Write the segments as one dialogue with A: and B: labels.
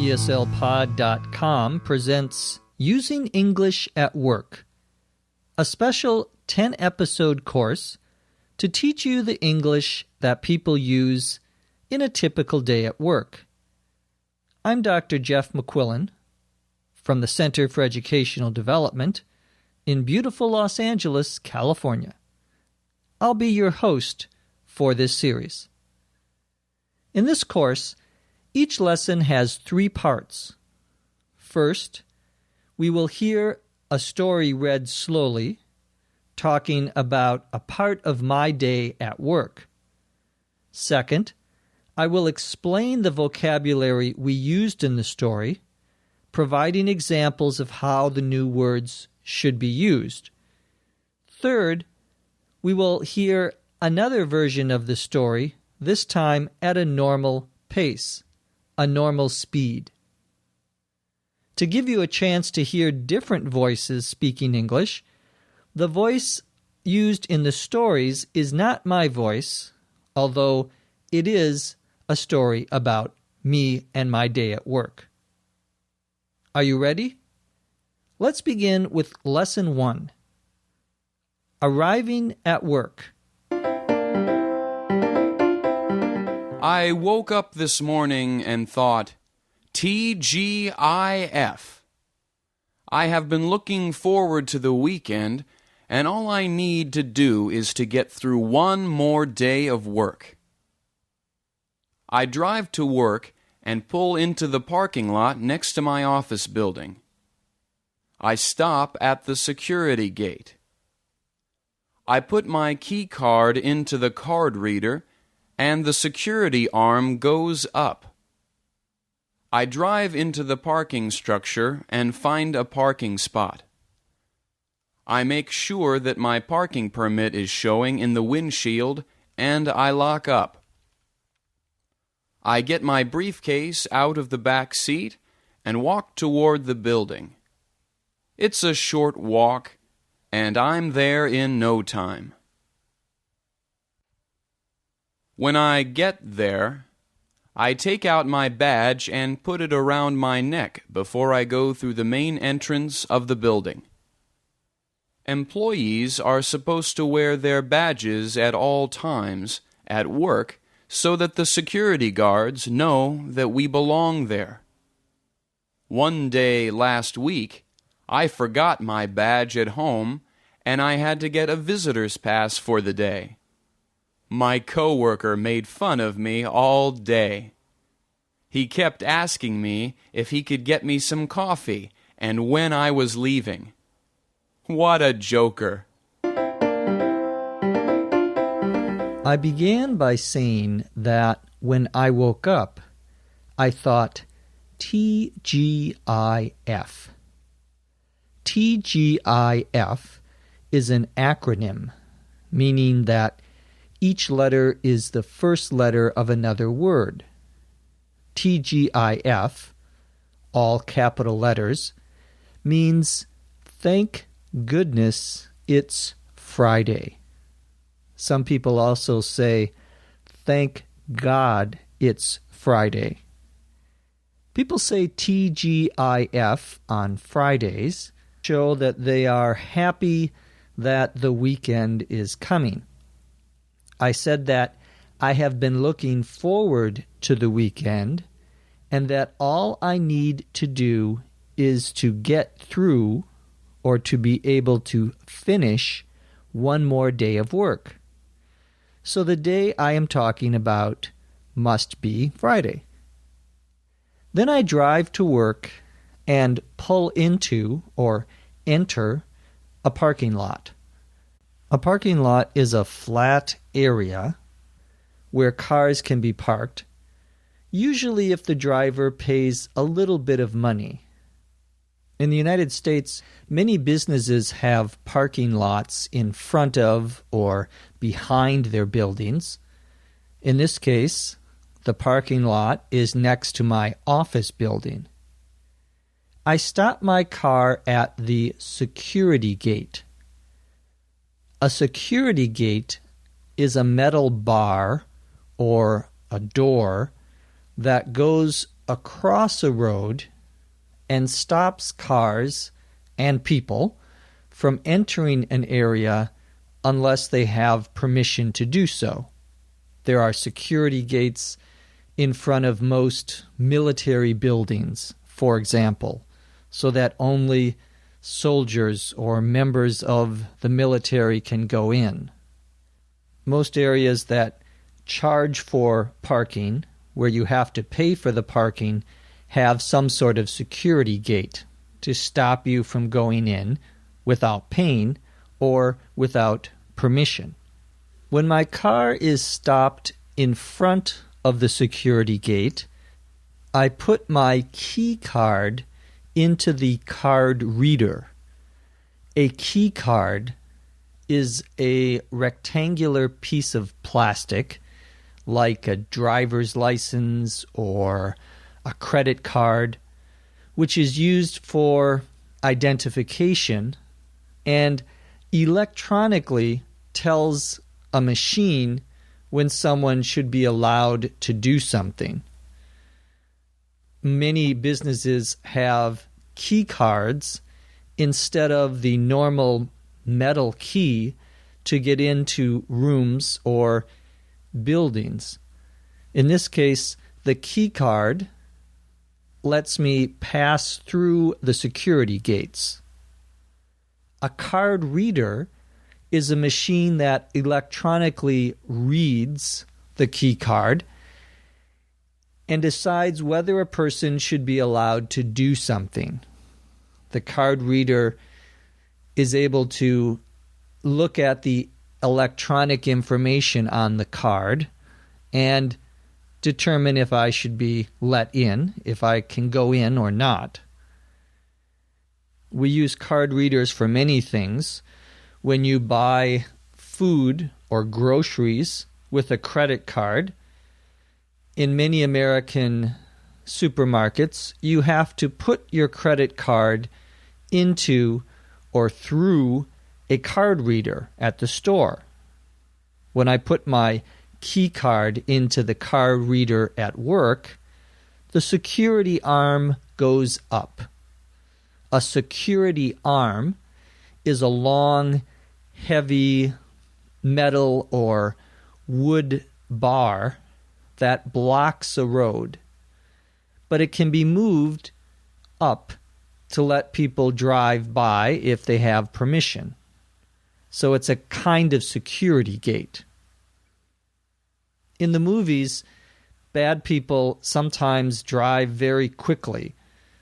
A: ESLpod.com presents Using English at Work, a special 10-episode course to teach you the English that people use in a typical day at work. I'm Dr. Jeff McQuillan from the Center for Educational Development in beautiful Los Angeles, California. I'll be your host for this series. In this course, each lesson has 3 parts. First, we will hear a story read slowly, talking about a part of my day at work. Second, I will explain the vocabulary we used in the story, providing examples of how the new words should be used. Third, we will hear another version of the story, this time at a normal pace, a normal speed. To give you a chance to hear different voices speaking English, the voice used in the stories is not my voice, although it is a story about me and my day at work. Are you ready? Let's begin with Lesson 1. Arriving at work.
B: I woke up this morning and thought, TGIF. I have been looking forward to the weekend, and all I need to do is to get through one more day of work. I drive to work and pull into the parking lot next to my office building. I stop at the security gate. I put my key card into the card reader, and the security arm goes up. I drive into the parking structure and find a parking spot. I make sure that my parking permit is showing in the windshield, and I lock up. I get my briefcase out of the back seat and walk toward the building. It's a short walk, and I'm there in no time. When I get there, I take out my badge and put it around my neck before I go through the main entrance of the building. Employees are supposed to wear their badges at all times at work so that the security guards know that we belong there. One day last week, I forgot my badge at home, and I had to get a visitor's pass for the day. My coworker made fun of me all day. He kept asking me if he could get me some coffee and when I was leaving. What a joker.
A: I began by saying that when I woke up, I thought TGIF. TGIF is an acronym, meaning that each letter is the first letter of another word. TGIF, all capital letters, means thank goodness it's Friday. Some people also say thank God it's Friday. People say TGIF on Fridays show that they are happy that the weekend is coming. I said that I have been looking forward to the weekend and that all I need to do is to get through or to be able to finish one more day of work. So the day I am talking about must be Friday. Then I drive to work and pull into or enter a parking lot. A parking lot is a flat area where cars can be parked, usually if the driver pays a little bit of money. In the United States, many businesses have parking lots in front of or behind their buildings. In this case, the parking lot is next to my office building. I stop my car at the security gate. A security gate is a metal bar or a door that goes across a road and stops cars and people from entering an area unless they have permission to do so. There are security gates in front of most military buildings, for example, so that only soldiers or members of the military can go in. Most areas that charge for parking, where you have to pay for the parking, have some sort of security gate to stop you from going in without paying or without permission. When my car is stopped in front of the security gate, I put my key card into the card reader. A key card is a rectangular piece of plastic, like a driver's license or a credit card, which is used for identification and electronically tells a machine when someone should be allowed to do something. Many businesses have key cards instead of the normal metal key to get into rooms or buildings. In this case, the key card lets me pass through the security gates. A card reader is a machine that electronically reads the key card and decides whether a person should be allowed to do something. The card reader is able to look at the electronic information on the card and determine if I should be let in, if I can go in or not. We use card readers for many things. When you buy food or groceries with a credit card, in many American supermarkets, you have to put your credit card into or through a card reader at the store. When I put my key card into the card reader at work, the security arm goes up. A security arm is a long, heavy metal or wood bar that blocks a road, but it can be moved up to let people drive by if they have permission. So it's a kind of security gate. In the movies, bad people sometimes drive very quickly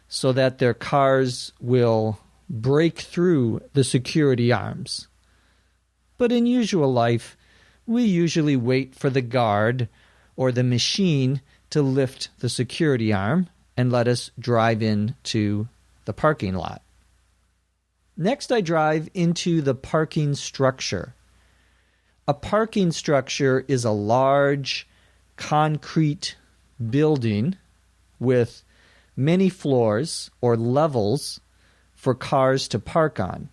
A: so that their cars will break through the security arms. But in usual life, we usually wait for the guard or the machine to lift the security arm and let us drive into the parking lot. Next, I drive into the parking structure. A parking structure is a large concrete building with many floors or levels for cars to park on.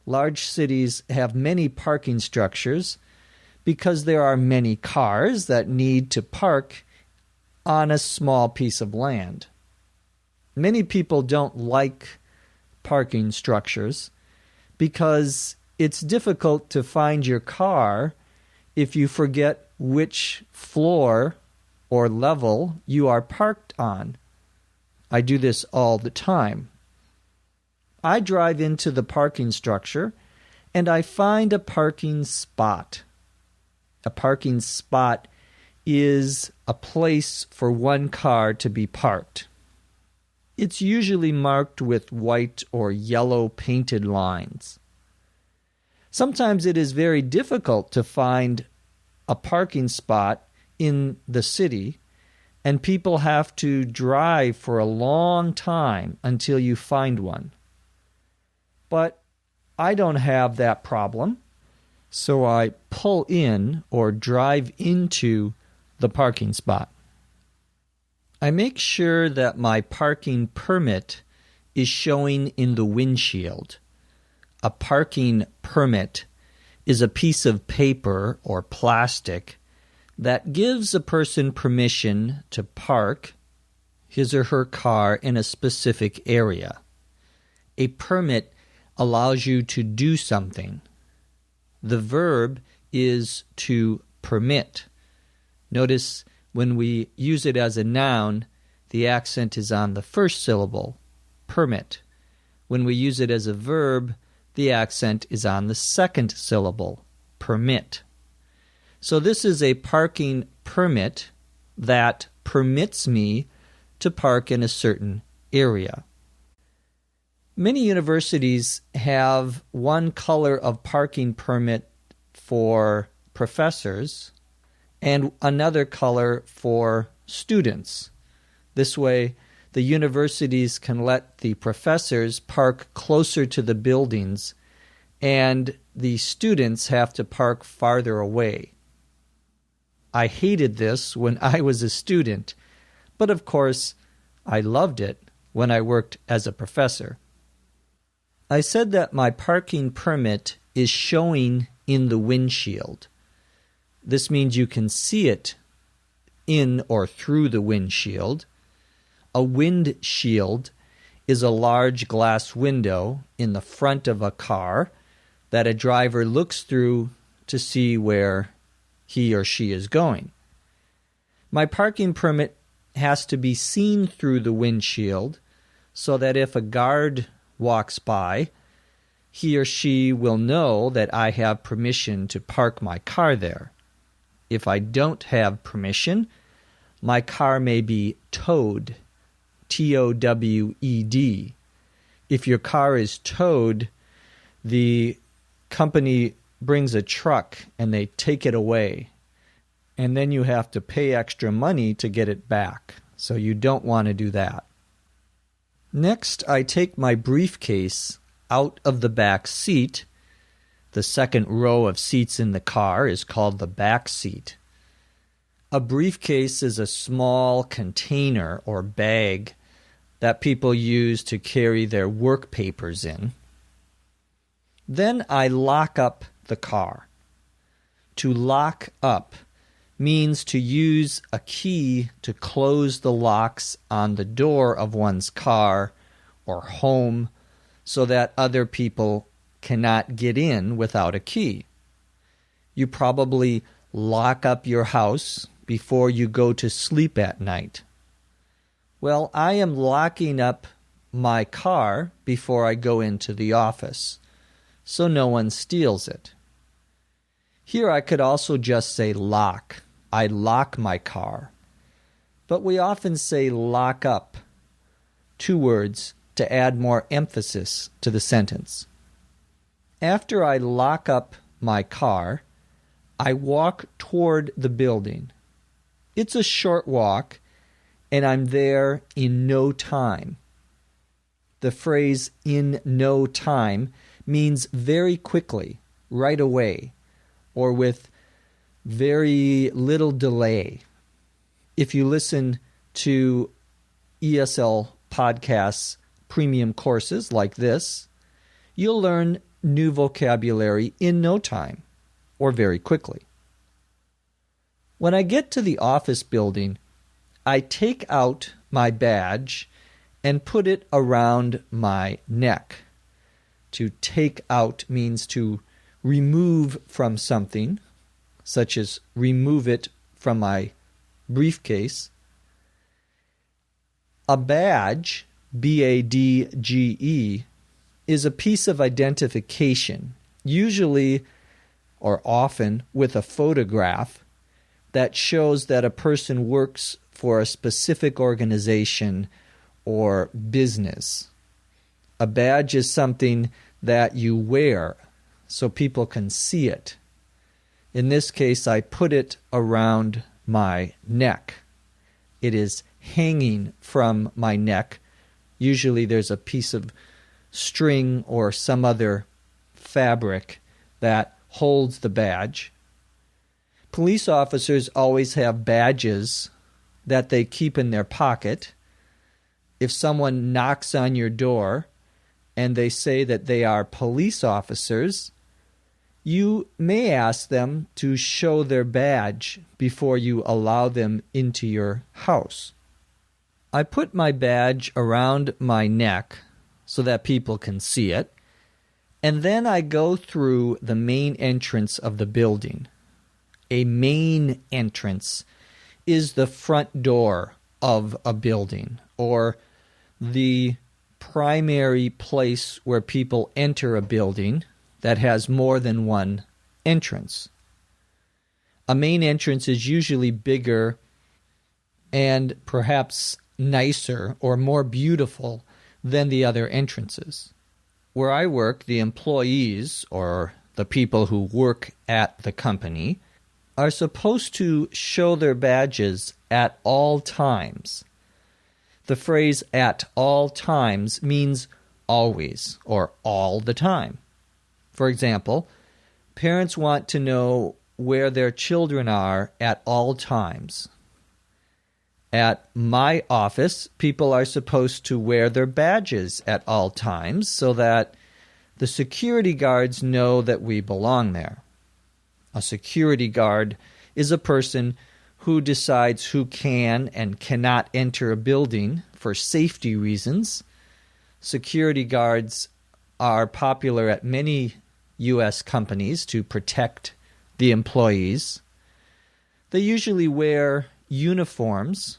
A: Large cities have many parking structures because there are many cars that need to park on a small piece of land. Many people don't like parking structures because it's difficult to find your car if you forget which floor or level you are parked on. I do this all the time. I drive into the parking structure and I find a parking spot. A parking spot is a place for one car to be parked. It's usually marked with white or yellow painted lines. Sometimes it is very difficult to find a parking spot in the city, and people have to drive for a long time until you find one. But I don't have that problem, so I pull in or drive into the parking spot. I make sure that my parking permit is showing in the windshield. A parking permit is a piece of paper or plastic that gives a person permission to park his or her car in a specific area. A permit allows you to do something. The verb is to permit. Notice when we use it as a noun, the accent is on the first syllable, permit. When we use it as a verb, the accent is on the second syllable, permit. So this is a parking permit that permits me to park in a certain area. Many universities have one color of parking permit for professors and another color for students. This way, the universities can let the professors park closer to the buildings and the students have to park farther away. I hated this when I was a student, but of course, I loved it when I worked as a professor. I said that my parking permit is showing in the windshield. This means you can see it in or through the windshield. A windshield is a large glass window in the front of a car that a driver looks through to see where he or she is going. My parking permit has to be seen through the windshield so that if a guard walks by, he or she will know that I have permission to park my car there. If I don't have permission, my car may be towed, T-O-W-E-D. If your car is towed, the company brings a truck and they take it away. And then you have to pay extra money to get it back. So you don't want to do that. Next, I take my briefcase out of the back seat. The second row of seats in the car is called the back seat. A briefcase is a small container or bag that people use to carry their work papers in. Then I lock up the car. To lock up means to use a key to close the locks on the door of one's car or home so that other people cannot get in without a key. You probably lock up your house before you go to sleep at night. Well, I am locking up my car before I go into the office, so no one steals it. Here I could also just say lock. I lock my car. But we often say lock up, two words to add more emphasis to the sentence. After I lock up my car, I walk toward the building. It's a short walk, and I'm there in no time. The phrase in no time means very quickly, right away, or with very little delay. If you listen to ESL podcasts, premium courses like this, you'll learn new vocabulary in no time or very quickly. When I get to the office building, I take out my badge and put it around my neck. To take out means to remove from something, such as remove it from my briefcase. A badge, B-A-D-G-E, is a piece of identification, usually or often with a photograph that shows that a person works for a specific organization or business. A badge is something that you wear so people can see it. In this case, I put it around my neck. It is hanging from my neck. Usually there's a piece of string or some other fabric that holds the badge. Police officers always have badges that they keep in their pocket. If someone knocks on your door and they say that they are police officers, you may ask them to show their badge before you allow them into your house. I put my badge around my neck so that people can see it, and then I go through the main entrance of the building. A main entrance is the front door of a building, or the primary place where people enter a building that has more than one entrance. A main entrance is usually bigger and perhaps nicer or more beautiful than the other entrances. Where I work, the employees, or the people who work at the company, are supposed to show their badges at all times. The phrase "at all times" means always or all the time. For example, parents want to know where their children are at all times. At my office, people are supposed to wear their badges at all times so that the security guards know that we belong there. A security guard is a person who decides who can and cannot enter a building for safety reasons. Security guards are popular at many U.S. companies to protect the employees. They usually wear uniforms.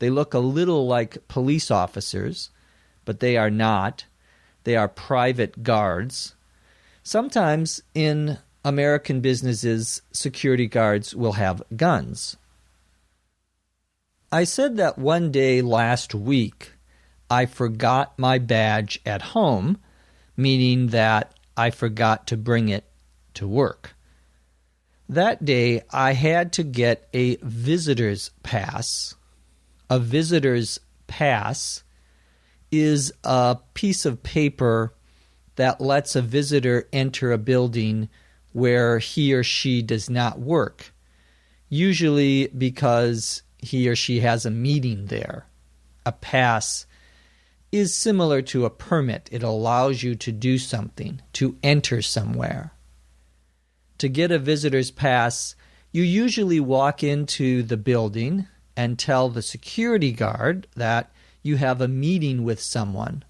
A: They look a little like police officers, but they are not. They are private guards. Sometimes in American businesses, security guards will have guns. I said that one day last week I forgot my badge at home, meaning that I forgot to bring it to work. That day I had to get a visitor's pass. A visitor's pass is a piece of paper that lets a visitor enter a building where he or she does not work, usually because he or she has a meeting there. A pass is similar to a permit. It allows you to do something, to enter somewhere. To get a visitor's pass, you usually walk into the building and tell the security guard that you have a meeting with someone.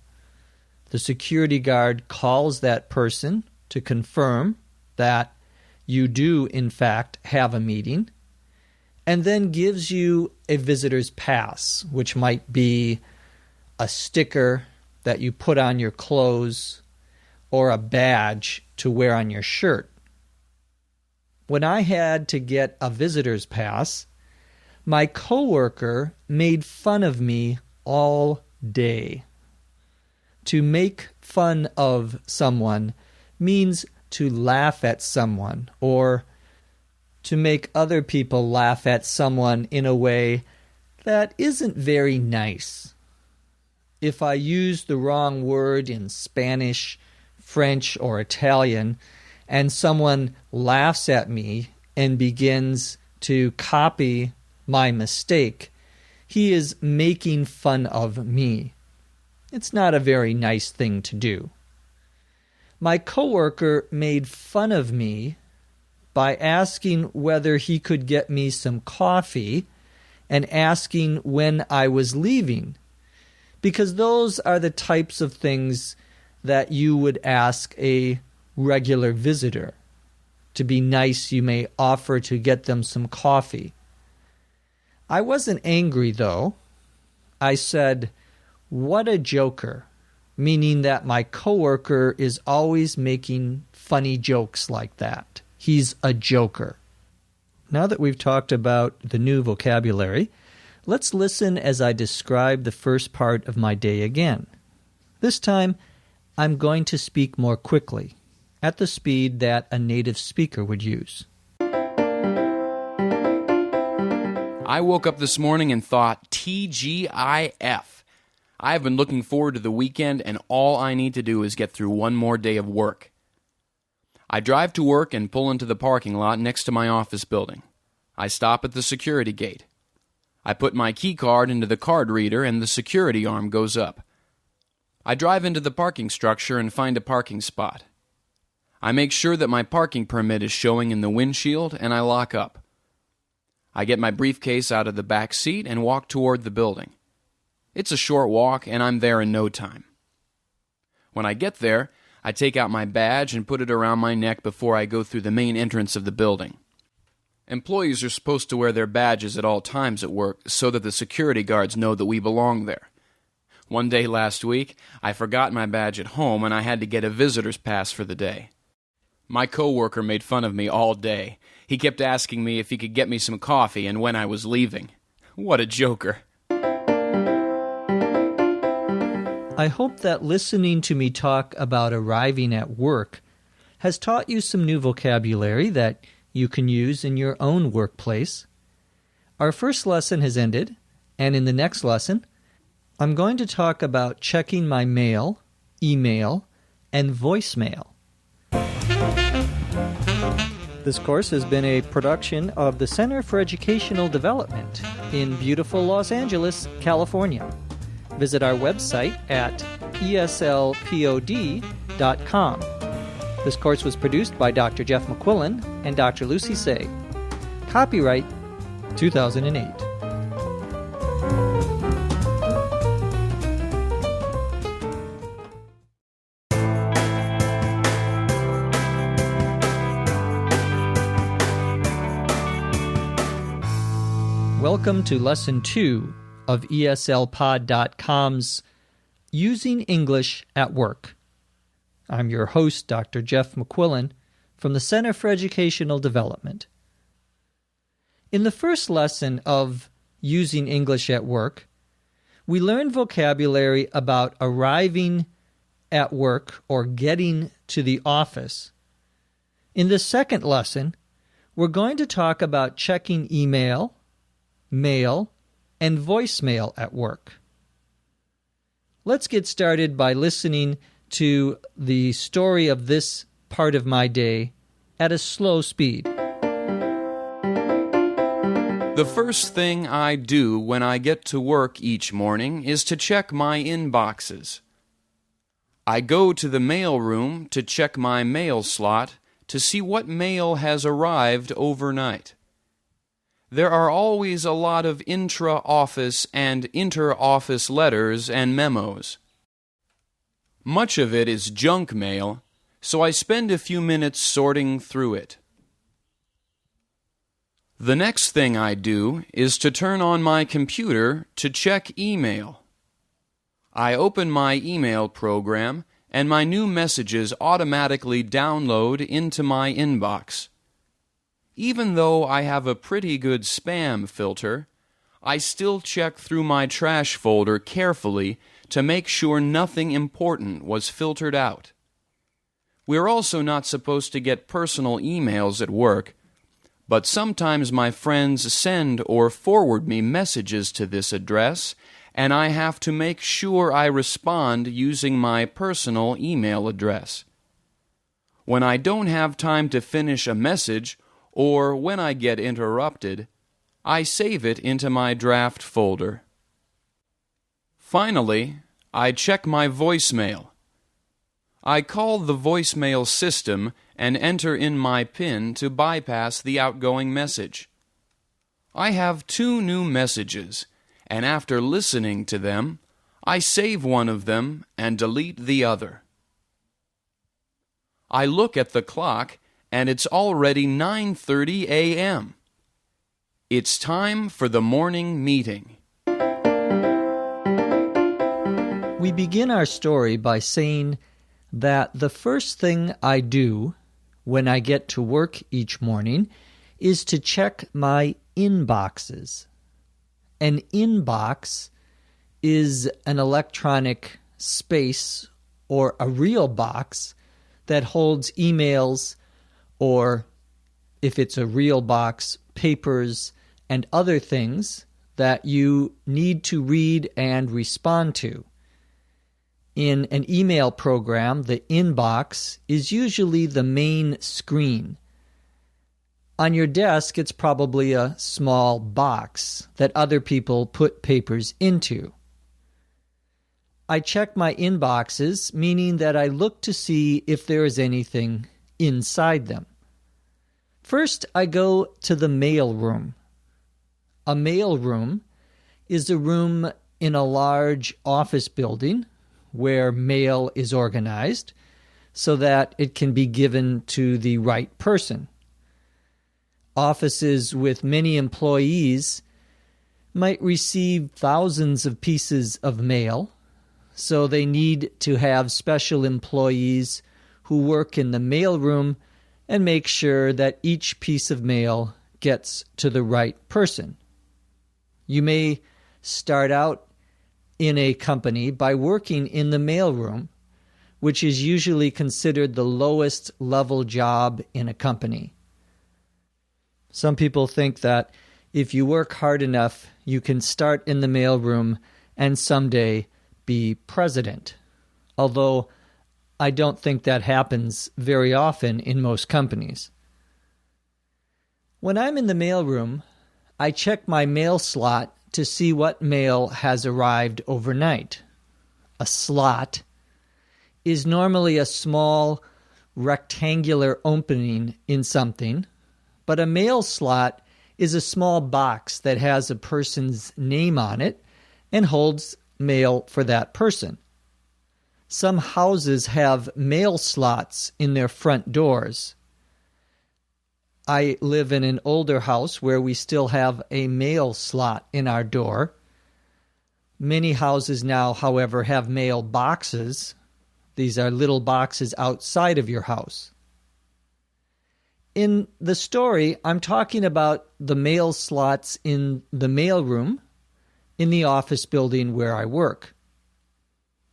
A: The security guard calls that person to confirm that you do, in fact, have a meeting, and then gives you a visitor's pass, which might be a sticker that you put on your clothes or a badge to wear on your shirt. When I had to get a visitor's pass, my coworker made fun of me all day. To make fun of someone means to laugh at someone or to make other people laugh at someone in a way that isn't very nice. If I use the wrong word in Spanish, French, or Italian, and someone laughs at me and begins to copy my mistake, he is making fun of me. It's not a very nice thing to do. My coworker made fun of me by asking whether he could get me some coffee and asking when I was leaving, because those are the types of things that you would ask a regular visitor. To be nice, you may offer to get them some coffee. I wasn't angry, though. I said, "What a joker," meaning that my coworker is always making funny jokes like that. He's a joker. Now that we've talked about the new vocabulary, let's listen as I describe the first part of my day again. This time, I'm going to speak more quickly, at the speed that a native speaker would use.
B: I woke up this morning and thought, TGIF. I've been looking forward to the weekend, and all I need to do is get through one more day of work. I drive to work and pull into the parking lot next to my office building. I stop at the security gate. I put my key card into the card reader and the security arm goes up. I drive into the parking structure and find a parking spot. I make sure that my parking permit is showing in the windshield and I lock up. I get my briefcase out of the back seat and walk toward the building. It's a short walk, and I'm there in no time. When I get there, I take out my badge and put it around my neck before I go through the main entrance of the building. Employees are supposed to wear their badges at all times at work so that the security guards know that we belong there. One day last week, I forgot my badge at home and I had to get a visitor's pass for the day. My coworker made fun of me all day. He kept asking me if he could get me some coffee and when I was leaving. What a joker.
A: I hope that listening to me talk about arriving at work has taught you some new vocabulary that you can use in your own workplace. Our first lesson has ended, and in the next lesson, I'm going to talk about checking my mail, email, and voicemail. This course has been a production of the Center for Educational Development in beautiful Los Angeles, California. Visit our website at eslpod.com. This course was produced by Dr. Jeff McQuillan and Dr. Lucy Say. Copyright 2008. Welcome to Lesson 2 of eslpod.com's Using English at Work. I'm your host, Dr. Jeff McQuillan, from the Center for Educational Development. In the first lesson of Using English at Work, we learned vocabulary about arriving at work or getting to the office. In the second lesson, we're going to talk about checking email, mail, and voicemail at work. Let's get started by listening to the story of this part of my day at a slow speed.
B: The first thing I do when I get to work each morning is to check my inboxes. I go to the mail room to check my mail slot to see what mail has arrived overnight. There are always a lot of intra-office and inter-office letters and memos. Much of it is junk mail, so I spend a few minutes sorting through it. The next thing I do is to turn on my computer to check email. I open my email program, and my new messages automatically download into my inbox. Even though I have a pretty good spam filter, I still check through my trash folder carefully to make sure nothing important was filtered out. We're also not supposed to get personal emails at work, but sometimes my friends send or forward me messages to this address, and I have to make sure I respond using my personal email address. When I don't have time to finish a message, or when I get interrupted, I save it into my draft folder. Finally, I check my voicemail. I call the voicemail system and enter in my PIN to bypass the outgoing message. I have 2 new messages, and after listening to them, I save one of them and delete the other. I look at the clock, and it's already 9:30 a.m. It's time for the morning meeting.
A: We begin our story by saying that the first thing I do when I get to work each morning is to check my inboxes. An inbox is an electronic space or a real box that holds emails, or if it's a real box, papers and other things that you need to read and respond to. In an email program, the inbox is usually the main screen. On your desk, it's probably a small box that other people put papers into. I check my inboxes, meaning that I look to see if there is anything inside them. First, I go to the mail room. A mail room is a room in a large office building where mail is organized so that it can be given to the right person. Offices with many employees might receive thousands of pieces of mail, so they need to have special employees who work in the mailroom and make sure that each piece of mail gets to the right person. You may start out in a company by working in the mailroom, which is usually considered the lowest level job in a company. Some people think that if you work hard enough, you can start in the mailroom and someday be president, although I don't think that happens very often in most companies. When I'm in the mailroom, I check my mail slot to see what mail has arrived overnight. A slot is normally a small rectangular opening in something, but a mail slot is a small box that has a person's name on it and holds mail for that person. Some houses have mail slots in their front doors. I live in an older house where we still have a mail slot in our door. Many houses now, however, have mail boxes. These are little boxes outside of your house. In the story, I'm talking about the mail slots in the mailroom in the office building where I work.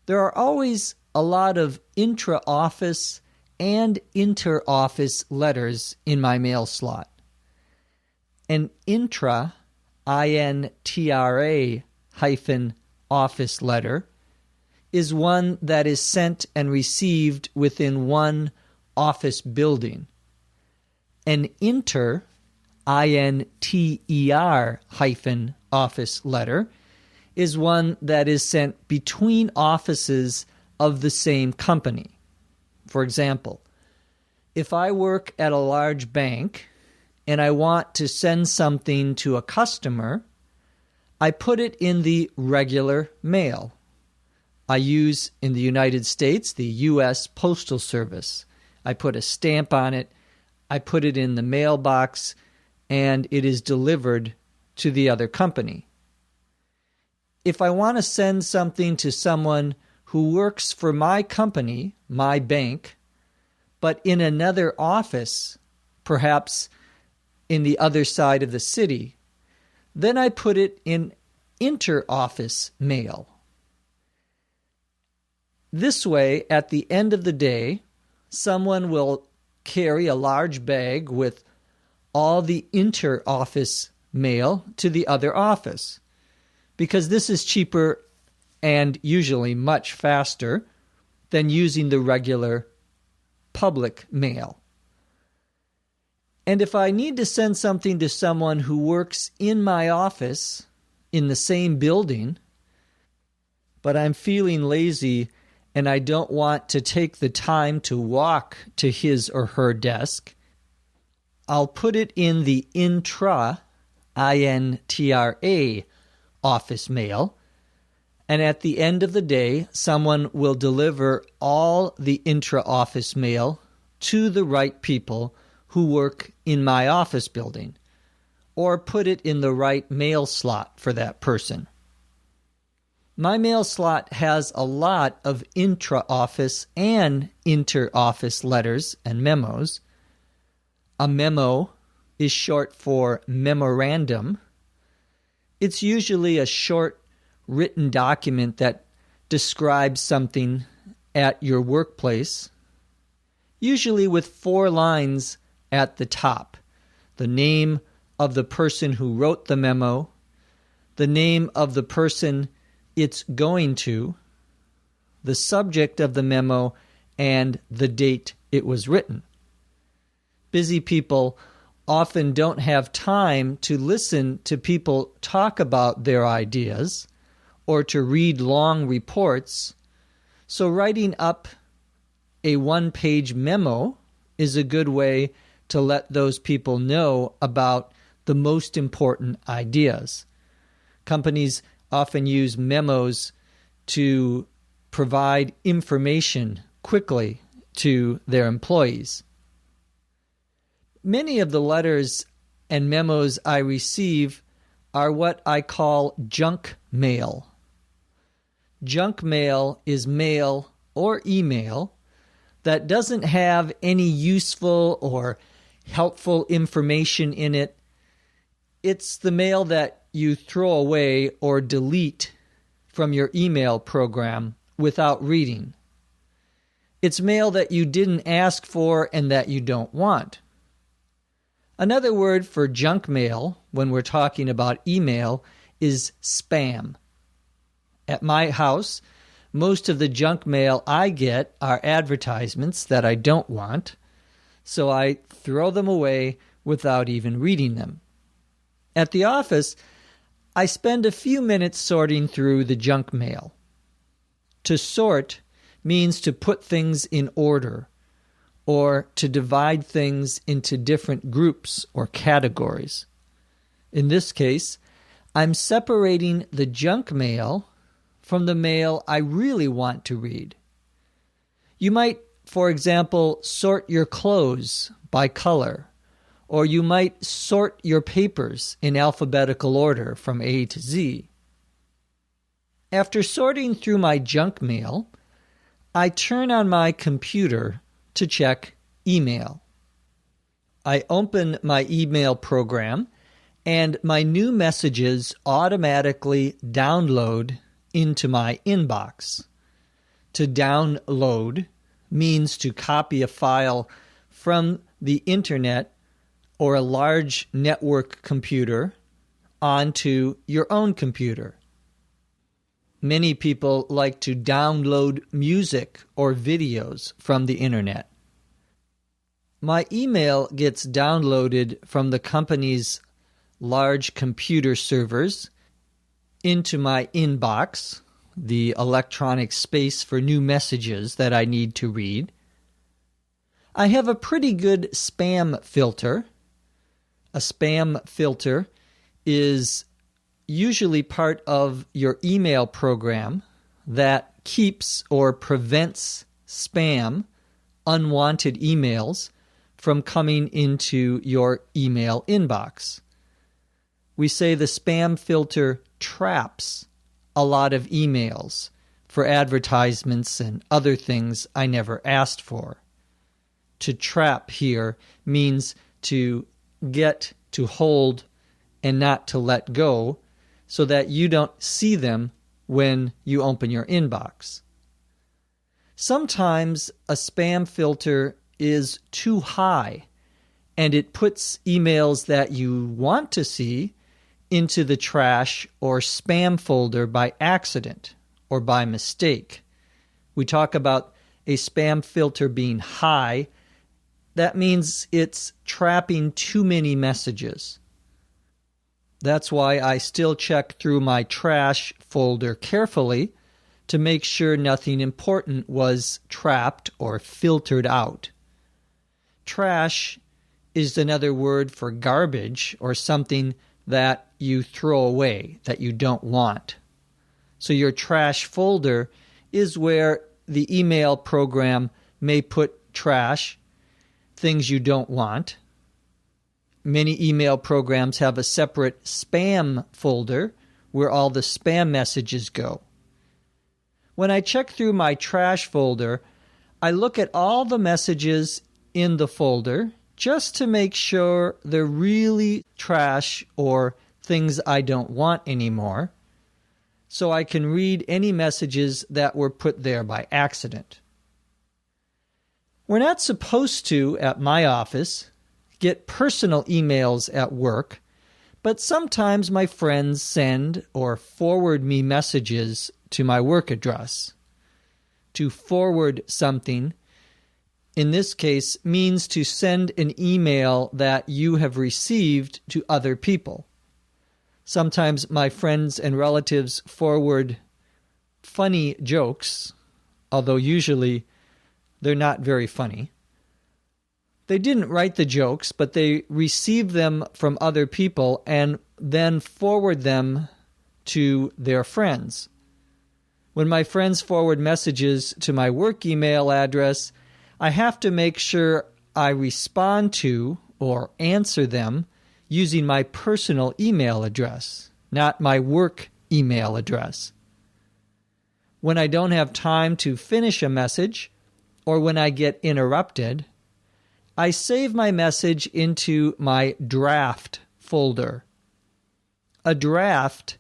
A: There are always a lot of intra-office and inter-office letters in my mail slot. An intra, I-N-T-R-A hyphen office letter is one that is sent and received within one office building. An inter, I-N-T-E-R hyphen office letter is one that is sent between offices of the same company. For example, if I work at a large bank and I want to send something to a customer, I put it in the regular mail. I use, in the United States, the U.S. Postal Service. I put a stamp on it, I put it in the mailbox, and it is delivered to the other company. If I want to send something to someone who works for my company, my bank, but in another office, perhaps in the other side of the city, then I put it in inter-office mail. This way, at the end of the day, someone will carry a large bag with all the inter-office mail to the other office, because this is cheaper and usually much faster than using the regular public mail. And if I need to send something to someone who works in my office in the same building, but I'm feeling lazy and I don't want to take the time to walk to his or her desk, I'll put it in the intra, I-N-T-R-A, office mail, and at the end of the day, someone will deliver all the intra-office mail to the right people who work in my office building, or put it in the right mail slot for that person. My mail slot has a lot of intra-office and inter-office letters and memos. A memo is short for memorandum. It's usually a short written document that describes something at your workplace, usually with 4 lines at the top. The name of the person who wrote the memo, the name of the person it's going to, the subject of the memo, and the date it was written. Busy people often don't have time to listen to people talk about their ideas or to read long reports, so writing up a 1-page memo is a good way to let those people know about the most important ideas. Companies often use memos to provide information quickly to their employees. Many of the letters and memos I receive are what I call junk mail. Junk mail is mail or email that doesn't have any useful or helpful information in it. It's the mail that you throw away or delete from your email program without reading. It's mail that you didn't ask for and that you don't want. Another word for junk mail, when we're talking about email, is spam. At my house, most of the junk mail I get are advertisements that I don't want, so I throw them away without even reading them. At the office, I spend a few minutes sorting through the junk mail. To sort means to put things in order or to divide things into different groups or categories. In this case, I'm separating the junk mail from the mail I really want to read. You might, for example, sort your clothes by color, or you might sort your papers in alphabetical order from A to Z. After sorting through my junk mail, I turn on my computer to check email. I open my email program, and my new messages automatically download into my inbox. To download means to copy a file from the internet or a large network computer onto your own computer. Many people like to download music or videos from the internet. My email gets downloaded from the company's large computer servers into my inbox, the electronic space for new messages that I need to read. I have a pretty good spam filter. A spam filter is usually part of your email program that keeps or prevents spam, unwanted emails, from coming into your email inbox. We say the spam filter traps a lot of emails for advertisements and other things I never asked for. To trap here means to get, to hold, and not to let go, so that you don't see them when you open your inbox. Sometimes a spam filter is too high, and it puts emails that you want to see into the trash or spam folder by accident or by mistake. We talk about a spam filter being high. That means it's trapping too many messages. That's why I still check through my trash folder carefully to make sure nothing important was trapped or filtered out. Trash is another word for garbage or something that you throw away, that you don't want. So your trash folder is where the email program may put trash, things you don't want. Many email programs have a separate spam folder where all the spam messages go. When I check through my trash folder, I look at all the messages in the folder just to make sure they're really trash or things I don't want anymore, so I can read any messages that were put there by accident. We're not supposed to, at my office, get personal emails at work, but sometimes my friends send or forward me messages to my work address. To forward something, in this case, means to send an email that you have received to other people. Sometimes my friends and relatives forward funny jokes, although usually they're not very funny. They didn't write the jokes, but they received them from other people and then forward them to their friends. When my friends forward messages to my work email address, I have to make sure I respond to or answer them using my personal email address, not my work email address. When I don't have time to finish a message, or when I get interrupted, I save my message into my draft folder. A draft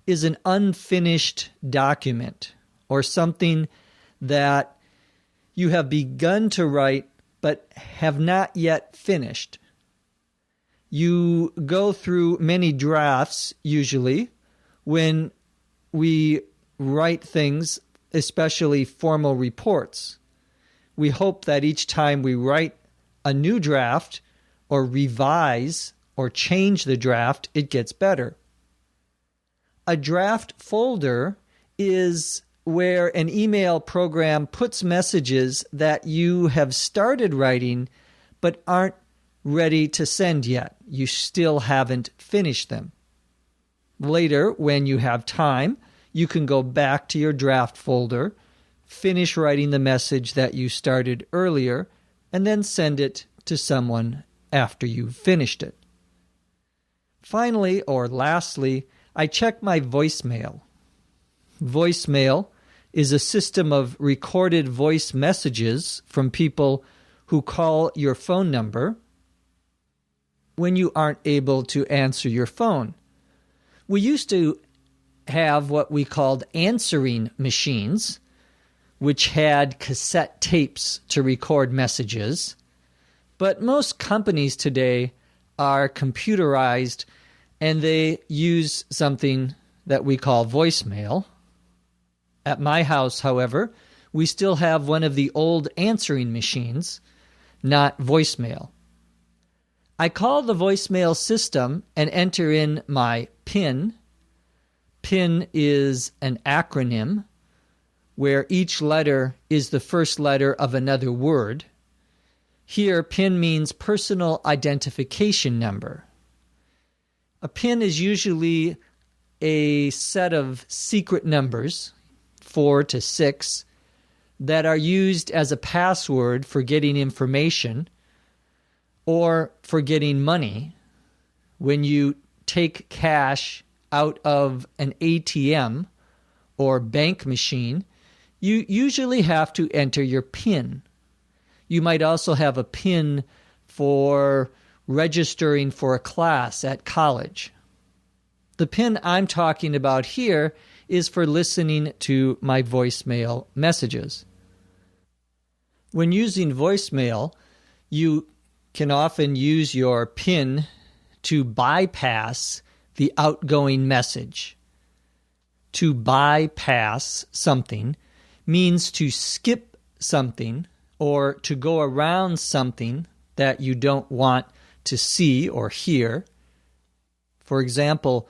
A: is an unfinished document or something that you have begun to write but have not yet finished. You go through many drafts usually when we write things, especially formal reports. We hope that each time we write a new draft or revise or change the draft, it gets better. A draft folder is where an email program puts messages that you have started writing but aren't ready to send yet. You still haven't finished them. Later, when you have time, you can go back to your draft folder, finish writing the message that you started earlier, and then send it to someone after you've finished it. Finally, or lastly, I check my voicemail. Voicemail is a system of recorded voice messages from people who call your phone number when you aren't able to answer your phone. We used to have what we called answering machines, which had cassette tapes to record messages. But most companies today are computerized and they use something that we call voicemail. At my house, however, we still have one of the old answering machines, not voicemail. I call the voicemail system and enter in my PIN. PIN is an acronym where each letter is the first letter of another word. Here, PIN means personal identification number. A PIN is usually a set of secret numbers, 4 to 6, that are used as a password for getting information or for getting money. When you take cash out of an ATM or bank machine, you usually have to enter your PIN. You might also have a PIN for registering for a class at college. The PIN I'm talking about here is for listening to my voicemail messages. When using voicemail, you can often use your PIN to bypass the outgoing message. To bypass something means to skip something or to go around something that you don't want to see or hear. For example,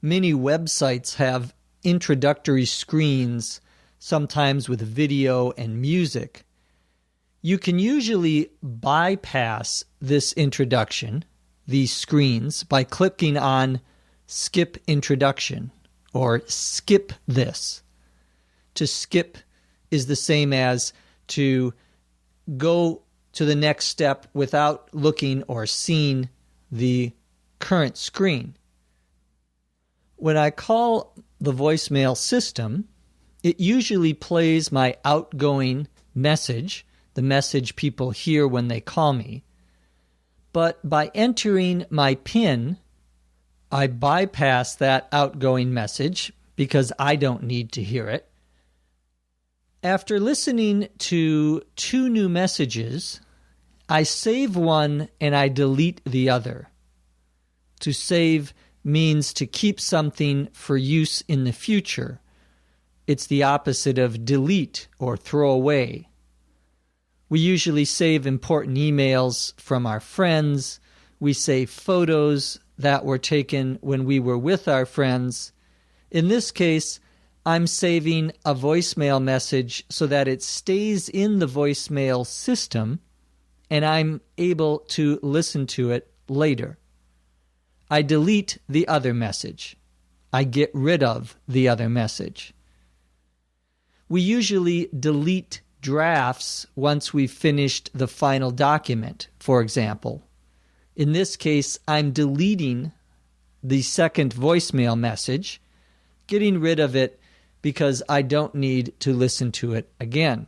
A: many websites have introductory screens, sometimes with video and music. You can usually bypass this introduction, these screens, by clicking on Skip Introduction or Skip This. To skip is the same as to go to the next step without looking or seeing the current screen. When I call the voicemail system, it usually plays my outgoing message, the message people hear when they call me. But by entering my PIN, I bypass that outgoing message because I don't need to hear it. After listening to 2 new messages, I save one and I delete the other. To save means to keep something for use in the future. It's the opposite of delete or throw away. We usually save important emails from our friends. We save photos that were taken when we were with our friends. In this case, I'm saving a voicemail message so that it stays in the voicemail system and I'm able to listen to it later. I delete the other message. I get rid of the other message. We usually delete drafts once we've finished the final document, for example. In this case, I'm deleting the second voicemail message, getting rid of it because I don't need to listen to it again.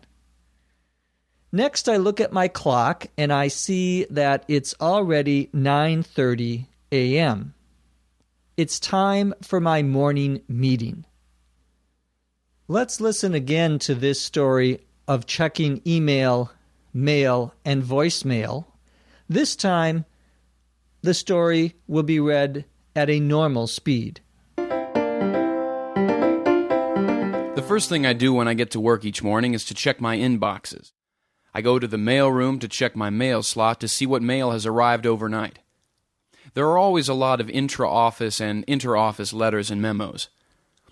A: Next, I look at my clock and I see that it's already 9:30 a.m. It's time for my morning meeting. Let's listen again to this story of checking email, mail, and voicemail. This time, the story will be read at a normal speed.
B: The first thing I do when I get to work each morning is to check my inboxes. I go to the mail room to check my mail slot to see what mail has arrived overnight. There are always a lot of intra-office and inter-office letters and memos.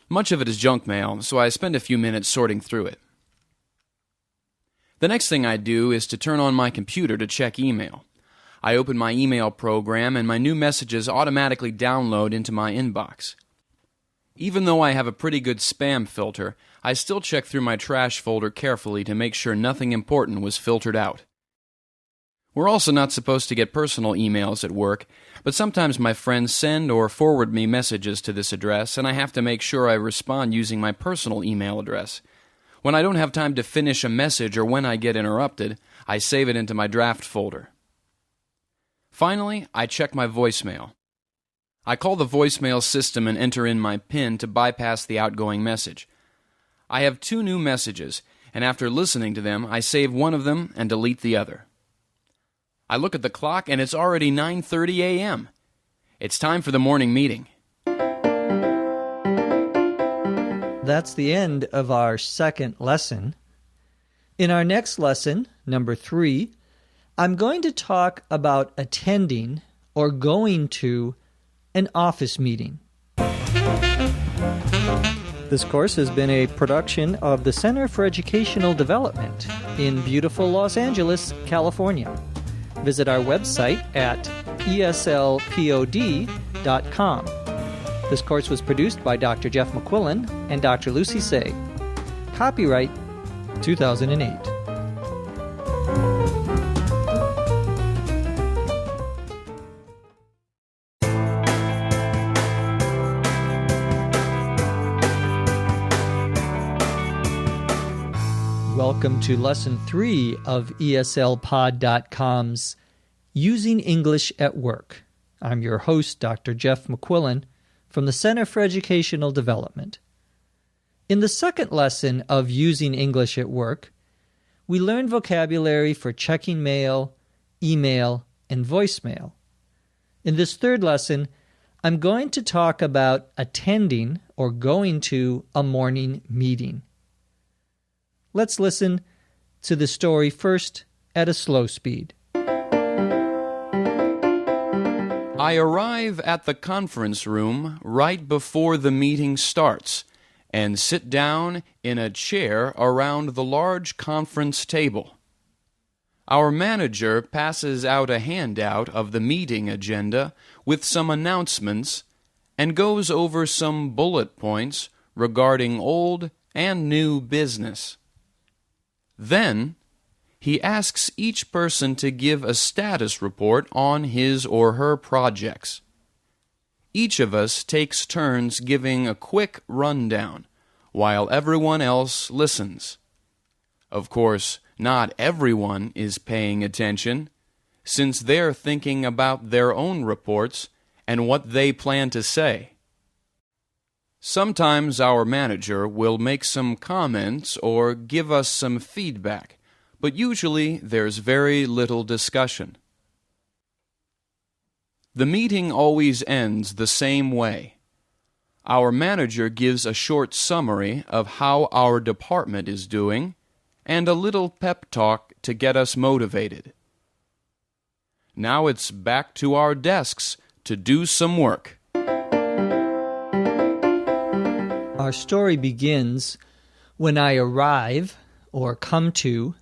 B: Much of it is junk mail, so I spend a few minutes sorting through it. The next thing I do is to turn on my computer to check email. I open my email program and my new messages automatically download into my inbox. Even though I have a pretty good spam filter, I still check through my trash folder carefully to make sure nothing important was filtered out. We're also not supposed to get personal emails at work, but sometimes my friends send or forward me messages to this address, and I have to make sure I respond using my personal email address. When I don't have time to finish a message or when I get interrupted, I save it into my draft folder. Finally, I check my voicemail. I call the voicemail system and enter in my PIN to bypass the outgoing message. I have 2 new messages, and after listening to them, I save one of them and delete the other. I look at the clock and it's already 9:30 a.m. It's time for the morning meeting.
A: That's the end of our second lesson. In our next lesson, number 3, I'm going to talk about attending or going to an office meeting. This course has been a production of the Center for Educational Development in beautiful Los Angeles, California. Visit our website at eslpod.com. This course was produced by Dr. Jeff McQuillan and Dr. Lucy Say. Copyright 2008. Welcome to Lesson 3 of eslpod.com's Using English at Work. I'm your host, Dr. Jeff McQuillan, from the Center for Educational Development. In the second lesson of Using English at Work, we learned vocabulary for checking mail, email, and voicemail. In this third lesson, I'm going to talk about attending or going to a morning meeting. Let's listen to the story first at a slow speed.
B: I arrive at the conference room right before the meeting starts and sit down in a chair around the large conference table. Our manager passes out a handout of the meeting agenda with some announcements and goes over some bullet points regarding old and new business. Then, he asks each person to give a status report on his or her projects. Each of us takes turns giving a quick rundown, while everyone else listens. Of course, not everyone is paying attention, since they're thinking about their own reports and what they plan to say. Sometimes our manager will make some comments or give us some feedback, but usually there's very little discussion. The meeting always ends the same way. Our manager gives a short summary of how our department is doing and a little pep talk to get us motivated. Now it's back to our desks to do some work.
A: Our story begins when I arrive, or come to,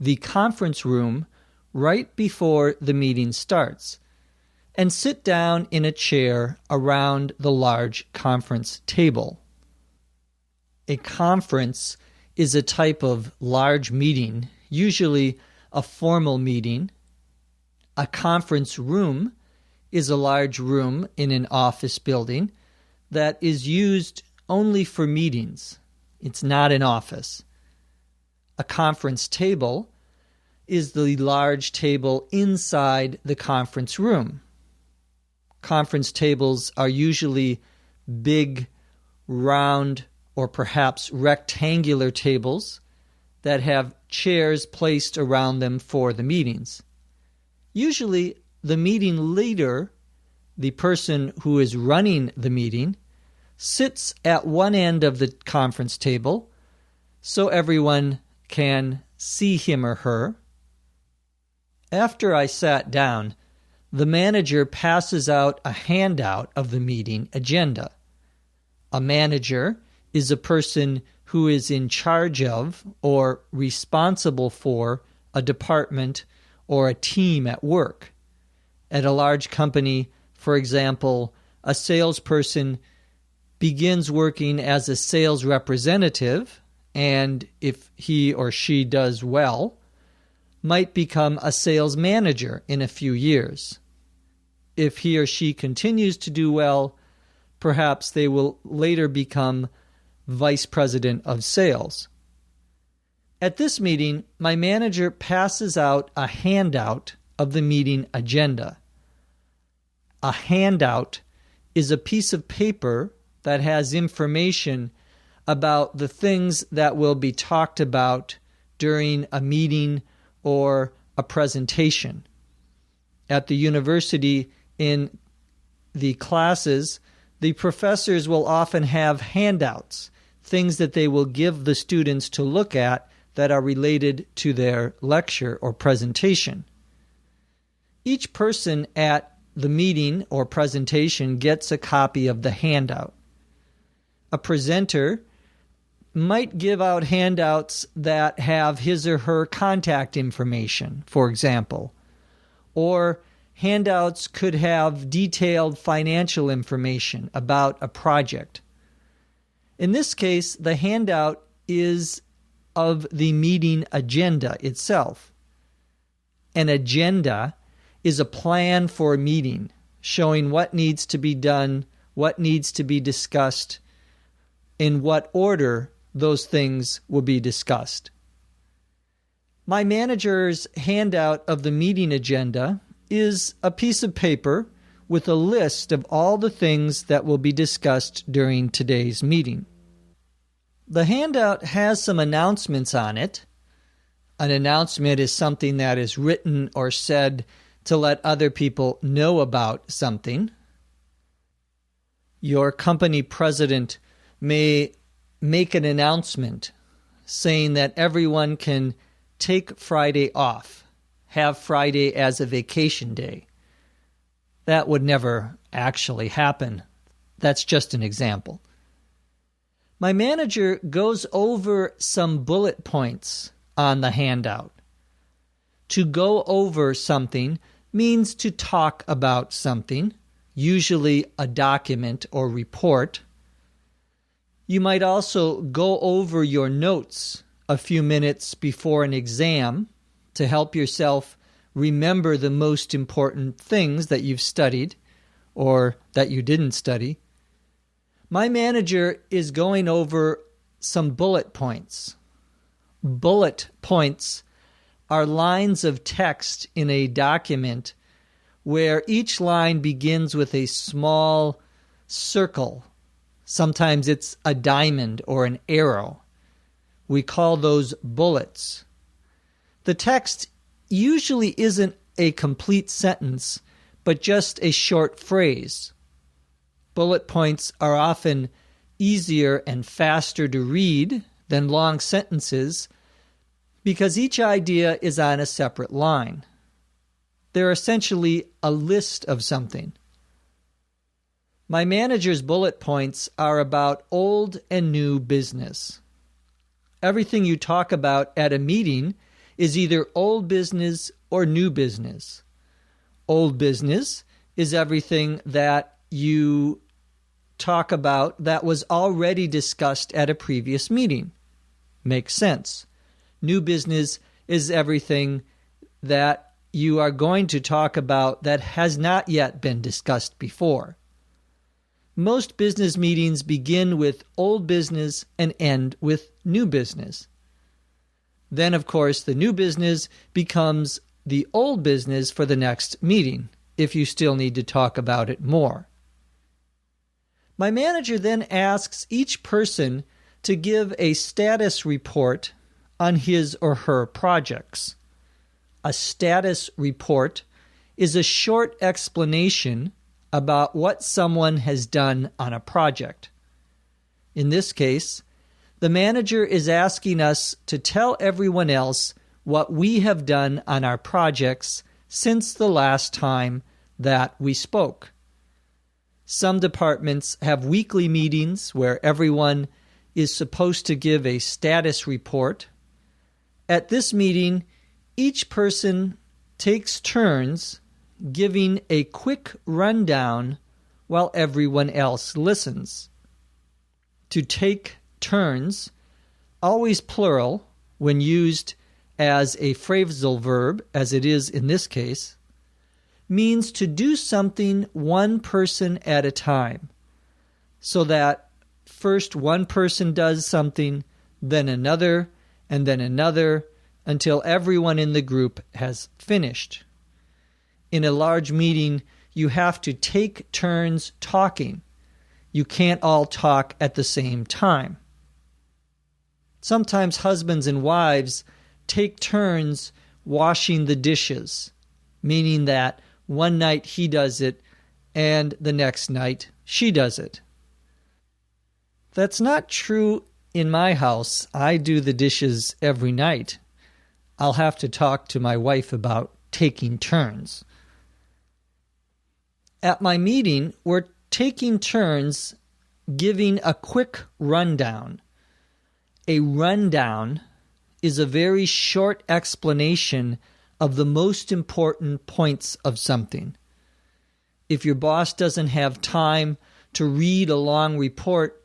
A: the conference room right before the meeting starts. and sit down in a chair around the large conference table. A conference is a type of large meeting, usually a formal meeting. A conference room is a large room in an office building that is used only for meetings. It's not an office. A conference table is the large table inside the conference room. Conference tables are usually big, round, or perhaps rectangular tables that have chairs placed around them for the meetings. Usually, the meeting leader, the person who is running the meeting, sits at one end of the conference table so everyone can see him or her. After I sat down, the manager passes out a handout of the meeting agenda. A manager is a person who is in charge of or responsible for a department or a team at work. At a large company, for example, a salesperson begins working as a sales representative, and if he or she does well, might become a sales manager in a few years. If he or she continues to do well, perhaps they will later become vice president of sales. At this meeting, my manager passes out a handout of the meeting agenda. A handout is a piece of paper that has information about the things that will be talked about during a meeting or a presentation. At the university, in the classes, the professors will often have handouts, things that they will give the students to look at that are related to their lecture or presentation. Each person at the meeting or presentation gets a copy of the handout. A presenter might give out handouts that have his or her contact information, for example, or handouts could have detailed financial information about a project. In this case, the handout is of the meeting agenda itself. An agenda is a plan for a meeting, showing what needs to be done, what needs to be discussed, in what order those things will be discussed. My manager's handout of the meeting agenda is a piece of paper with a list of all the things that will be discussed during today's meeting. The handout has some announcements on it. An announcement is something that is written or said to let other people know about something. Your company president may make an announcement saying that everyone can take Friday off, have Friday as a vacation day. That would never actually happen. That's just an example. My manager goes over some bullet points on the handout. To go over something means to talk about something, usually a document or report. You might also go over your notes a few minutes before an exam to help yourself remember the most important things that you've studied or that you didn't study. My manager is going over some bullet points. Bullet points are lines of text in a document where each line begins with a small circle. Sometimes it's a diamond or an arrow. We call those bullets. The text usually isn't a complete sentence, but just a short phrase. Bullet points are often easier and faster to read than long sentences because each idea is on a separate line. They're essentially a list of something. My manager's bullet points are about old and new business. Everything you talk about at a meeting is either old business or new business. Old business is everything that you talk about that was already discussed at a previous meeting. Makes sense. New business is everything that you are going to talk about that has not yet been discussed before. Most business meetings begin with old business and end with new business. Then, of course, the new business becomes the old business for the next meeting, if you still need to talk about it more. My manager then asks each person to give a status report on his or her projects. A status report is a short explanation about what someone has done on a project. In this case, the manager is asking us to tell everyone else what we have done on our projects since the last time that we spoke. Some departments have weekly meetings where everyone is supposed to give a status report. At this meeting, each person takes turns giving a quick rundown while everyone else listens. To take turns, always plural when used as a phrasal verb, as it is in this case, means to do something one person at a time, so that first one person does something, then another, and then another, until everyone in the group has finished. In a large meeting, you have to take turns talking. You can't all talk at the same time. Sometimes husbands and wives take turns washing the dishes, meaning that one night he does it and the next night she does it. That's not true in my house. I do the dishes every night. I'll have to talk to my wife about taking turns. At my meeting, we're taking turns giving a quick rundown. A rundown is a very short explanation of the most important points of something. If your boss doesn't have time to read a long report,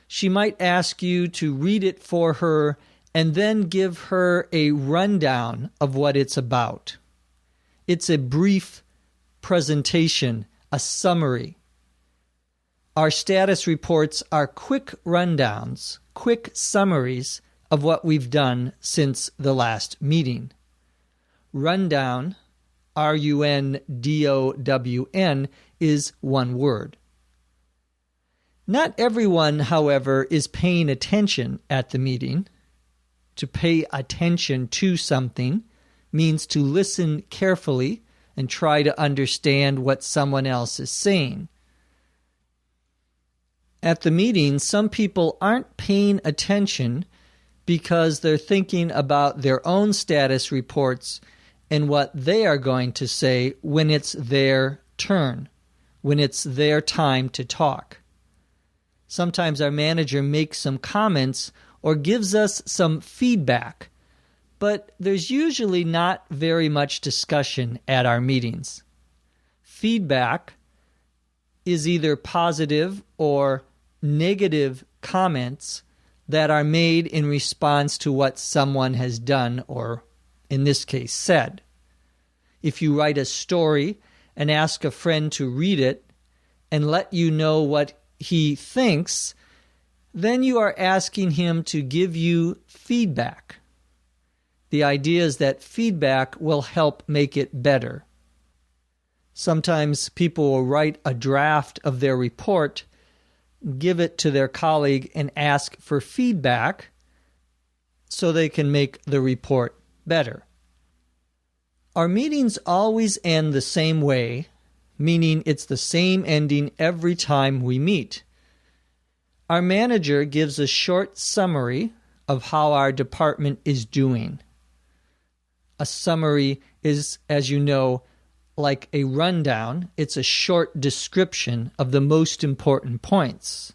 A: she might ask you to read it for her and then give her a rundown of what it's about. It's a brief presentation, a summary. Our status reports are quick rundowns, quick summaries of what we've done since the last meeting. Rundown, R-U-N-D-O-W-N, is one word. Not everyone, however, is paying attention at the meeting. To pay attention to something means to listen carefully and try to understand what someone else is saying. At the meeting, some people aren't paying attention because they're thinking about their own status reports and what they are going to say when it's their turn, when it's their time to talk. Sometimes our manager makes some comments or gives us some feedback, but there's usually not very much discussion at our meetings. Feedback is either positive or negative comments that are made in response to what someone has done or, in this case, said. If you write a story and ask a friend to read it and let you know what he thinks, then you are asking him to give you feedback. The idea is that feedback will help make it better. Sometimes people will write a draft of their report, give it to their colleague, and ask for feedback so they can make the report better. Our meetings always end the same way, meaning it's the same ending every time we meet. Our manager gives a short summary of how our department is doing. A summary is, as you know, like a rundown. It's a short description of the most important points.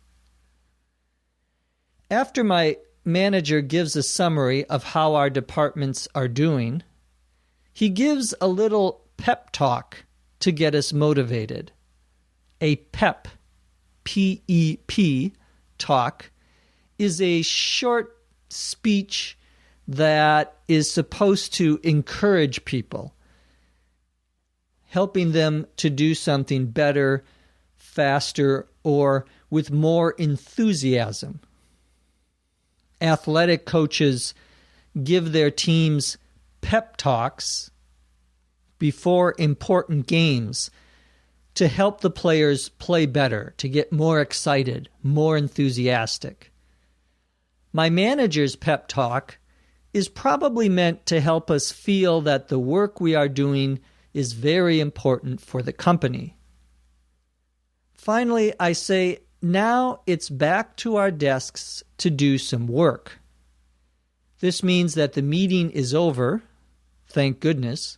A: After my manager gives a summary of how our departments are doing, he gives a little pep talk to get us motivated. A pep, P-E-P, talk is a short speech that is supposed to encourage people, helping them to do something better, faster, or with more enthusiasm. Athletic coaches give their teams pep talks before important games to help the players play better, to get more excited, more enthusiastic. My manager's pep talk is probably meant to help us feel that the work we are doing is very important for the company. Finally, I say, now it's back to our desks to do some work. This means that the meeting is over, thank goodness,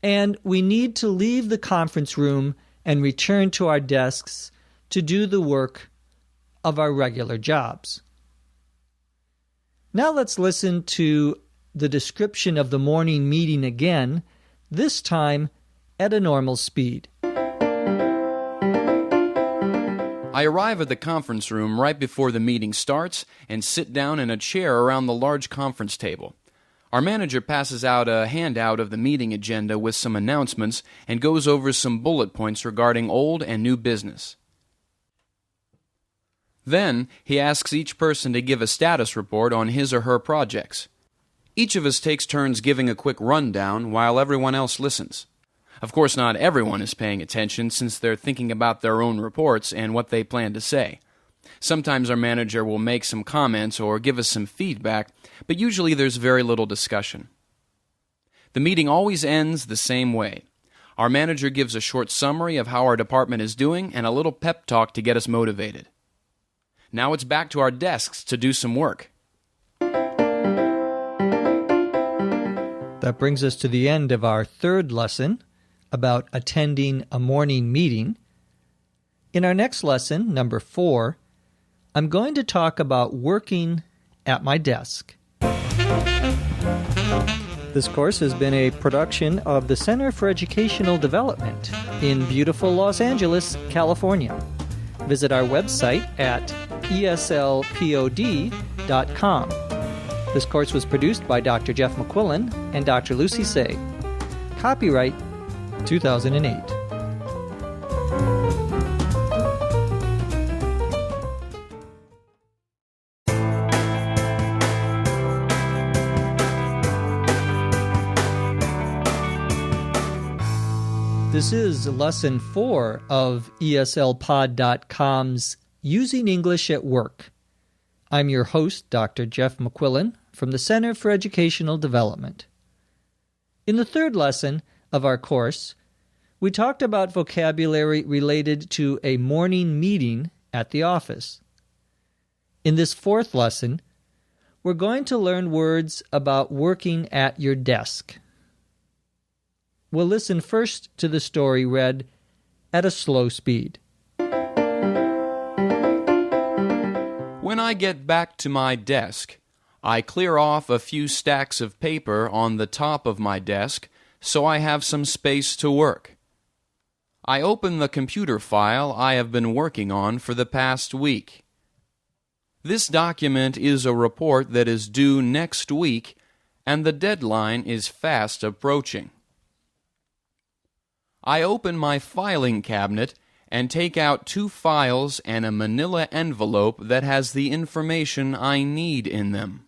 A: and we need to leave the conference room and return to our desks to do the work of our regular jobs. Now let's listen to the description of the morning meeting again, this time at a normal speed.
B: I arrive at the conference room right before the meeting starts and sit down in a chair around the large conference table. Our manager passes out a handout of the meeting agenda with some announcements and goes over some bullet points regarding old and new business. Then, he asks each person to give a status report on his or her projects. Each of us takes turns giving a quick rundown while everyone else listens. Of course, not everyone is paying attention since they're thinking about their own reports and what they plan to say. Sometimes our manager will make some comments or give us some feedback, but usually there's very little discussion. The meeting always ends the same way. Our manager gives a short summary of how our department is doing and a little pep talk to get us motivated. Now it's back to our desks to do some work.
A: That brings us to the end of our third lesson about attending a morning meeting. In our next lesson, number 4, I'm going to talk about working at my desk. This course has been a production of the Center for Educational Development in beautiful Los Angeles, California. Visit our website at eslpod.com. This course was produced by Dr. Jeff McQuillan and Dr. Lucy Say. Copyright 2008. This is Lesson 4 of eslpod.com's Using English at Work. I'm your host, Dr. Jeff McQuillan, from the Center for Educational Development. In the third lesson of our course, we talked about vocabulary related to a morning meeting at the office. In this fourth lesson, we're going to learn words about working at your desk. We'll listen first to the story read at a slow speed.
B: When I get back to my desk, I clear off a few stacks of paper on the top of my desk so I have some space to work. I open the computer file I have been working on for the past week. This document is a report that is due next week, and the deadline is fast approaching. I open my filing cabinet and take out 2 files and a manila envelope that has the information I need in them.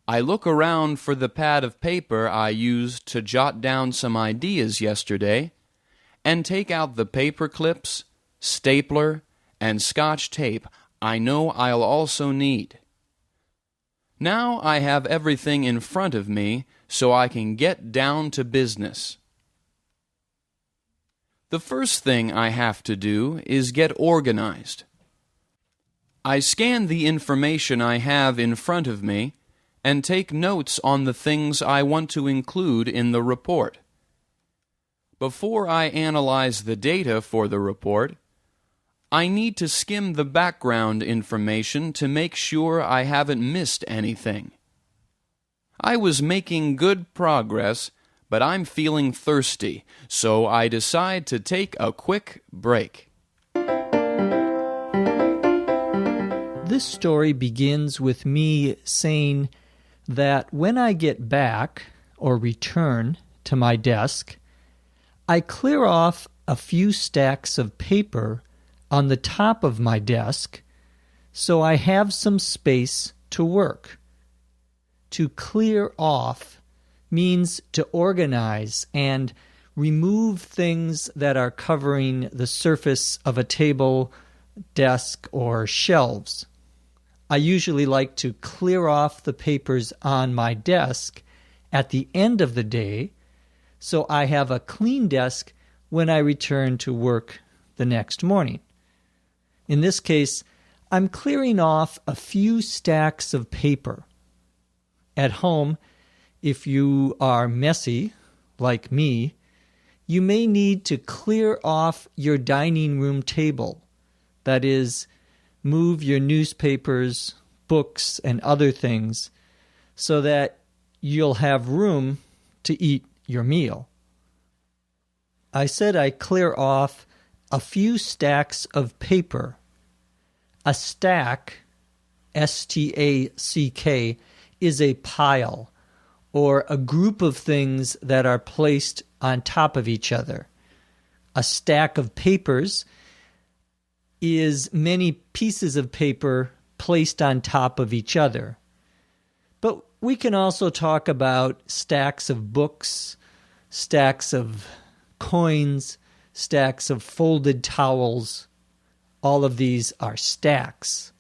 B: I look around for the pad of paper I used to jot down some ideas yesterday and take out the paper clips, stapler, and Scotch tape I know I'll also need. Now I have everything in front of me so I can get down to business. The first thing I have to do is get organized. I scan the information I have in front of me and take notes on the things I want to include in the report. Before I analyze the data for the report, I need to skim the background information to make sure I haven't missed anything. I was making good progress, but I'm feeling thirsty, so I decide to take a quick break.
A: This story begins with me saying that when I get back or return to my desk, I clear off a few stacks of paper on the top of my desk so I have some space to work. To clear off means to organize and remove things that are covering the surface of a table, desk, or shelves. I usually like to clear off the papers on my desk at the end of the day so I have a clean desk when I return to work the next morning. In this case, I'm clearing off a few stacks of paper. At home, if you are messy, like me, you may need to clear off your dining room table. That is, move your newspapers, books, and other things so that you'll have room to eat your meal. I said I clear off a few stacks of paper. A stack, S-T-A-C-K, is a pile or a group of things that are placed on top of each other. A stack of papers is many pieces of paper placed on top of each other. But we can also talk about stacks of books, stacks of coins, stacks of folded towels. All of these are stacks.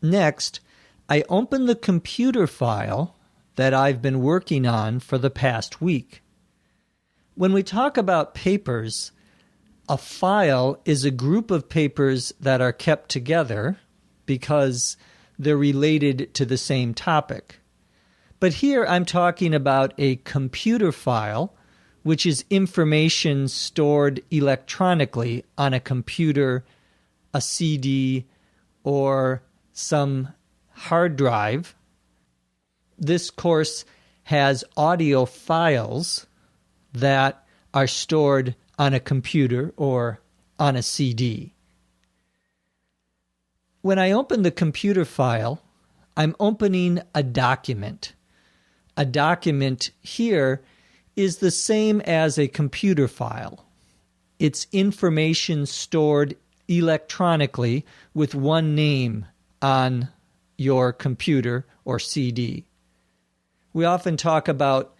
A: Next, I open the computer file that I've been working on for the past week. When we talk about papers, a file is a group of papers that are kept together because they're related to the same topic. But here I'm talking about a computer file, which is information stored electronically on a computer, a CD, or some hard drive. This course has audio files that are stored on a computer or on a CD. When I open the computer file, I'm opening a document. A document here is the same as a computer file. It's information stored electronically with one name on your computer or CD. We often talk about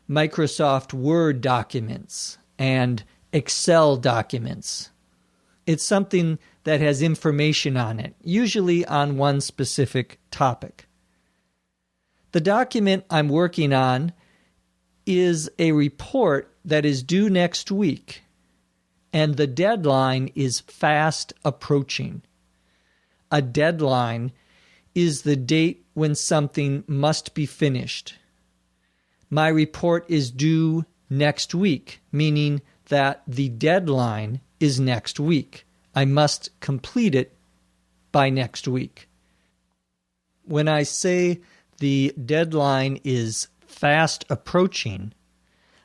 A: Microsoft Word documents and Excel documents. It's something that has information on it, usually on one specific topic. The document I'm working on is a report that is due next week, and the deadline is fast approaching. A deadline is the date when something must be finished. My report is due next week, meaning that the deadline is next week. I must complete it by next week. When I say the deadline is fast approaching,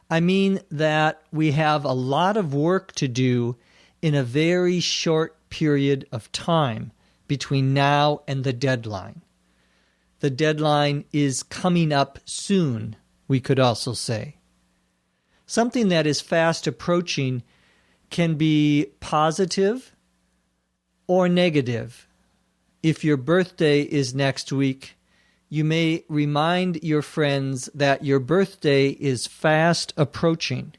A: I mean that we have a lot of work to do in a very short period of time between now and the deadline. The deadline is coming up soon, we could also say. Something that is fast approaching can be positive or negative. If your birthday is next week, you may remind your friends that your birthday is fast approaching.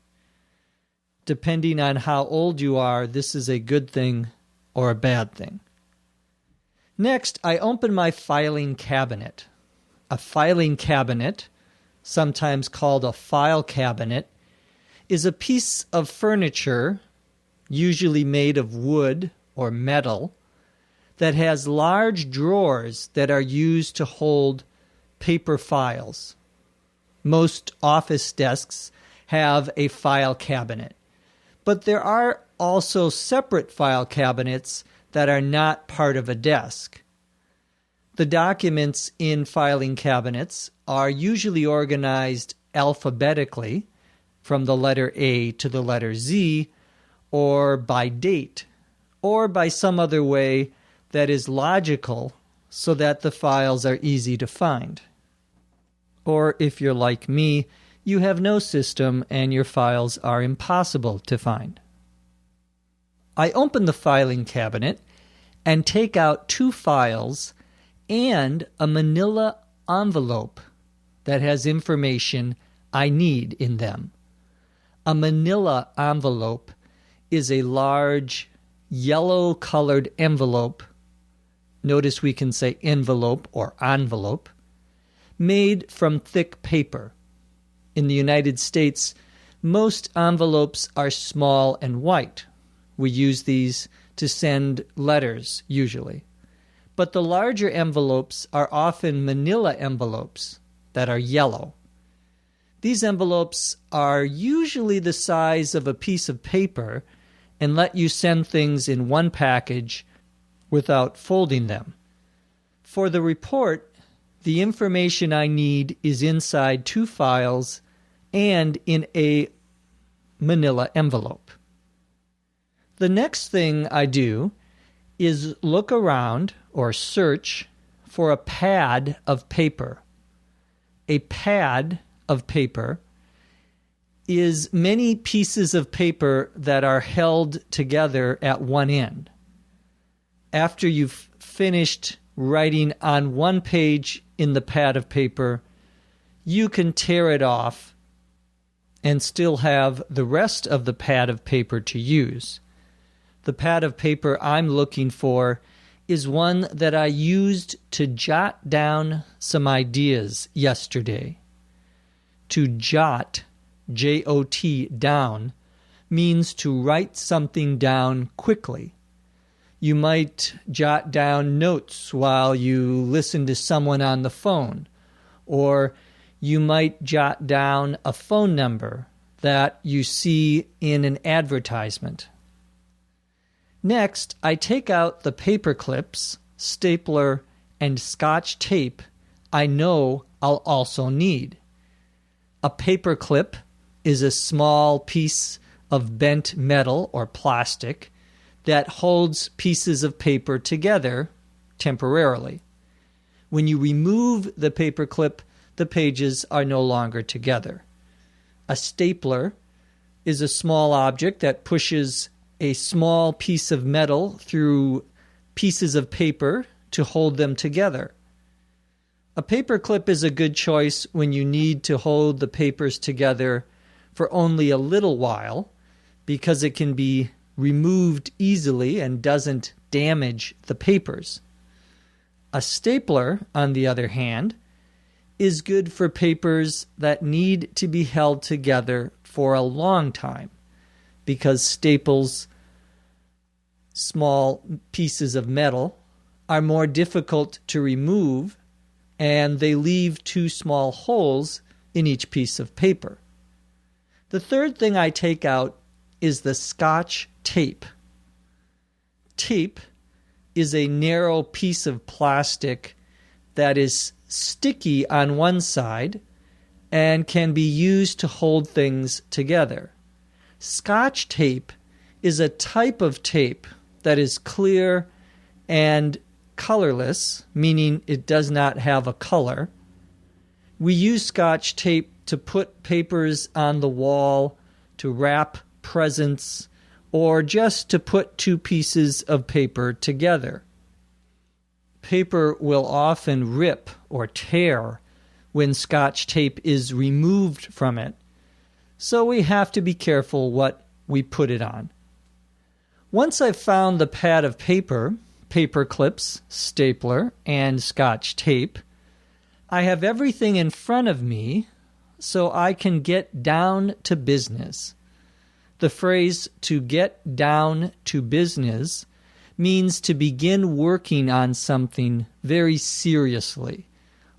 A: Depending on how old you are, this is a good thing or a bad thing. Next, I open my filing cabinet. A filing cabinet, sometimes called a file cabinet, is a piece of furniture, usually made of wood or metal, that has large drawers that are used to hold paper files. Most office desks have a file cabinet, but there are also separate file cabinets that are not part of a desk. The documents in filing cabinets are usually organized alphabetically from the letter A to the letter Z, or by date, or by some other way that is logical so that the files are easy to find. Or if you're like me, you have no system and your files are impossible to find. I open the filing cabinet and take out 2 files and a manila envelope that has information I need in them. A manila envelope is a large yellow-colored envelope. Notice we can say envelope or envelope, made from thick paper. In the United States, most envelopes are small and white. We use these to send letters, usually. But the larger envelopes are often manila envelopes that are yellow. These envelopes are usually the size of a piece of paper and let you send things in one package without folding them. For the report, the information I need is inside 2 files and in a manila envelope. The next thing I do is look around or search for a pad of paper. A pad of paper is many pieces of paper that are held together at one end. After you've finished writing on one page in the pad of paper, you can tear it off and still have the rest of the pad of paper to use. The pad of paper I'm looking for is one that I used to jot down some ideas yesterday. To jot, J-O-T, down, means to write something down quickly. You might jot down notes while you listen to someone on the phone, or you might jot down a phone number that you see in an advertisement. Next, I take out the paper clips, stapler, and Scotch tape I know I'll also need. A paper clip is a small piece of bent metal or plastic that holds pieces of paper together temporarily. When you remove the paper clip, the pages are no longer together. A stapler is a small object that pushes a small piece of metal through pieces of paper to hold them together. A paper clip is a good choice when you need to hold the papers together for only a little while because it can be removed easily and doesn't damage the papers. A stapler, on the other hand, is good for papers that need to be held together for a long time because staples, small pieces of metal, are more difficult to remove and they leave 2 small holes in each piece of paper. The third thing I take out is the Scotch tape. Tape is a narrow piece of plastic that is sticky on one side and can be used to hold things together. Scotch tape is a type of tape that is clear and colorless, meaning it does not have a color. We use Scotch tape to put papers on the wall, to wrap presents, or just to put 2 pieces of paper together. Paper will often rip or tear when Scotch tape is removed from it, so we have to be careful what we put it on. Once I've found the pad of paper, paper clips, stapler, and Scotch tape, I have everything in front of me so I can get down to business. The phrase "to get down to business" means to begin working on something very seriously,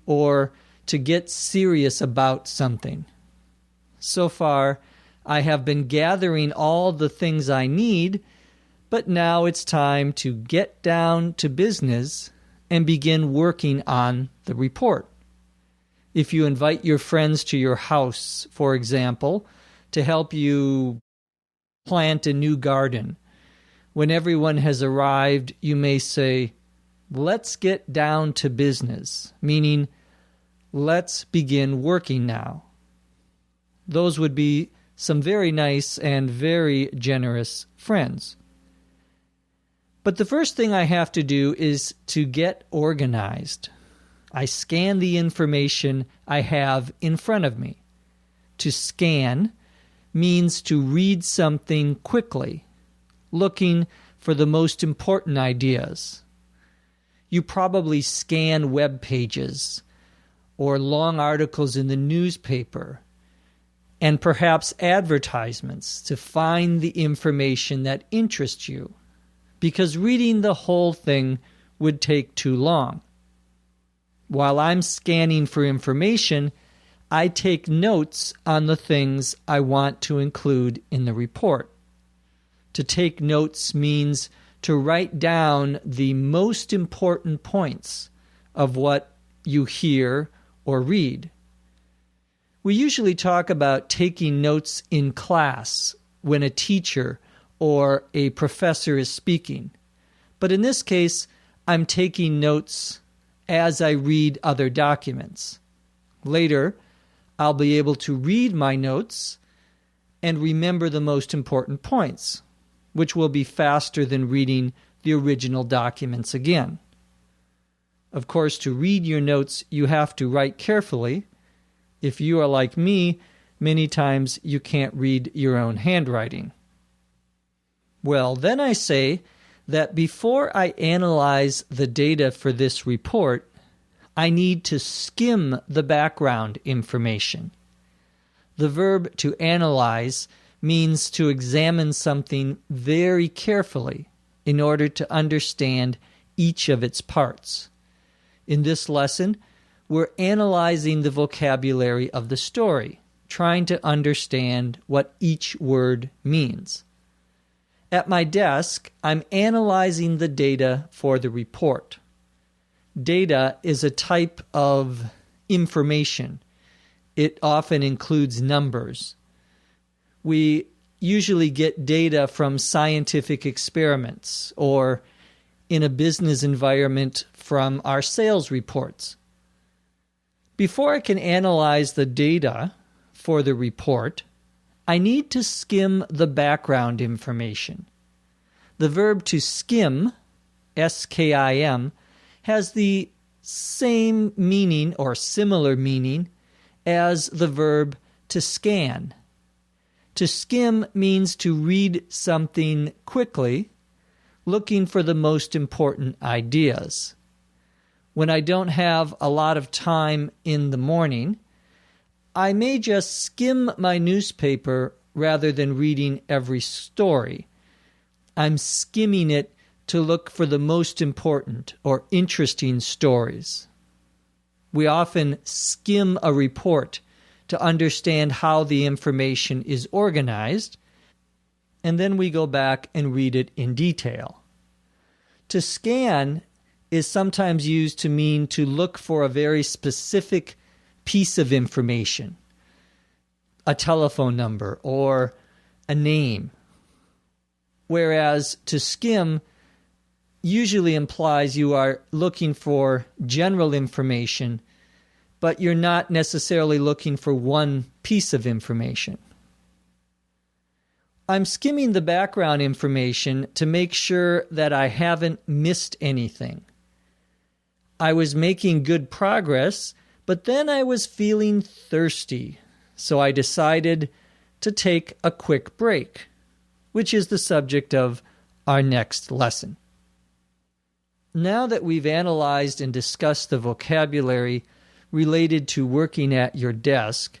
A: or to get serious about something. So far, I have been gathering all the things I need, but now it's time to get down to business and begin working on the report. If you invite your friends to your house, for example, to help you plant a new garden, when everyone has arrived, you may say, "Let's get down to business," meaning, let's begin working now. Those would be some very nice and very generous friends. But the first thing I have to do is to get organized. I scan the information I have in front of me. To scan means to read something quickly, looking for the most important ideas. You probably scan web pages or long articles in the newspaper and perhaps advertisements to find the information that interests you, because reading the whole thing would take too long. While I'm scanning for information, I take notes on the things I want to include in the report. To take notes means to write down the most important points of what you hear or read. We usually talk about taking notes in class when a teacher or a professor is speaking. But in this case, I'm taking notes as I read other documents. Later, I'll be able to read my notes and remember the most important points, which will be faster than reading the original documents again. Of course, to read your notes, you have to write carefully. If you are like me, many times you can't read your own handwriting. Well, then I say that before I analyze the data for this report, I need to skim the background information. The verb to analyze means to examine something very carefully in order to understand each of its parts. In this lesson, we're analyzing the vocabulary of the story, trying to understand what each word means. At my desk, I'm analyzing the data for the report. Data is a type of information. It often includes numbers. We usually get data from scientific experiments or in a business environment from our sales reports. Before I can analyze the data for the report, I need to skim the background information. The verb to skim, S-K-I-M, has the same meaning or similar meaning as the verb to scan. To skim means to read something quickly, looking for the most important ideas. When I don't have a lot of time in the morning, I may just skim my newspaper rather than reading every story. I'm skimming it to look for the most important or interesting stories. We often skim a report to understand how the information is organized, and then we go back and read it in detail. To scan is sometimes used to mean to look for a very specific piece of information, a telephone number or a name, whereas to skim usually implies you are looking for general information, but you're not necessarily looking for one piece of information. I'm skimming the background information to make sure that I haven't missed anything. I was making good progress, but then I was feeling thirsty, so I decided to take a quick break, which is the subject of our next lesson. Now that we've analyzed and discussed the vocabulary related to working at your desk,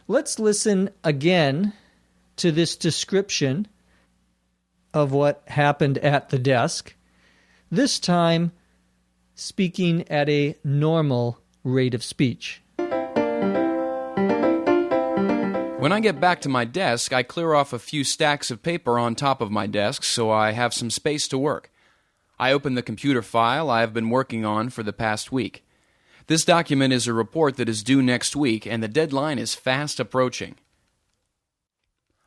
A: let's listen again to this description of what happened at the desk, this time speaking at a normal rate of speech.
B: When I get back to my desk, I clear off a few stacks of paper on top of my desk so I have some space to work. I open the computer file I have been working on for the past week. This document is a report that is due next week, and the deadline is fast approaching.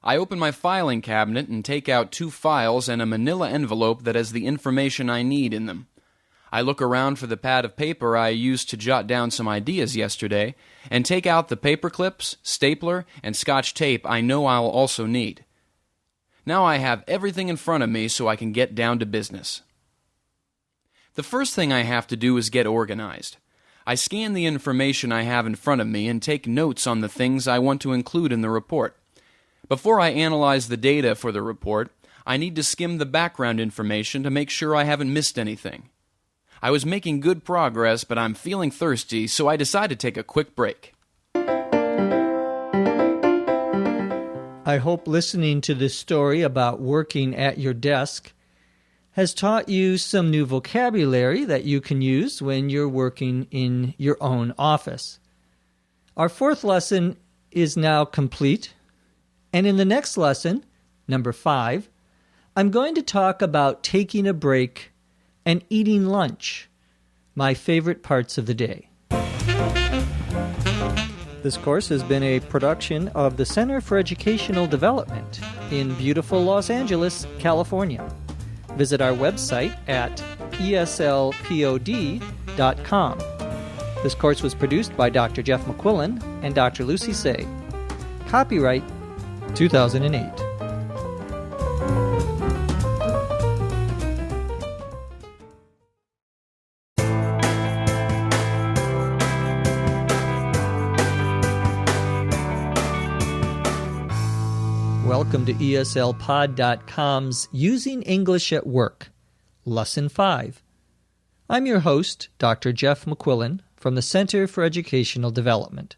B: I open my filing cabinet and take out 2 files and a manila envelope that has the information I need in them. I look around for the pad of paper I used to jot down some ideas yesterday, and take out the paper clips, stapler, and Scotch tape I know I'll also need. Now I have everything in front of me so I can get down to business. The first thing I have to do is get organized. I scan the information I have in front of me and take notes on the things I want to include in the report. Before I analyze the data for the report, I need to skim the background information to make sure I haven't missed anything. I was making good progress, but I'm feeling thirsty, so I decide to take a quick break.
A: I hope listening to this story about working at your desk has taught you some new vocabulary that you can use when you're working in your own office. Our 4th lesson is now complete, and in the next lesson, number 5, I'm going to talk about taking a break and eating lunch, my favorite parts of the day. This course has been a production of the Center for Educational Development in beautiful Los Angeles, California. Visit our website at eslpod.com. This course was produced by Dr. Jeff McQuillan and Dr. Lucy Say. Copyright 2008. Welcome to eslpod.com's Using English at Work, Lesson 5. I'm your host, Dr. Jeff McQuillan, from the Center for Educational Development.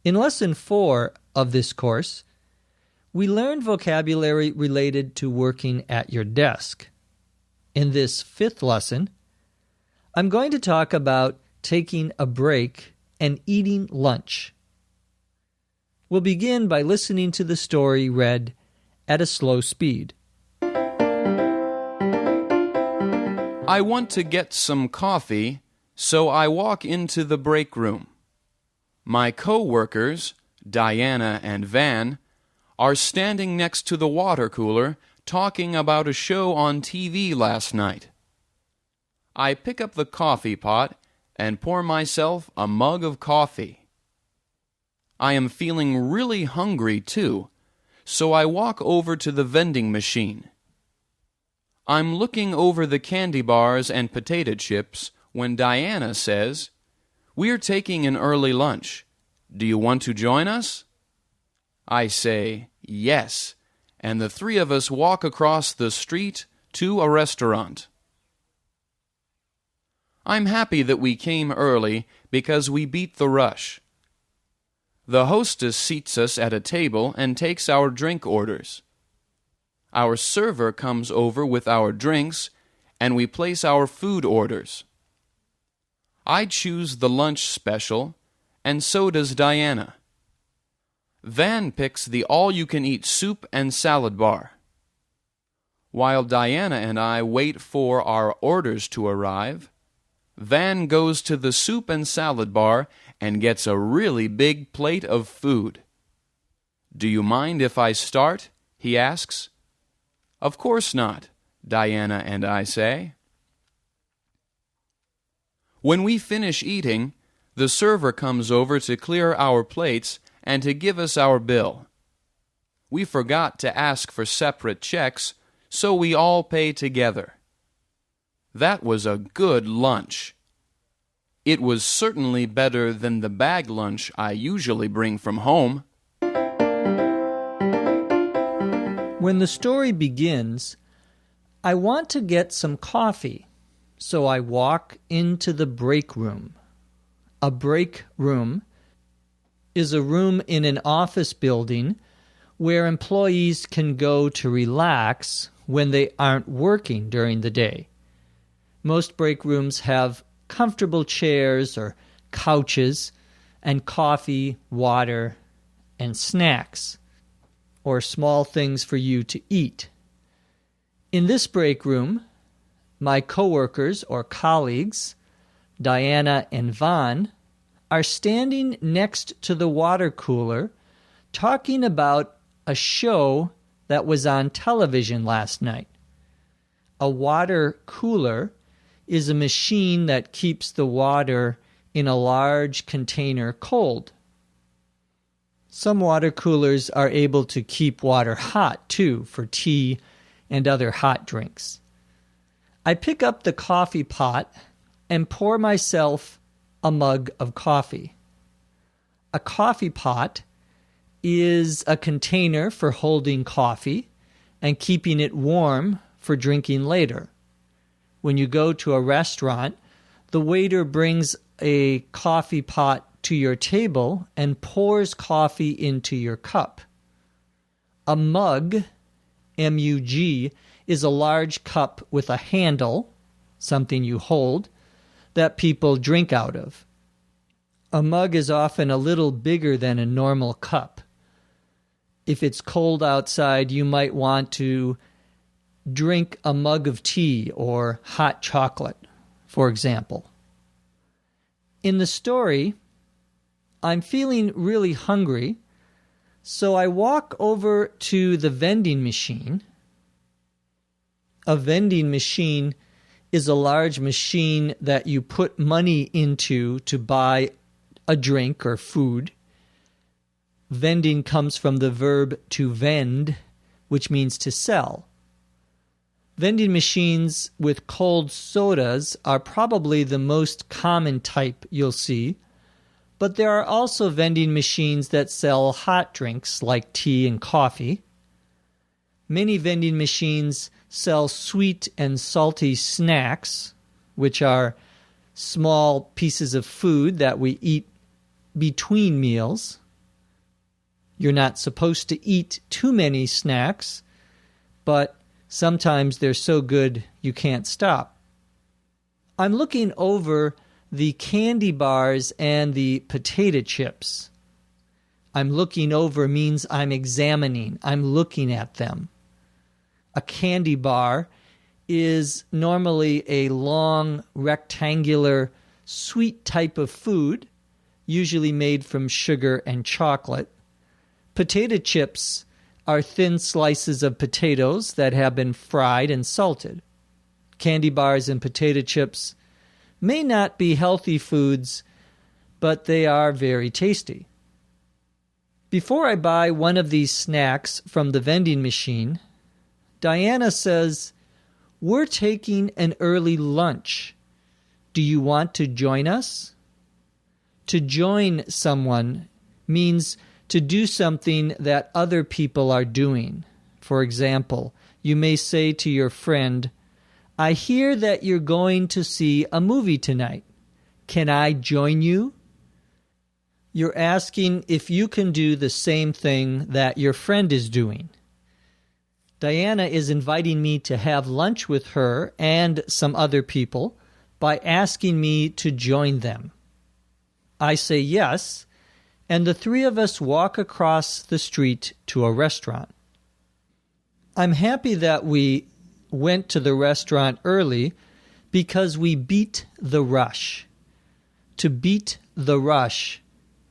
A: In Lesson 4 of this course, we learned vocabulary related to working at your desk. In this 5th lesson, I'm going to talk about taking a break and eating lunch. We'll begin by listening to the story read at a slow speed.
B: I want to get some coffee, so I walk into the break room. My co-workers, Diana and Van, are standing next to the water cooler talking about a show on TV last night. I pick up the coffee pot and pour myself a mug of coffee. I am feeling really hungry too, so I walk over to the vending machine. I'm looking over the candy bars and potato chips when Diana says, "We're taking an early lunch. Do you want to join us?" I say, "Yes," and the 3 of us walk across the street to a restaurant. I'm happy that we came early because we beat the rush. The hostess seats us at a table and takes our drink orders. Our server comes over with our drinks, and we place our food orders. I choose the lunch special, and so does Diana. Van picks the all-you-can-eat soup and salad bar. While Diana and I wait for our orders to arrive, Van goes to the soup and salad bar and gets a really big plate of food. "Do you mind if I start?" he asks. "Of course not," Diana and I say. When we finish eating, the server comes over to clear our plates and to give us our bill. We forgot to ask for separate checks, so we all pay together. That was a good lunch. It was certainly better than the bag lunch I usually bring from home.
A: When the story begins, I want to get some coffee, so I walk into the break room. A break room is a room in an office building where employees can go to relax when they aren't working during the day. Most break rooms have comfortable chairs or couches and coffee, water, and snacks, or small things for you to eat. In this break room, my coworkers or colleagues Diana and Vaughn, are standing next to the water cooler talking about a show that was on television last night. A water cooler is a machine that keeps the water in a large container cold. Some water coolers are able to keep water hot, too, for tea and other hot drinks. I pick up the coffee pot and pour myself a mug of coffee. A coffee pot is a container for holding coffee and keeping it warm for drinking later. When you go to a restaurant, the waiter brings a coffee pot to your table and pours coffee into your cup. A mug, M-U-G, is a large cup with a handle, something you hold, that people drink out of. A mug is often a little bigger than a normal cup. If it's cold outside, you might want to drink a mug of tea or hot chocolate, for example. In the story, I'm feeling really hungry, so I walk over to the vending machine. A vending machine is a large machine that you put money into to buy a drink or food. Vending comes from the verb to vend, which means to sell. Vending machines with cold sodas are probably the most common type you'll see, but there are also vending machines that sell hot drinks like tea and coffee. Many vending machines sell sweet and salty snacks, which are small pieces of food that we eat between meals. You're not supposed to eat too many snacks, but sometimes they're so good you can't stop. I'm looking over the candy bars and the potato chips. I'm looking over means I'm examining. I'm looking at them. A candy bar is normally a long, rectangular, sweet type of food, usually made from sugar and chocolate. Potato chips are thin slices of potatoes that have been fried and salted. Candy bars and potato chips may not be healthy foods, but they are very tasty. Before I buy one of these snacks from the vending machine, Diana says, "We're taking an early lunch. Do you want to join us?" To join someone means to do something that other people are doing. For example, you may say to your friend, "I hear that you're going to see a movie tonight. Can I join you?" You're asking if you can do the same thing that your friend is doing. Diana is inviting me to have lunch with her and some other people by asking me to join them. I say yes, and the three of us walk across the street to a restaurant. I'm happy that we went to the restaurant early because we beat the rush. To beat the rush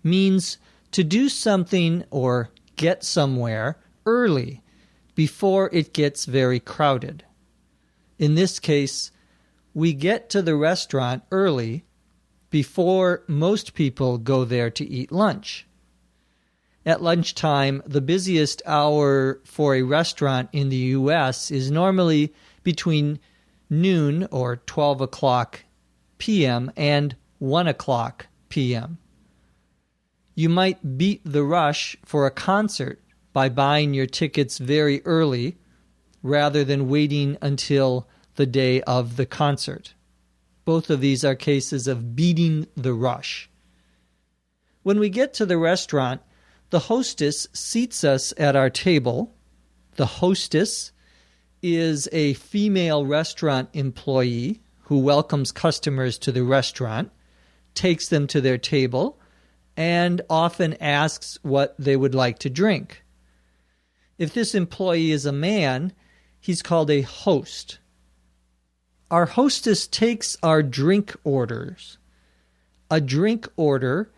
A: means to do something or get somewhere early before it gets very crowded. In this case, we get to the restaurant early before most people go there to eat lunch. At lunchtime, the busiest hour for a restaurant in the U.S. is normally between noon or 12 o'clock p.m. and 1 o'clock p.m. You might beat the rush for a concert by buying your tickets very early rather than waiting until the day of the concert. Both of these are cases of beating the rush. When we get to the restaurant, the hostess seats us at our table. The hostess is a female restaurant employee who welcomes customers to the restaurant, takes them to their table, and often asks what they would like to drink. If this employee is a man, he's called a host. our hostess takes our drink orders. A drink order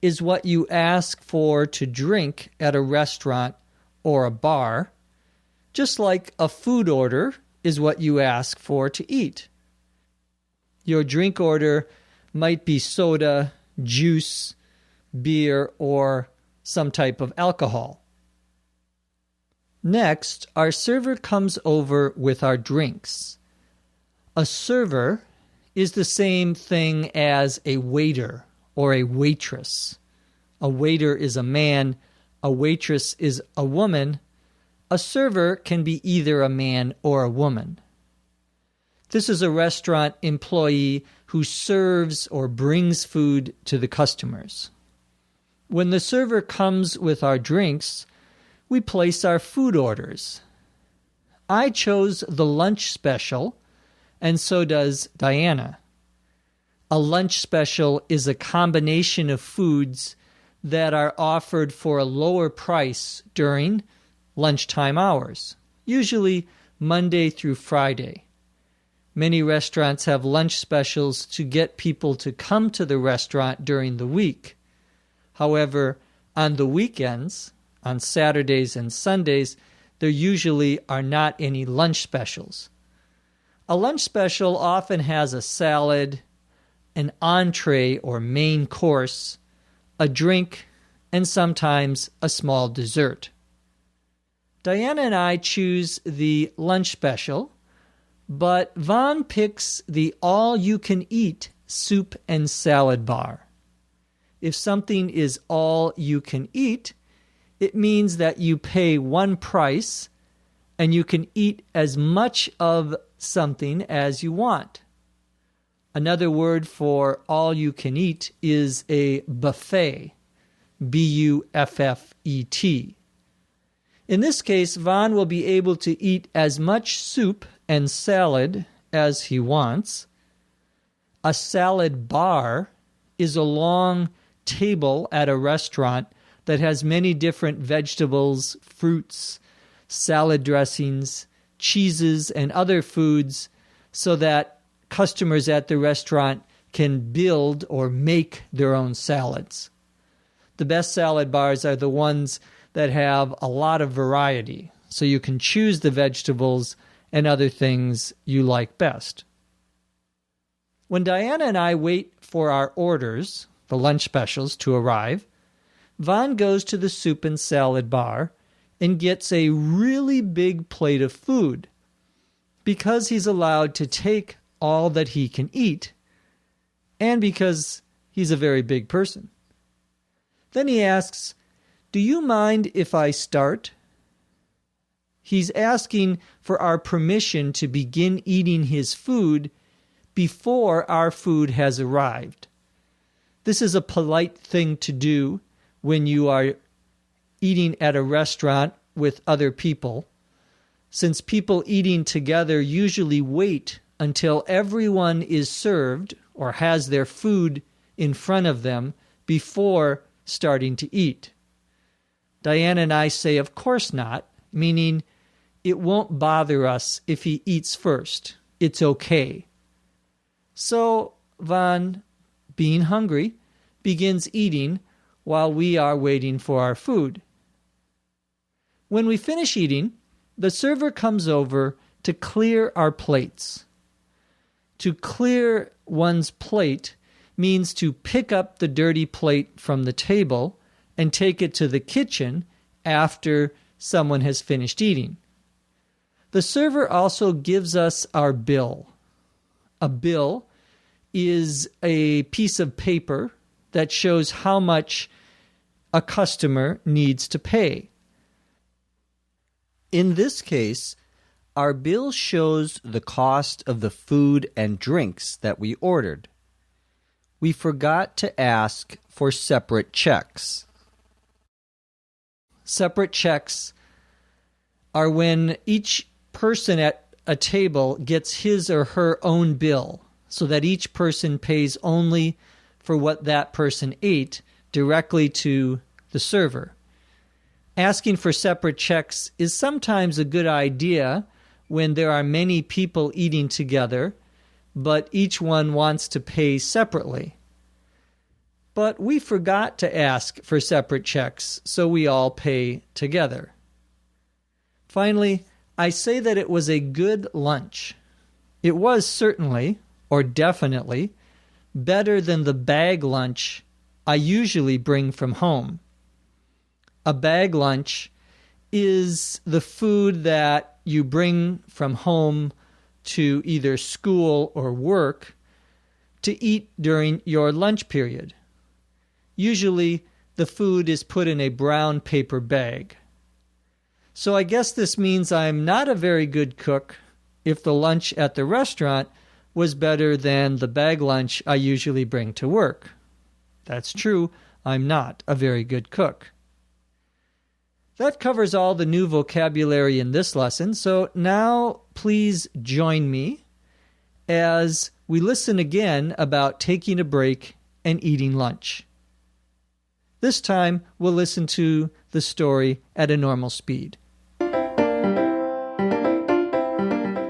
A: is what you ask for to drink at a restaurant or a bar, just like a food order is what you ask for to eat. Your drink order might be soda, juice, beer, or some type of alcohol. Next, our server comes over with our drinks. A server is the same thing as a waiter or a waitress. A waiter is a man, a waitress is a woman. A server can be either a man or a woman. This is a restaurant employee who serves or brings food to the customers. When the server comes with our drinks, we place our food orders. I chose the lunch special, and so does Diana. A lunch special is a combination of foods that are offered for a lower price during lunchtime hours, usually Monday through Friday. Many restaurants have lunch specials to get people to come to the restaurant during the week. However, on the weekends, on Saturdays and Sundays, there usually are not any lunch specials. A lunch special often has a salad, an entree or main course, a drink, and sometimes a small dessert. Diana and I choose the lunch special, but Vaughn picks the all-you-can-eat soup and salad bar. If something is all you can eat, it means that you pay one price and you can eat as much of something as you want. Another word for all you can eat is a buffet, B-U-F-F-E-T. In this case, Vaughn will be able to eat as much soup and salad as he wants. A salad bar is a long table at a restaurant that has many different vegetables, fruits, salad dressings, cheeses, and other foods so that customers at the restaurant can build or make their own salads. The best salad bars are the ones that have a lot of variety, so you can choose the vegetables and other things you like best. When Diana and I wait for our orders, the lunch specials, to arrive, Vaughn goes to the soup and salad bar and gets a really big plate of food because he's allowed to take all that he can eat and because he's a very big person. Then he asks, "Do you mind if I start?" He's asking for our permission to begin eating his food before our food has arrived. This is a polite thing to do when you are eating at a restaurant with other people, since people eating together usually wait until everyone is served or has their food in front of them before starting to eat. Diana and I say, "Of course not," meaning it won't bother us if he eats first. It's okay. So Vaughn, being hungry, begins eating while we are waiting for our food. When we finish eating, the server comes over to clear our plates. To clear one's plate means to pick up the dirty plate from the table and take it to the kitchen after someone has finished eating. The server also gives us our bill. A bill is a piece of paper that shows how much a customer needs to pay. In this case, our bill shows the cost of the food and drinks that we ordered. We forgot to ask for separate checks. Separate checks are when each person at a table gets his or her own bill, so that each person pays only for what that person ate directly to the server. Asking for separate checks is sometimes a good idea when there are many people eating together, but each one wants to pay separately. But we forgot to ask for separate checks, so we all pay together. Finally, I say that it was a good lunch. It was certainly, or definitely, better than the bag lunch I usually bring from home. A bag lunch is the food that you bring from home to either school or work to eat during your lunch period. Usually, the food is put in a brown paper bag. So I guess this means I'm not a very good cook if the lunch at the restaurant was better than the bag lunch I usually bring to work. That's true, I'm not a very good cook. That covers all the new vocabulary in this lesson, so now please join me as we listen again about taking a break and eating lunch. This time, we'll listen to the story at a normal speed.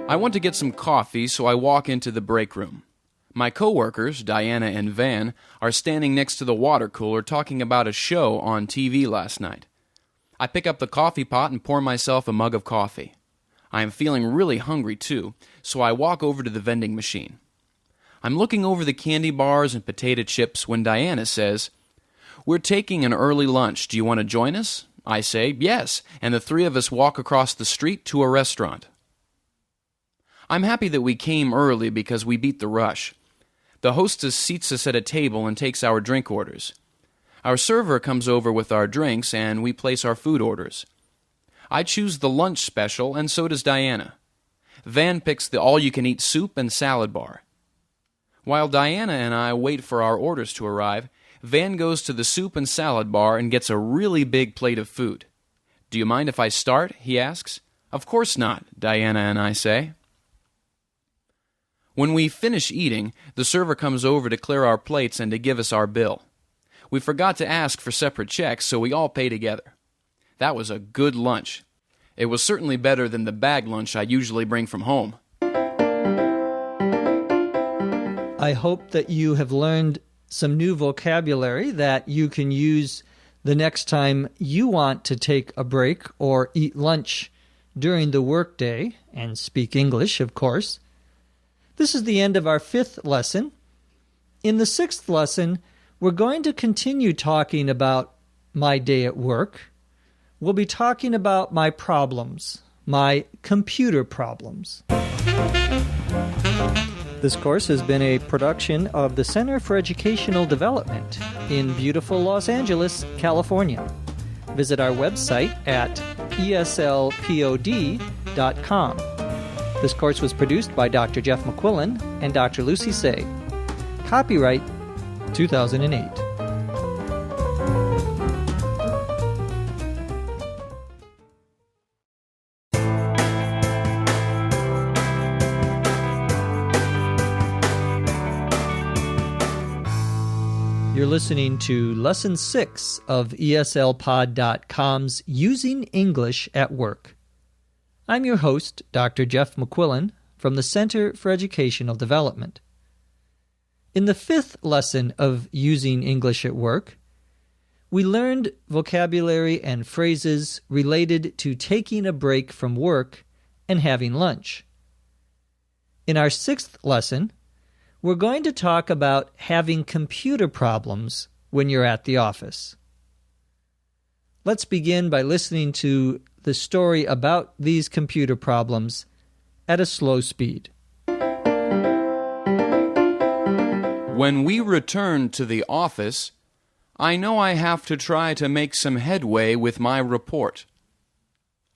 B: I want to get some coffee, so I walk into the break room. My coworkers, Diana and Van, are standing next to the water cooler talking about a show on TV last night. I pick up the coffee pot and pour myself a mug of coffee. I am feeling really hungry too, so I walk over to the vending machine. I'm looking over the candy bars and potato chips when Diana says, "We're taking an early lunch. Do you want to join us?" I say, "Yes," and the three of us walk across the street to a restaurant. I'm happy that we came early because we beat the rush. The hostess seats us at a table and takes our drink orders. Our server comes over with our drinks and we place our food orders. I choose the lunch special and so does Diana. Van picks the all-you-can-eat soup and salad bar. While Diana and I wait for our orders to arrive, Van goes to the soup and salad bar and gets a really big plate of food. "Do you mind if I start?" he asks. "Of course not," Diana and I say. When we finish eating, the server comes over to clear our plates and to give us our bill. We forgot to ask for separate checks, so we all pay together. That was a good lunch. It was certainly better than the bag lunch I usually bring from home.
A: I hope that you have learned some new vocabulary that you can use the next time you want to take a break or eat lunch during the workday, and speak English, of course. This is the end of our 5th lesson. In the 6th lesson, we're going to continue talking about my day at work. We'll be talking about my problems, my computer problems. This course has been a production of the Center for Educational Development in beautiful Los Angeles, California. Visit our website at eslpod.com. This course was produced by Dr. Jeff McQuillan and Dr. Lucy Say. Copyright 2008. You're listening to Lesson 6 of eslpod.com's Using English at Work. I'm your host, Dr. Jeff McQuillan, from the Center for Educational Development. In the 5th lesson of Using English at Work, we learned vocabulary and phrases related to taking a break from work and having lunch. In our 6th lesson, we're going to talk about having computer problems when you're at the office. Let's begin by listening to the story about these computer problems at a slow speed.
B: When we return to the office, I know I have to try to make some headway with my report.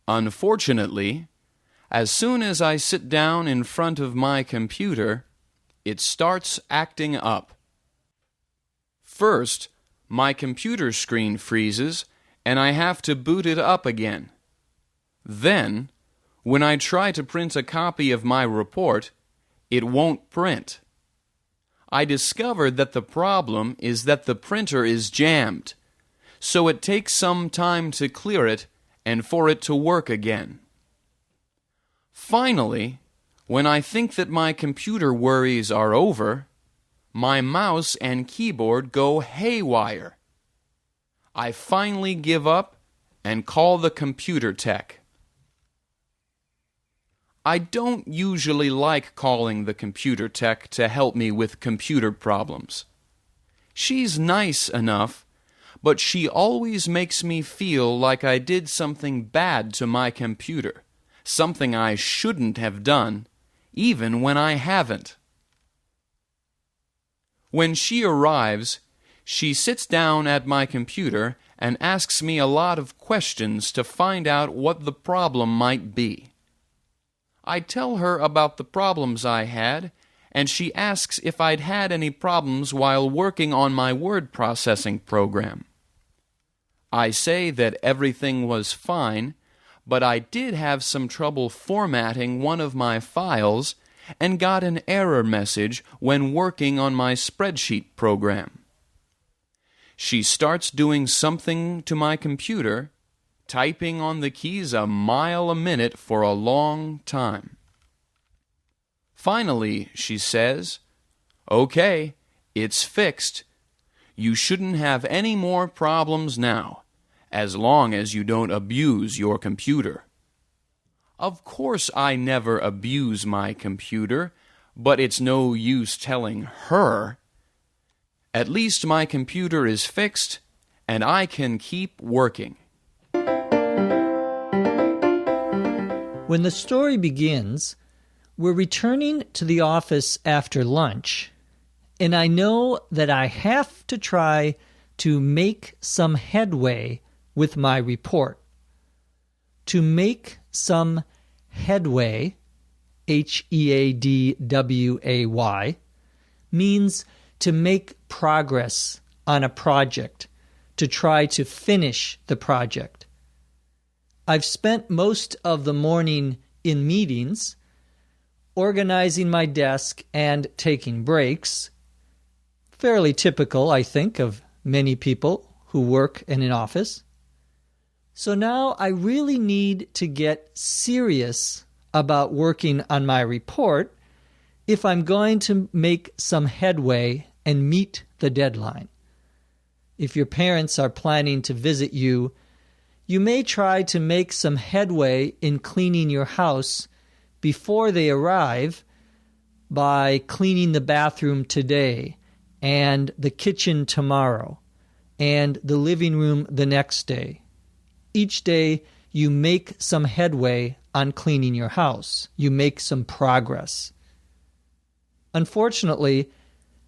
B: Unfortunately, as soon as I sit down in front of my computer, it starts acting up. First, my computer screen freezes and I have to boot it up again. Then, when I try to print a copy of my report, it won't print. I discovered that the problem is that the printer is jammed, so it takes some time to clear it and for it to work again. Finally, When I think that my computer worries are over, my mouse and keyboard go haywire. I finally give up and call the computer tech. I don't usually like calling the computer tech to help me with computer problems. She's nice enough, but she always makes me feel like I did something bad to my computer, something I shouldn't have done, even when I haven't. When she arrives, she sits down at my computer and asks me a lot of questions to find out what the problem might be. I tell her about the problems I had, and she asks if I'd had any problems while working on my word processing program. I say that everything was fine, but I did have some trouble formatting one of my files and got an error message when working on my spreadsheet program. She starts doing something to my computer, typing on the keys a mile a minute for a long time. Finally, she says, "Okay, it's fixed. You shouldn't have any more problems now, as long as you don't abuse your computer." Of course I never abuse my computer, but it's no use telling her. At least my computer is fixed, and I can keep working.
A: When the story begins, we're returning to the office after lunch, and I know that I have to try to make some headway with my report. To make some headway, Headway, means to make progress on a project, to try to finish the project. I've spent most of the morning in meetings, organizing my desk and taking breaks. Fairly typical, I think, of many people who work in an office. So now I really need to get serious about working on my report if I'm going to make some headway and meet the deadline. If your parents are planning to visit you, you may try to make some headway in cleaning your house before they arrive by cleaning the bathroom today and the kitchen tomorrow and the living room the next day. Each day you make some headway on cleaning your house. You make some progress. Unfortunately,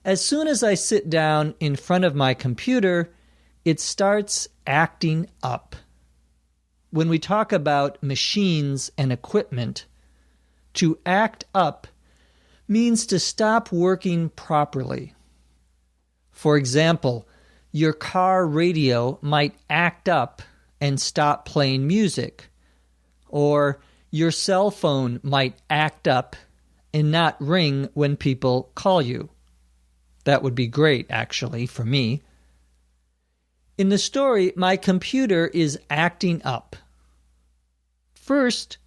A: as soon as I sit down in front of my computer, it starts acting up. When we talk about machines and equipment, to act up means to stop working properly. For example, your car radio might act up and stop playing music, or your cell phone might act up and not ring when people call you. That would be great, actually, for me. In the story, my computer is acting up. First,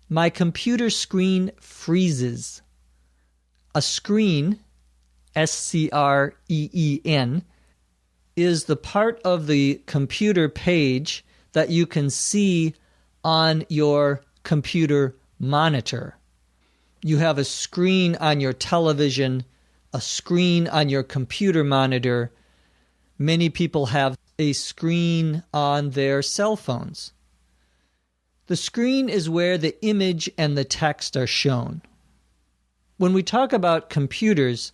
A: my computer screen freezes. A screen, S-C-R-E-E-N, is the part of the computer page that you can see on your computer monitor. You have a screen on your television, a screen on your computer monitor. Many people have a screen on their cell phones. The screen is where the image and the text are shown. When we talk about computers,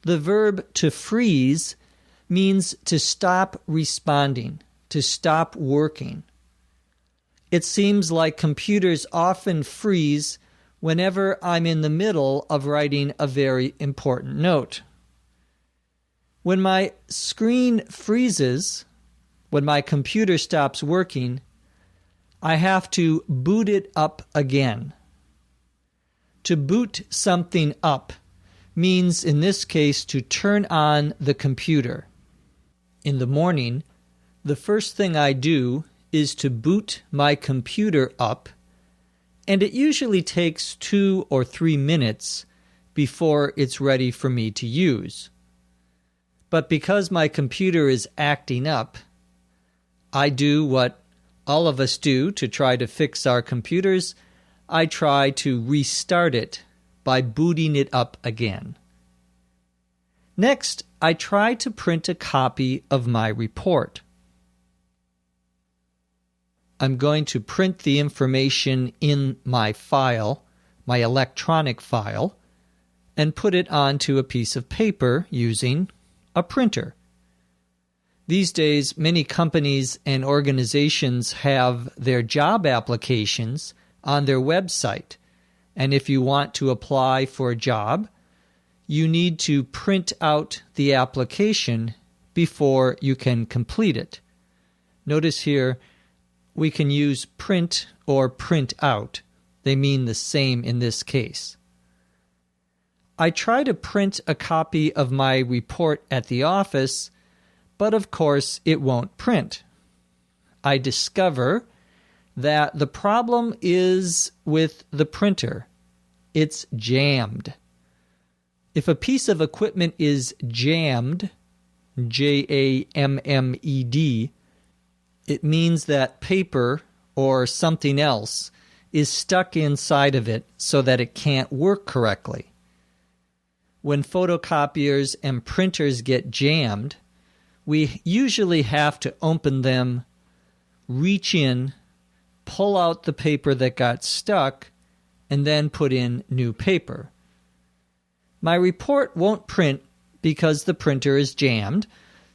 A: the verb to freeze means to stop responding, to stop working. It seems like computers often freeze whenever I'm in the middle of writing a very important note. When my screen freezes, when my computer stops working, I have to boot it up again. To boot something up means, in this case, to turn on the computer. In the morning, the first thing I do is to boot my computer up and it usually takes 2 or 3 minutes before it's ready for me to use. But because my computer is acting up, I do what all of us do to try to fix our computers. I try to restart it by booting it up again. Next, I try to print a copy of my report. I'm going to print the information in my file, my electronic file, and put it onto a piece of paper using a printer. These days, many companies and organizations have their job applications on their website, and if you want to apply for a job, you need to print out the application before you can complete it. Notice here, we can use print or print out. They mean the same in this case. I try to print a copy of my report at the office, but of course it won't print. I discover that the problem is with the printer. It's jammed. If a piece of equipment is jammed, Jammed, it means that paper or something else is stuck inside of it so that it can't work correctly. When photocopiers and printers get jammed, we usually have to open them, reach in, pull out the paper that got stuck, and then put in new paper. My report won't print because the printer is jammed,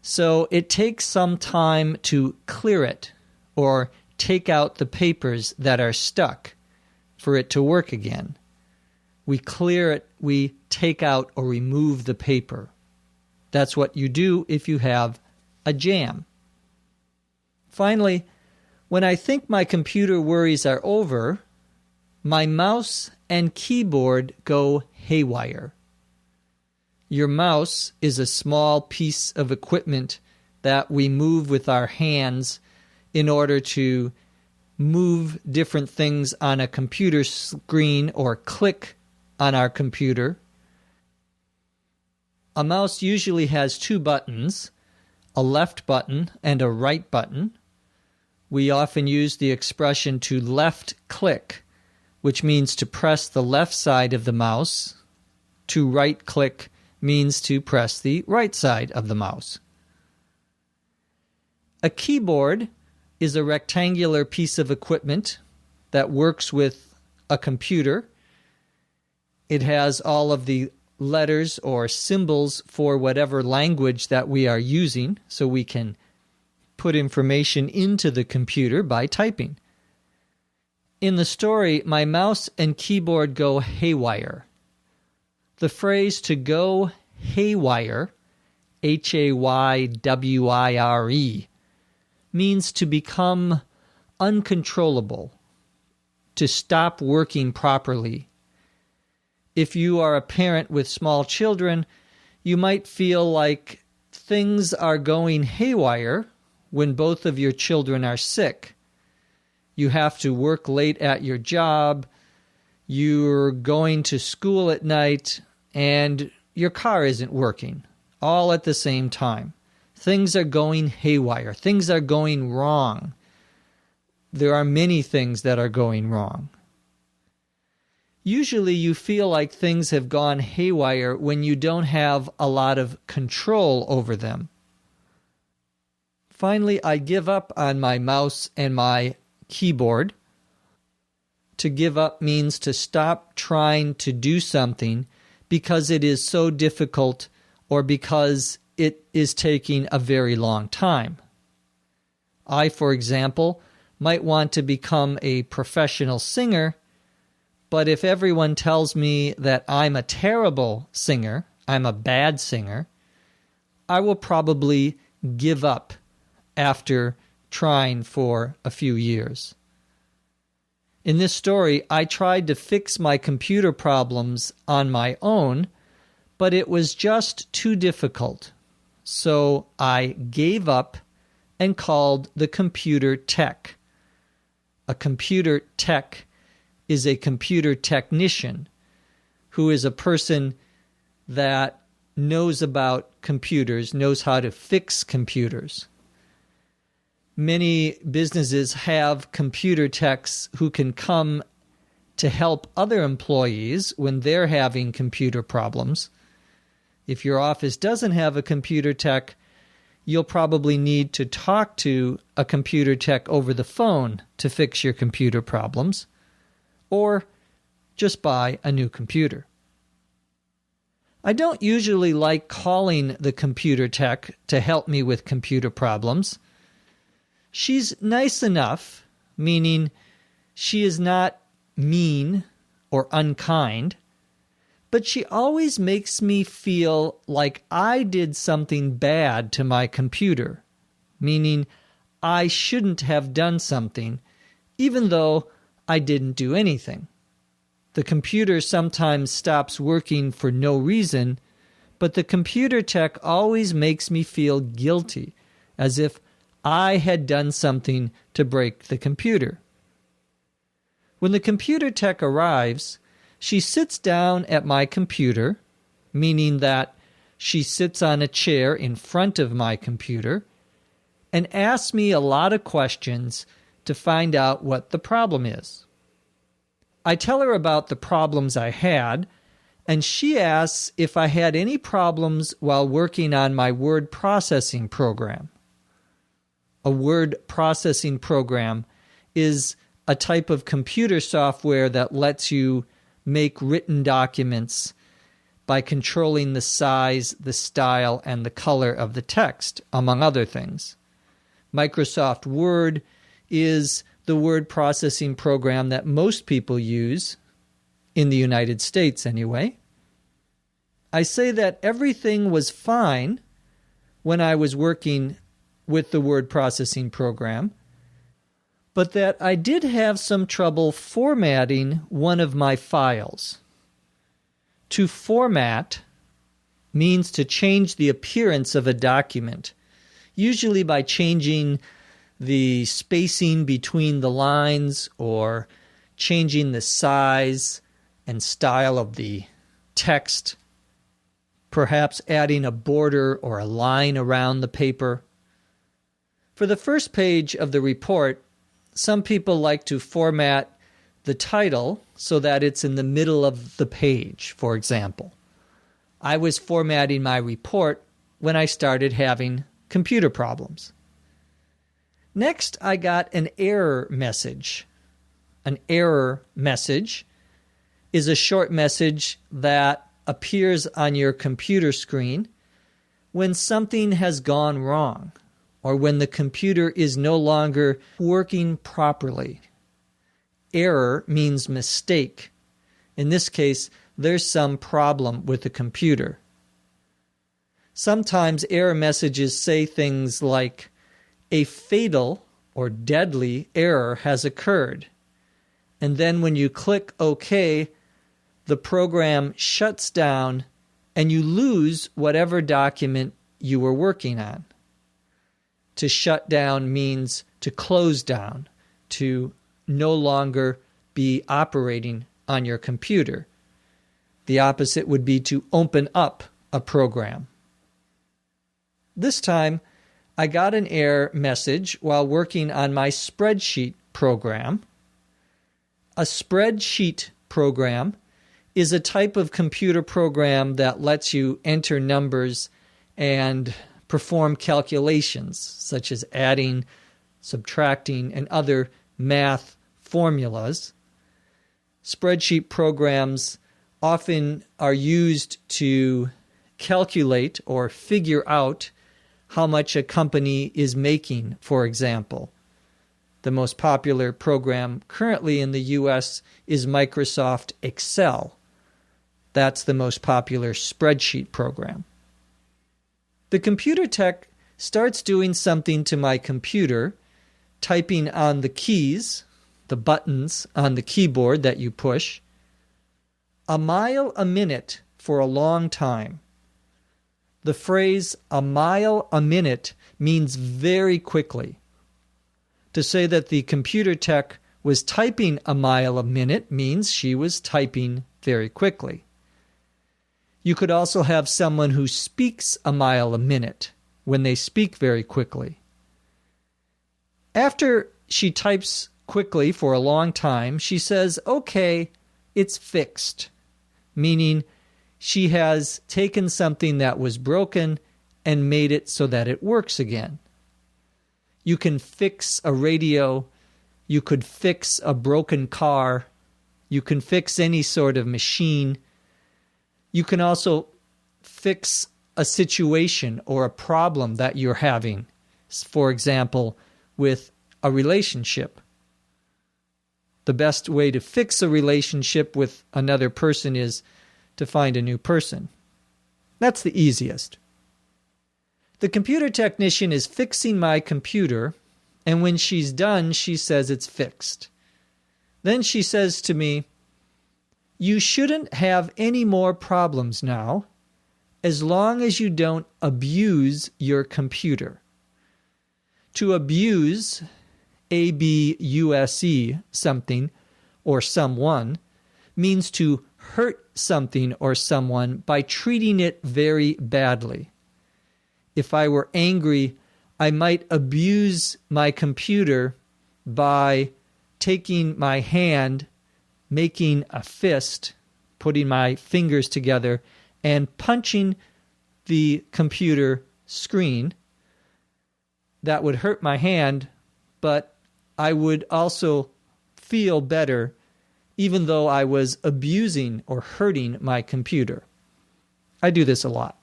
A: so it takes some time to clear it or take out the papers that are stuck for it to work again. We clear it, we take out or remove the paper. That's what you do if you have a jam. Finally, when I think my computer worries are over, my mouse and keyboard go haywire. Your mouse is a small piece of equipment that we move with our hands in order to move different things on a computer screen or click on our computer. A mouse usually has 2 buttons, a left button and a right button. We often use the expression to left click, which means to press the left side of the mouse. To right click means to press the right side of the mouse. A keyboard is a rectangular piece of equipment that works with a computer. It has all of the letters or symbols for whatever language that we are using, so we can put information into the computer by typing. In the story, my mouse and keyboard go haywire. The phrase to go haywire, Haywire, means to become uncontrollable, to stop working properly. If you are a parent with small children, you might feel like things are going haywire when both of your children are sick. You have to work late at your job, you're going to school at night, and your car isn't working, all at the same time. Things are going haywire. Things are going wrong. There are many things that are going wrong. Usually you feel like things have gone haywire when you don't have a lot of control over them. Finally, I give up on my mouse and my keyboard. To give up means to stop trying to do something because it is so difficult or because it is taking a very long time. I, for example, might want to become a professional singer, but if everyone tells me that I'm a terrible singer, I'm a bad singer, I will probably give up after trying for a few years. In this story, I tried to fix my computer problems on my own, but it was just too difficult. So I gave up and called the computer tech. A computer tech is a computer technician, who is a person that knows about computers, knows how to fix computers. Many businesses have computer techs who can come to help other employees when they're having computer problems. If your office doesn't have a computer tech, you'll probably need to talk to a computer tech over the phone to fix your computer problems, or just buy a new computer. I don't usually like calling the computer tech to help me with computer problems. She's nice enough, meaning she is not mean or unkind, but she always makes me feel like I did something bad to my computer, meaning I shouldn't have done something, even though I didn't do anything. The computer sometimes stops working for no reason, but the computer tech always makes me feel guilty, as if I had done something to break the computer. When the computer tech arrives, she sits down at my computer, meaning that she sits on a chair in front of my computer, and asks me a lot of questions to find out what the problem is. I tell her about the problems I had, and she asks if I had any problems while working on my word processing program. A word processing program is a type of computer software that lets you make written documents by controlling the size, the style, and the color of the text, among other things. Microsoft Word is the word processing program that most people use, in the United States anyway. I say that everything was fine when I was working with the word processing program, but that I did have some trouble formatting one of my files. To format means to change the appearance of a document, usually by changing the spacing between the lines or changing the size and style of the text, perhaps adding a border or a line around the paper. For the first page of the report, some people like to format the title so that it's in the middle of the page, for example. I was formatting my report when I started having computer problems. Next, I got an error message. An error message is a short message that appears on your computer screen when something has gone wrong, or when the computer is no longer working properly. Error means mistake. In this case, there's some problem with the computer. Sometimes error messages say things like, a fatal or deadly error has occurred. And then when you click OK, the program shuts down and you lose whatever document you were working on. To shut down means to close down, to no longer be operating on your computer. The opposite would be to open up a program. This time, I got an error message while working on my spreadsheet program. A spreadsheet program is a type of computer program that lets you enter numbers and perform calculations, such as adding, subtracting, and other math formulas. Spreadsheet programs often are used to calculate or figure out how much a company is making, for example. The most popular program currently in the U.S. is Microsoft Excel. That's the most popular spreadsheet program. The computer tech starts doing something to my computer, typing on the keys, the buttons on the keyboard that you push, a mile a minute for a long time. The phrase a mile a minute means very quickly. To say that the computer tech was typing a mile a minute means she was typing very quickly. You could also have someone who speaks a mile a minute when they speak very quickly. After she types quickly for a long time, she says, "Okay, it's fixed," meaning she has taken something that was broken and made it so that it works again. You can fix a radio, you could fix a broken car, you can fix any sort of machine. You can also fix a situation or a problem that you're having, for example, with a relationship. The best way to fix a relationship with another person is to find a new person. That's the easiest. The computer technician is fixing my computer, and when she's done, she says it's fixed. Then she says to me, "You shouldn't have any more problems now, as long as you don't abuse your computer." To abuse, A-B-U-S-E, something or someone, means to hurt something or someone by treating it very badly. If I were angry, I might abuse my computer by taking my hand, making a fist, putting my fingers together, and punching the computer screen. That would hurt my hand, but I would also feel better even though I was abusing or hurting my computer. I do this a lot.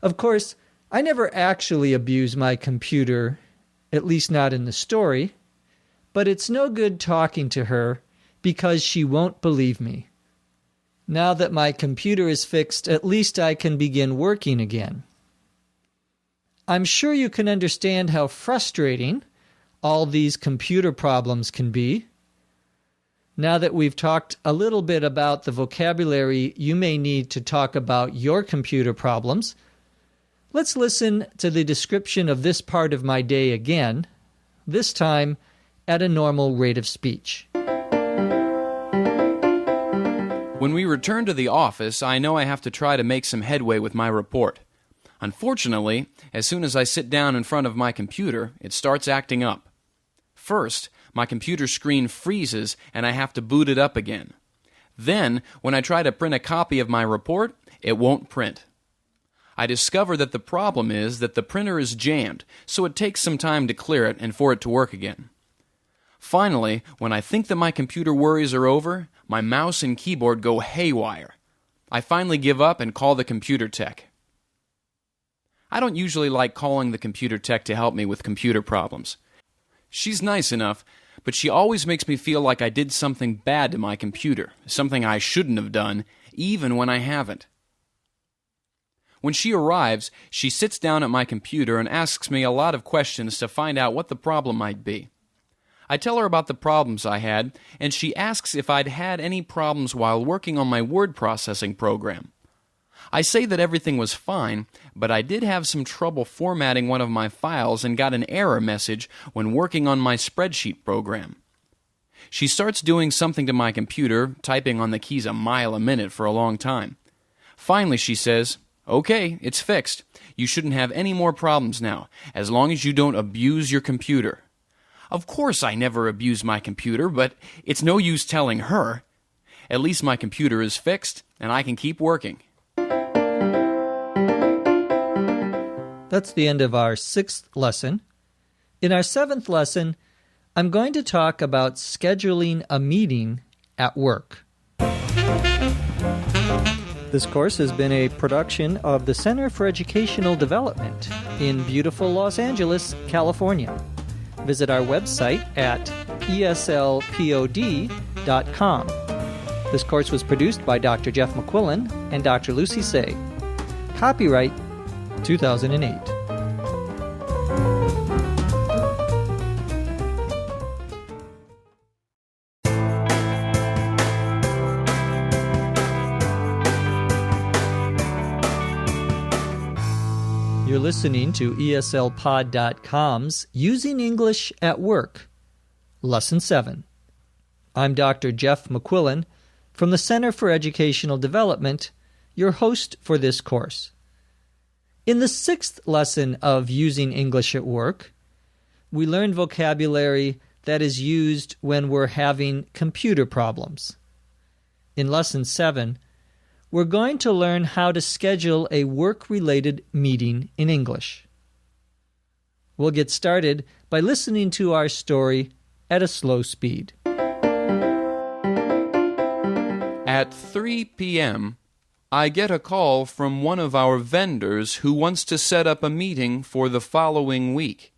A: Of course, I never actually abuse my computer, at least not in the story, but it's no good talking to her because she won't believe me. Now that my computer is fixed, at least I can begin working again. I'm sure you can understand how frustrating all these computer problems can be. Now that we've talked a little bit about the vocabulary you may need to talk about your computer problems, let's listen to the description of this part of my day again, this time at a normal rate of speech.
B: When we return to the office, I know I have to try to make some headway with my report. Unfortunately, as soon as I sit down in front of my computer, it starts acting up. First, my computer screen freezes and I have to boot it up again. Then, when I try to print a copy of my report, it won't print. I discover that the problem is that the printer is jammed, so it takes some time to clear it and for it to work again. Finally, when I think that my computer worries are over, my mouse and keyboard go haywire. I finally give up and call the computer tech. I don't usually like calling the computer tech to help me with computer problems. She's nice enough, but she always makes me feel like I did something bad to my computer, something I shouldn't have done, even when I haven't. When she arrives, she sits down at my computer and asks me a lot of questions to find out what the problem might be. I tell her about the problems I had, and she asks if I'd had any problems while working on my word processing program. I say that everything was fine, but I did have some trouble formatting one of my files and got an error message when working on my spreadsheet program. She starts doing something to my computer, typing on the keys a mile a minute for a long time. Finally, she says, "Okay, it's fixed. You shouldn't have any more problems now, as long as you don't abuse your computer." Of course I never abuse my computer, but it's no use telling her. At least my computer is fixed, and I can keep working.
A: That's the end of our 6th lesson. In our 7th lesson, I'm going to talk about scheduling a meeting at work. This course has been a production of the Center for Educational Development in beautiful Los Angeles, California. Visit our website at eslpod.com. This course was produced by Dr. Jeff McQuillan and Dr. Lucy Say. Copyright 2008. You're listening to eslpod.com's Using English at Work. Lesson 7. I'm Dr. Jeff McQuillan from the Center for Educational Development, your host for this course. In the 6th lesson of Using English at Work, we learned vocabulary that is used when we're having computer problems. In Lesson 7, we're going to learn how to schedule a work-related meeting in English. We'll get started by listening to our story at a slow speed.
B: At 3 p.m., I get a call from one of our vendors who wants to set up a meeting for the following week.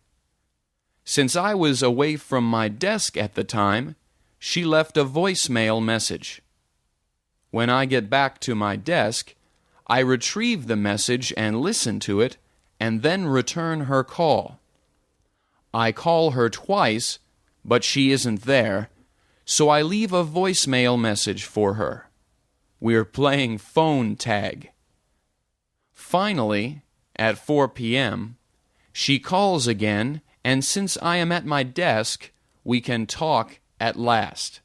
B: Since I was away from my desk at the time, she left a voicemail message. When I get back to my desk, I retrieve the message and listen to it, and then return her call. I call her twice, but she isn't there, so I leave a voicemail message for her. We're playing phone tag. Finally, at 4 p.m., she calls again, and since I am at my desk, we can talk at last.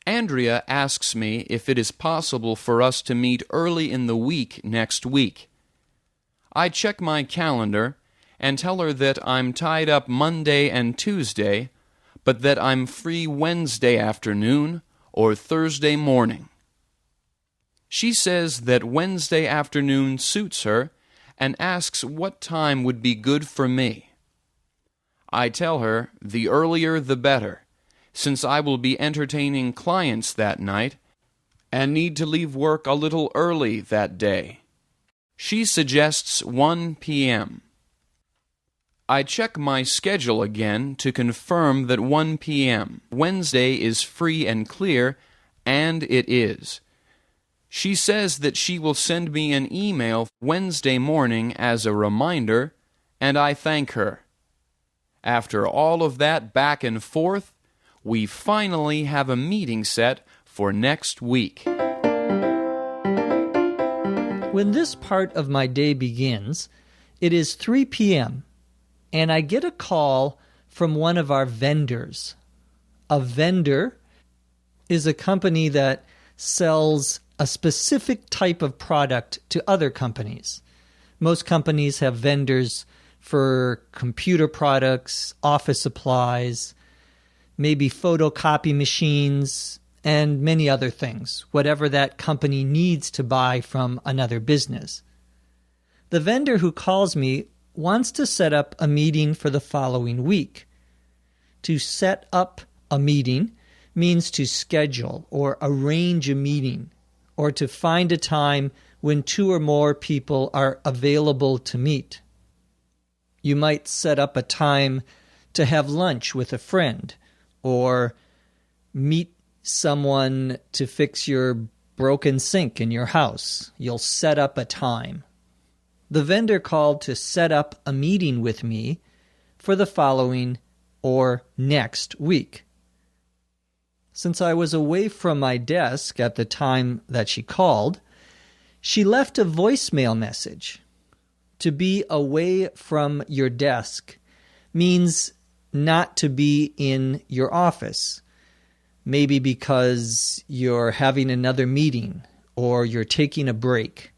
B: Andrea asks me if it is possible for us to meet early in the week next week. I check my calendar and tell her that I'm tied up Monday and Tuesday, but that I'm free Wednesday afternoon or Thursday morning. She says that Wednesday afternoon suits her and asks what time would be good for me. I tell her the earlier the better, since I will be entertaining clients that night and need to leave work a little early that day. She suggests 1 p.m. I check my schedule again to confirm that 1 p.m. Wednesday is free and clear, and it is. She says that she will send me an email Wednesday morning as a reminder, and I thank her. After all of that back and forth, we finally have a meeting set for next week.
A: When this part of my day begins, it is 3 p.m., and I get a call from one of our vendors. A vendor is a company that sells a specific type of product to other companies. Most companies have vendors for computer products, office supplies, maybe photocopy machines, and many other things, whatever that company needs to buy from another business. The vendor who calls me wants to set up a meeting for the following week. To set up a meeting means to schedule or arrange a meeting, or to find a time when 2 or more people are available to meet. You might set up a time to have lunch with a friend, or meet someone to fix your broken sink in your house. You'll set up a time. The vendor called to set up a meeting with me for the following or next week. Since I was away from my desk at the time that she called, she left a voicemail message. To be away from your desk means not to be in your office, maybe because you're having another meeting or you're taking a break.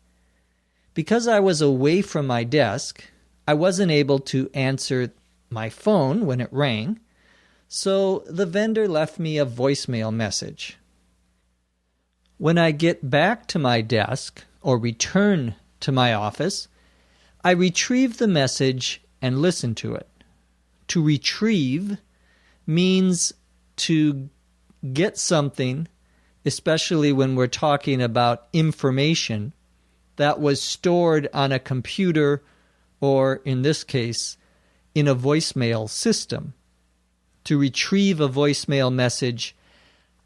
A: Because I was away from my desk, I wasn't able to answer my phone when it rang, so the vendor left me a voicemail message. When I get back to my desk or return to my office, I retrieve the message and listen to it. To retrieve means to get something, especially when we're talking about information, that was stored on a computer or, in this case, in a voicemail system. To retrieve a voicemail message,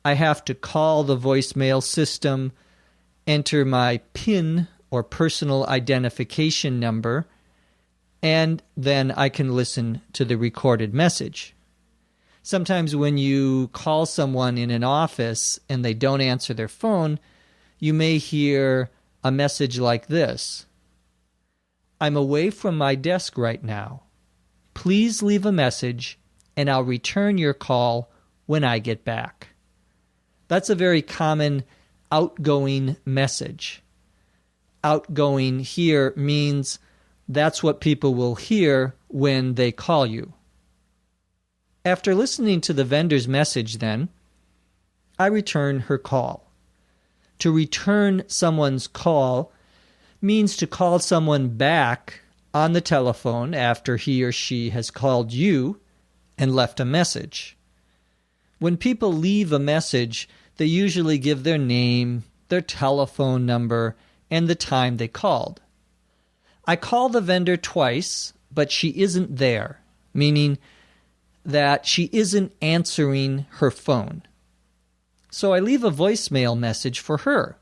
A: I have to call the voicemail system, enter my PIN or personal identification number, and then I can listen to the recorded message. Sometimes when you call someone in an office and they don't answer their phone, you may hear a message like this: "I'm away from my desk right now. Please leave a message and I'll return your call when I get back. That's a very common outgoing message. Outgoing here means that's what people will hear when they call you. After listening to the vendor's message then, I return her call. To return someone's call means to call someone back on the telephone after he or she has called you and left a message. When people leave a message, they usually give their name, their telephone number, and the time they called. I call the vendor twice, but she isn't there, meaning that she isn't answering her phone. So I leave a voicemail message for her.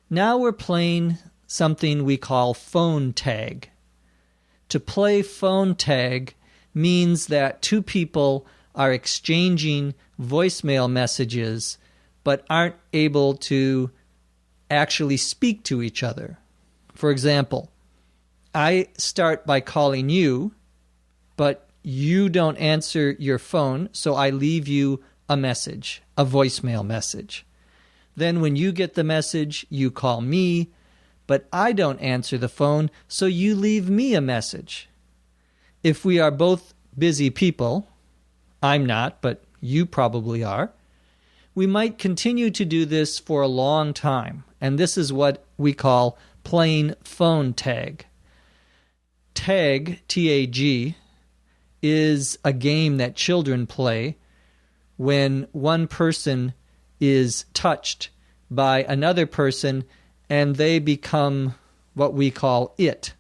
A: Now we're playing something we call phone tag. To play phone tag means that two people are exchanging voicemail messages but aren't able to actually speak to each other. For example, I start by calling you, but you don't answer your phone, so I leave you a message, a voicemail message. Then when you get the message, you call me, but I don't answer the phone, so you leave me a message. If we are both busy people, I'm not, but you probably are, we might continue to do this for a long time, and this is what we call playing phone tag. Tag, T-A-G, is a game that children play when one person is touched by another person and they become what we call it.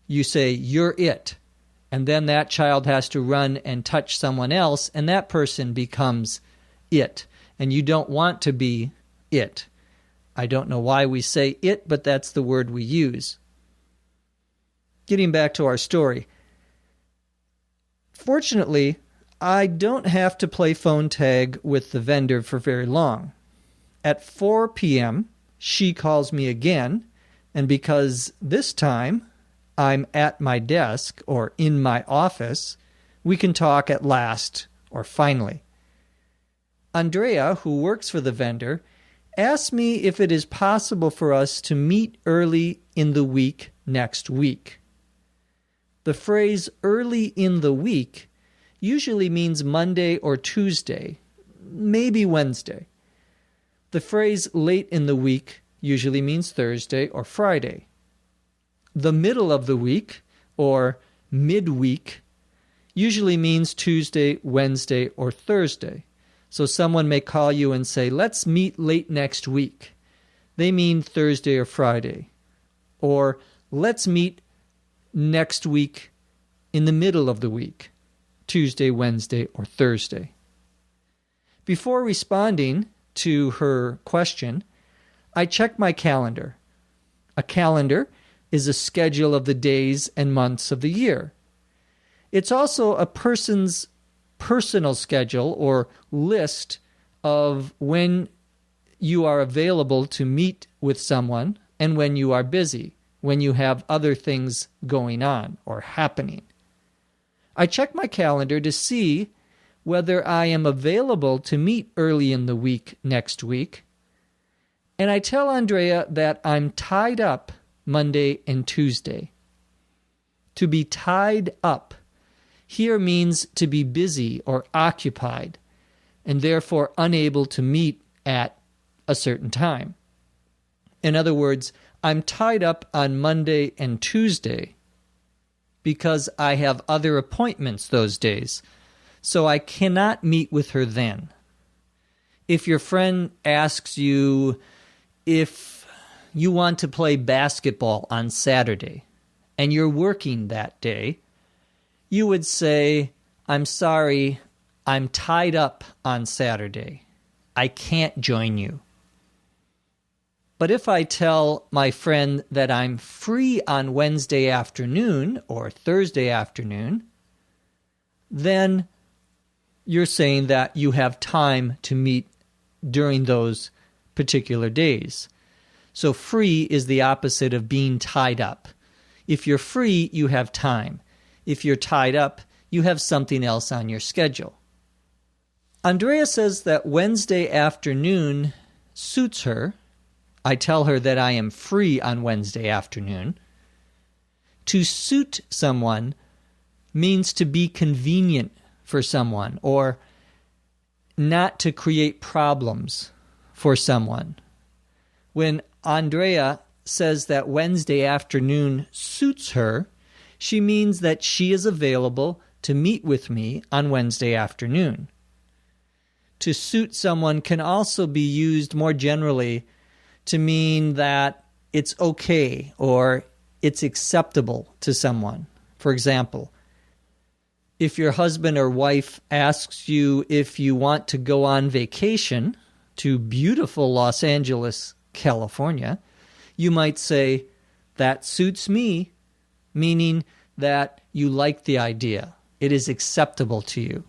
A: You say, "You're it," and then that child has to run and touch someone else, and that person becomes it, and you don't want to be it. I don't know why we say it, but that's the word we use. Getting back to our story. Fortunately, I don't have to play phone tag with the vendor for very long. At 4 p.m., she calls me again, and because this time I'm at my desk or in my office, we can talk at last or finally. Andrea, who works for the vendor, asked me if it is possible for us to meet early in the week next week. The phrase early in the week usually means Monday or Tuesday, maybe Wednesday. The phrase late in the week usually means Thursday or Friday. The middle of the week, or midweek, usually means Tuesday, Wednesday, or Thursday. So someone may call you and say, "Let's meet late next week." They mean Thursday or Friday. Or, "Let's meet next week in the middle of the week, Tuesday, Wednesday, or Thursday." Before responding to her question, I check my calendar. A calendar is a schedule of the days and months of the year. It's also a person's personal schedule or list of when you are available to meet with someone and when you are busy, when you have other things going on or happening. I check my calendar to see whether I am available to meet early in the week next week, and I tell Andrea that I'm tied up Monday and Tuesday. To be tied up here means to be busy or occupied, and therefore unable to meet at a certain time. In other words, I'm tied up on Monday and Tuesday because I have other appointments those days, so I cannot meet with her then. If your friend asks you if you want to play basketball on Saturday and you're working that day, you would say, "I'm sorry, I'm tied up on Saturday. I can't join you." But if I tell my friend that I'm free on Wednesday afternoon or Thursday afternoon, then you're saying that you have time to meet during those particular days. So free is the opposite of being tied up. If you're free, you have time. If you're tied up, you have something else on your schedule. Andrea says that Wednesday afternoon suits her. I tell her that I am free on Wednesday afternoon. To suit someone means to be convenient for someone or not to create problems for someone. When Andrea says that Wednesday afternoon suits her, she means that she is available to meet with me on Wednesday afternoon. To suit someone can also be used more generally to mean that it's okay or it's acceptable to someone. For example, if your husband or wife asks you if you want to go on vacation to beautiful Los Angeles, California, you might say, "That suits me," meaning that you like the idea. It is acceptable to you.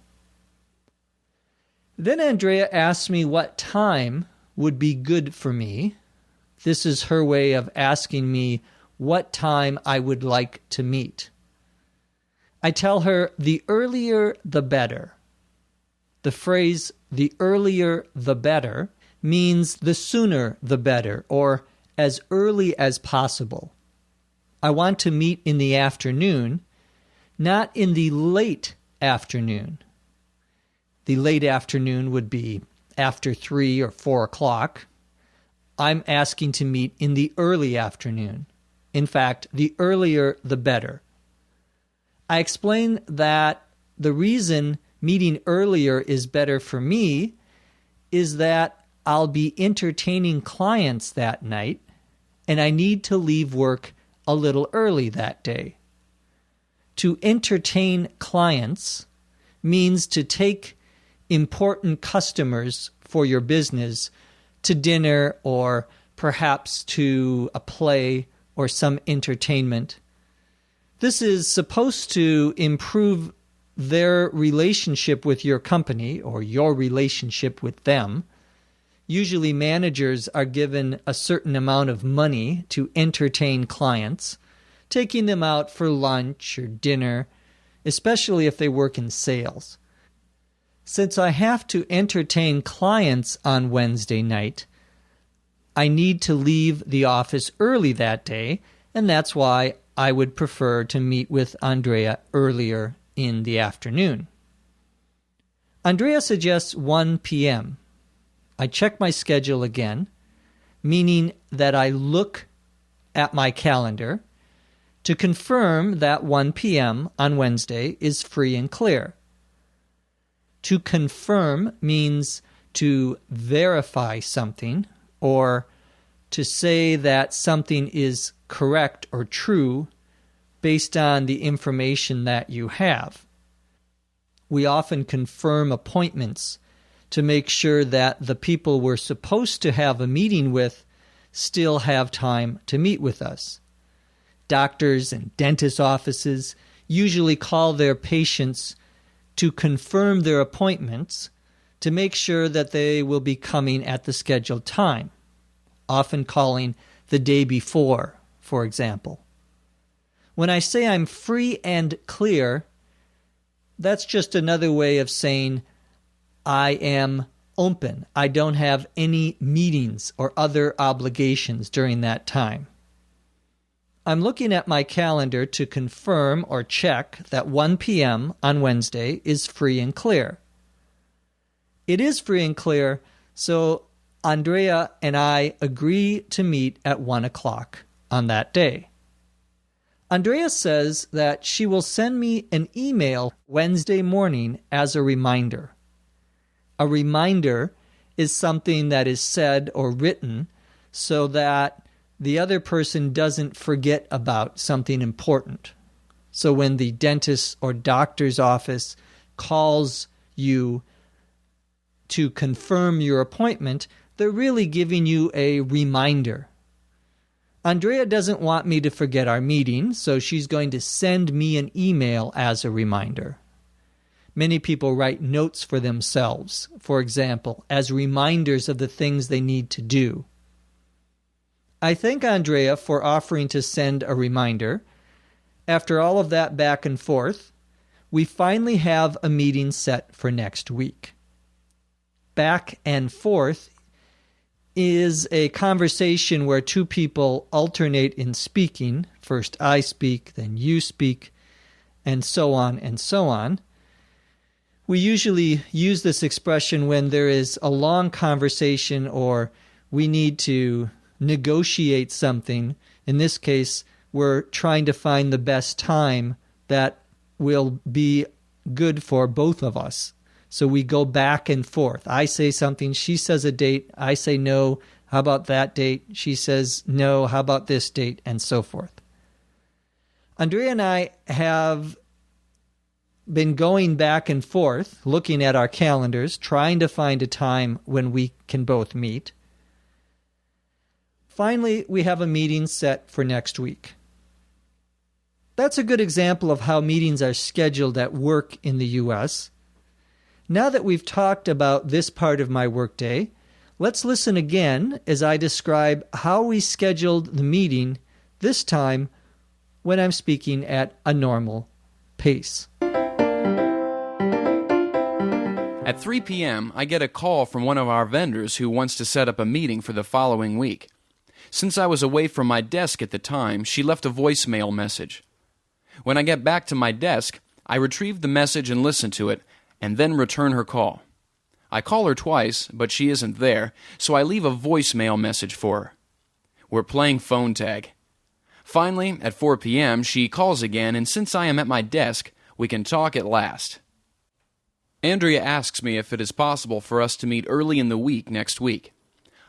A: Then Andrea asks me what time would be good for me. This is her way of asking me what time I would like to meet. I tell her the earlier the better. The phrase "the earlier the better" means the sooner the better, or as early as possible. I want to meet in the afternoon, not in the late afternoon. The late afternoon would be after 3 or 4 o'clock. I'm asking to meet in the early afternoon. In fact, the earlier the better. I explain that the reason meeting earlier is better for me is that I'll be entertaining clients that night, and I need to leave work a little early that day. To entertain clients means to take important customers for your business to dinner or perhaps to a play or some entertainment. This is supposed to improve their relationship with your company or your relationship with them. Usually managers are given a certain amount of money to entertain clients, taking them out for lunch or dinner, especially if they work in sales. Since I have to entertain clients on Wednesday night, I need to leave the office early that day, and that's why I would prefer to meet with Andrea earlier in the afternoon. Andrea suggests 1 p.m. I check my schedule again, meaning that I look at my calendar to confirm that 1 p.m. on Wednesday is free and clear. To confirm means to verify something or to say that something is correct or true based on the information that you have. We often confirm appointments to make sure that the people we're supposed to have a meeting with still have time to meet with us. Doctors and dentist offices usually call their patients to confirm their appointments to make sure that they will be coming at the scheduled time, often calling the day before, for example. When I say I'm free and clear, that's just another way of saying I am open. I don't have any meetings or other obligations during that time. I'm looking at my calendar to confirm or check that 1 p.m. on Wednesday is free and clear. It is free and clear, so Andrea and I agree to meet at 1 o'clock on that day. Andrea says that she will send me an email Wednesday morning as a reminder. A reminder is something that is said or written so that the other person doesn't forget about something important. So when the dentist or doctor's office calls you to confirm your appointment, they're really giving you a reminder. Andrea doesn't want me to forget our meeting, so she's going to send me an email as a reminder. Many people write notes for themselves, for example, as reminders of the things they need to do. I thank Andrea for offering to send a reminder. After all of that back and forth, we finally have a meeting set for next week. Back and forth is a conversation where two people alternate in speaking. First I speak, then you speak, and so on and so on. We usually use this expression when there is a long conversation or we need to negotiate something. In this case, we're trying to find the best time that will be good for both of us. So we go back and forth. I say something, she says a date, I say no, how about that date? She says no, how about this date? And so forth. Andrea and I have been going back and forth, looking at our calendars, trying to find a time when we can both meet. Finally, we have a meeting set for next week. That's a good example of how meetings are scheduled at work in the U.S. Now that we've talked about this part of my workday, let's listen again as I describe how we scheduled the meeting, this time when I'm speaking at a normal pace.
B: At 3 p.m., I get a call from one of our vendors who wants to set up a meeting for the following week. Since I was away from my desk at the time, she left a voicemail message. When I get back to my desk, I retrieve the message and listen to it, and then return her call. I call her twice, but she isn't there, so I leave a voicemail message for her. We're playing phone tag. Finally, at 4 p.m., she calls again, and since I am at my desk, we can talk at last. Andrea asks me if it is possible for us to meet early in the week next week.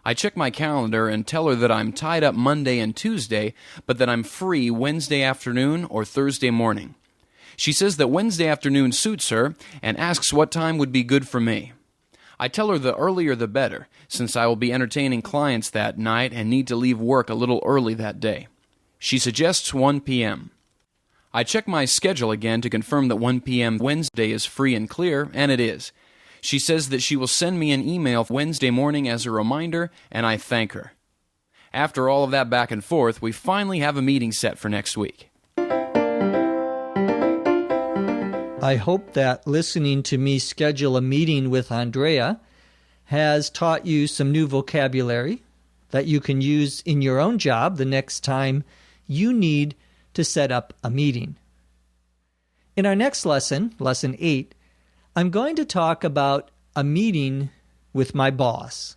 B: I check my calendar and tell her that I'm tied up Monday and Tuesday, but that I'm free Wednesday afternoon or Thursday morning. She says that Wednesday afternoon suits her and asks what time would be good for me. I tell her the earlier the better, since I will be entertaining clients that night and need to leave work a little early that day. She suggests 1 p.m. I check my schedule again to confirm that 1 p.m. Wednesday is free and clear, and it is. She says that she will send me an email Wednesday morning as a reminder, and I thank her. After all of that back and forth, we finally have a meeting set for next week.
A: I hope that listening to me schedule a meeting with Andrea has taught you some new vocabulary that you can use in your own job the next time you need to set up a meeting. In our next lesson, Lesson 8, I'm going to talk about a meeting with my boss.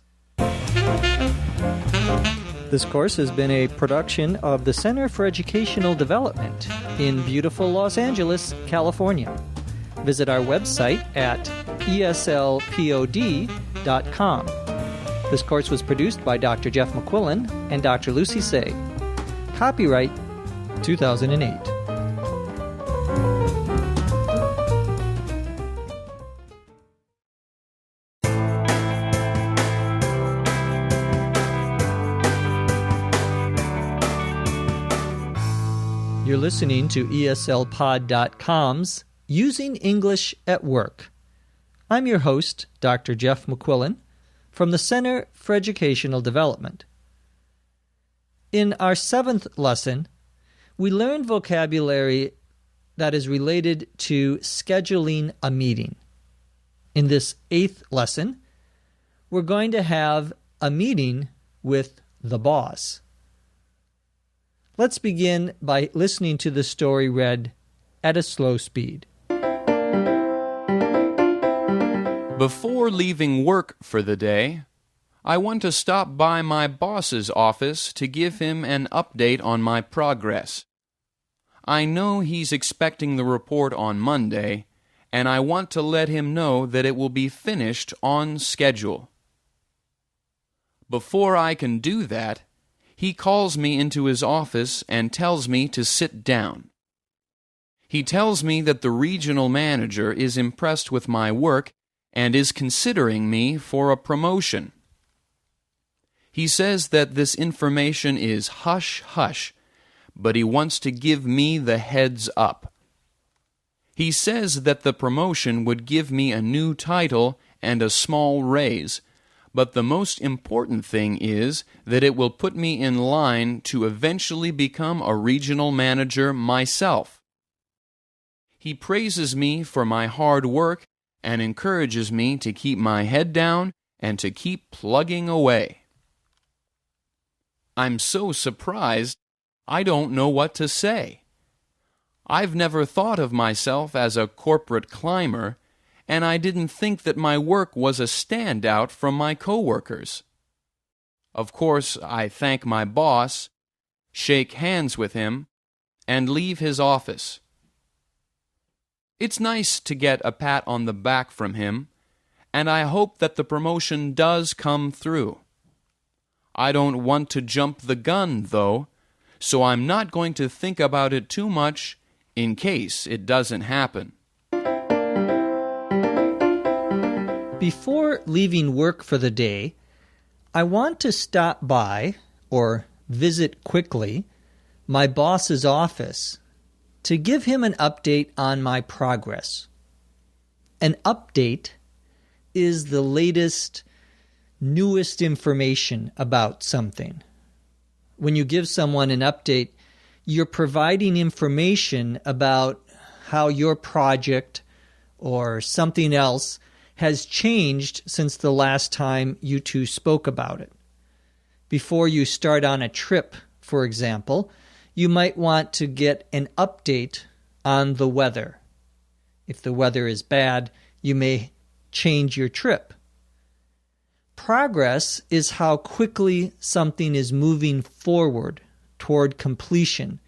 A: This course has been a production of the Center for Educational Development in beautiful Los Angeles, California. Visit our website at eslpod.com. This course was produced by Dr. Jeff McQuillan and Dr. Lucy Say. Copyright 2008. You're listening to eslpod.com's Using English at Work. I'm your host, Dr. Jeff McQuillan, from the Center for Educational Development. In our 7th lesson, we learned vocabulary that is related to scheduling a meeting. In this 8th lesson, we're going to have a meeting with the boss. Let's begin by listening to the story read at a slow speed.
B: Before leaving work for the day, I want to stop by my boss's office to give him an update on my progress. I know he's expecting the report on Monday, and I want to let him know that it will be finished on schedule. Before I can do that, he calls me into his office and tells me to sit down. He tells me that the regional manager is impressed with my work and is considering me for a promotion. He says that this information is hush-hush, but he wants to give me the heads up. He says that the promotion would give me a new title and a small raise, but the most important thing is that it will put me in line to eventually become a regional manager myself. He praises me for my hard work and encourages me to keep my head down and to keep plugging away. I'm so surprised, I don't know what to say. I've never thought of myself as a corporate climber, and I didn't think that my work was a standout from my coworkers. Of course, I thank my boss, shake hands with him, and leave his office. It's nice to get a pat on the back from him, and I hope that the promotion does come through. I don't want to jump the gun, though, so I'm not going to think about it too much in case it doesn't happen.
A: Before leaving work for the day, I want to stop by, or visit quickly, my boss's office to give him an update on my progress. An update is the latest, newest information about something. When you give someone an update, you're providing information about how your project or something else has changed since the last time you two spoke about it. Before you start on a trip, for example, you might want to get an update on the weather. If the weather is bad, you may change your trip. Progress is how quickly something is moving forward toward completion,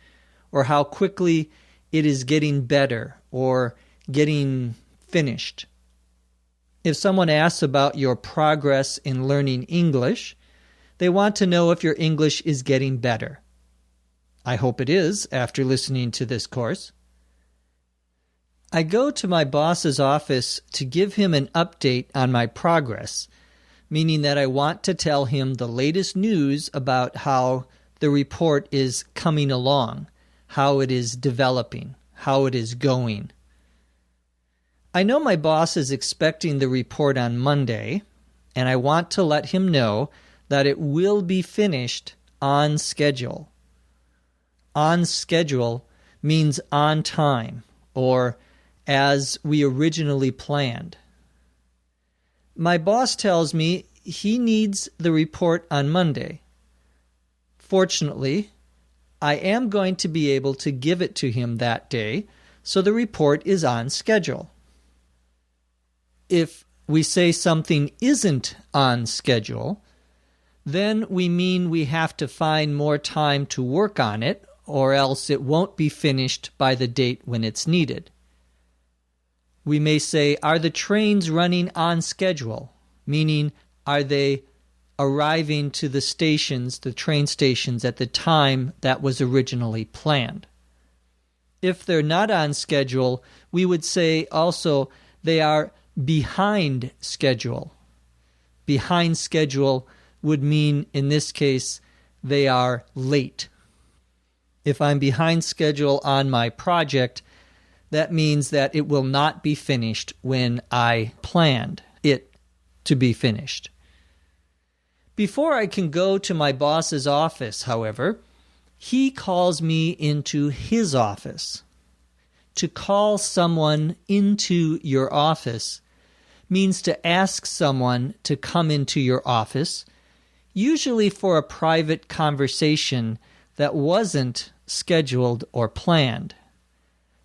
A: or how quickly it is getting better or getting finished. If someone asks about your progress in learning English, they want to know if your English is getting better. I hope it is after listening to this course. I go to my boss's office to give him an update on my progress, meaning that I want to tell him the latest news about how the report is coming along, how it is developing, how it is going. I know my boss is expecting the report on Monday, and I want to let him know that it will be finished on schedule. On schedule means on time, or as we originally planned. My boss tells me he needs the report on Monday. Fortunately, I am going to be able to give it to him that day, so the report is on schedule. If we say something isn't on schedule, then we mean we have to find more time to work on it, or else it won't be finished by the date when it's needed. We may say, are the trains running on schedule? Meaning, are they arriving to the stations, the train stations, at the time that was originally planned? If they're not on schedule, we would say also they are behind schedule. Behind schedule would mean, in this case, they are late. If I'm behind schedule on my project, that means that it will not be finished when I planned it to be finished. Before I can go to my boss's office, however, he calls me into his office. To call someone into your office means to ask someone to come into your office, usually for a private conversation that wasn't scheduled or planned.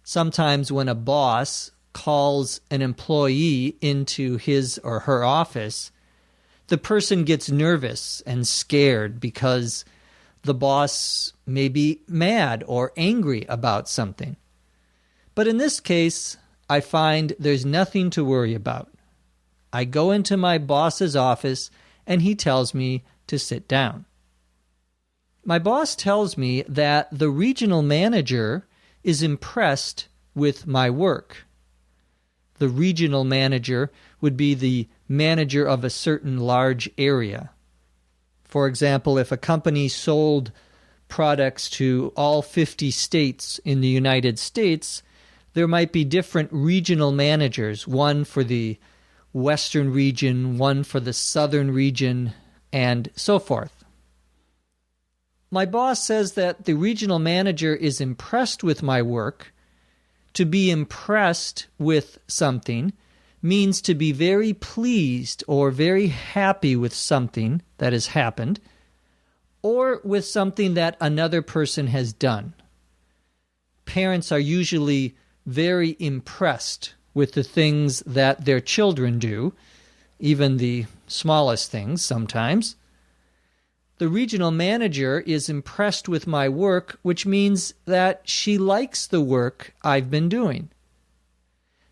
A: Sometimes when a boss calls an employee into his or her office, the person gets nervous and scared because the boss may be mad or angry about something. But in this case, I find there's nothing to worry about. I go into my boss's office and he tells me to sit down. My boss tells me that the regional manager is impressed with my work. The regional manager would be the manager of a certain large area. For example, if a company sold products to all 50 states in the United States, there might be different regional managers, one for the western region, one for the southern region, and so forth. My boss says that the regional manager is impressed with my work To be impressed with something means to be very pleased or very happy with something that has happened or with something that another person has done. Parents are usually very impressed with the things that their children do, even the smallest things sometimes. The regional manager is impressed with my work, which means that she likes the work I've been doing.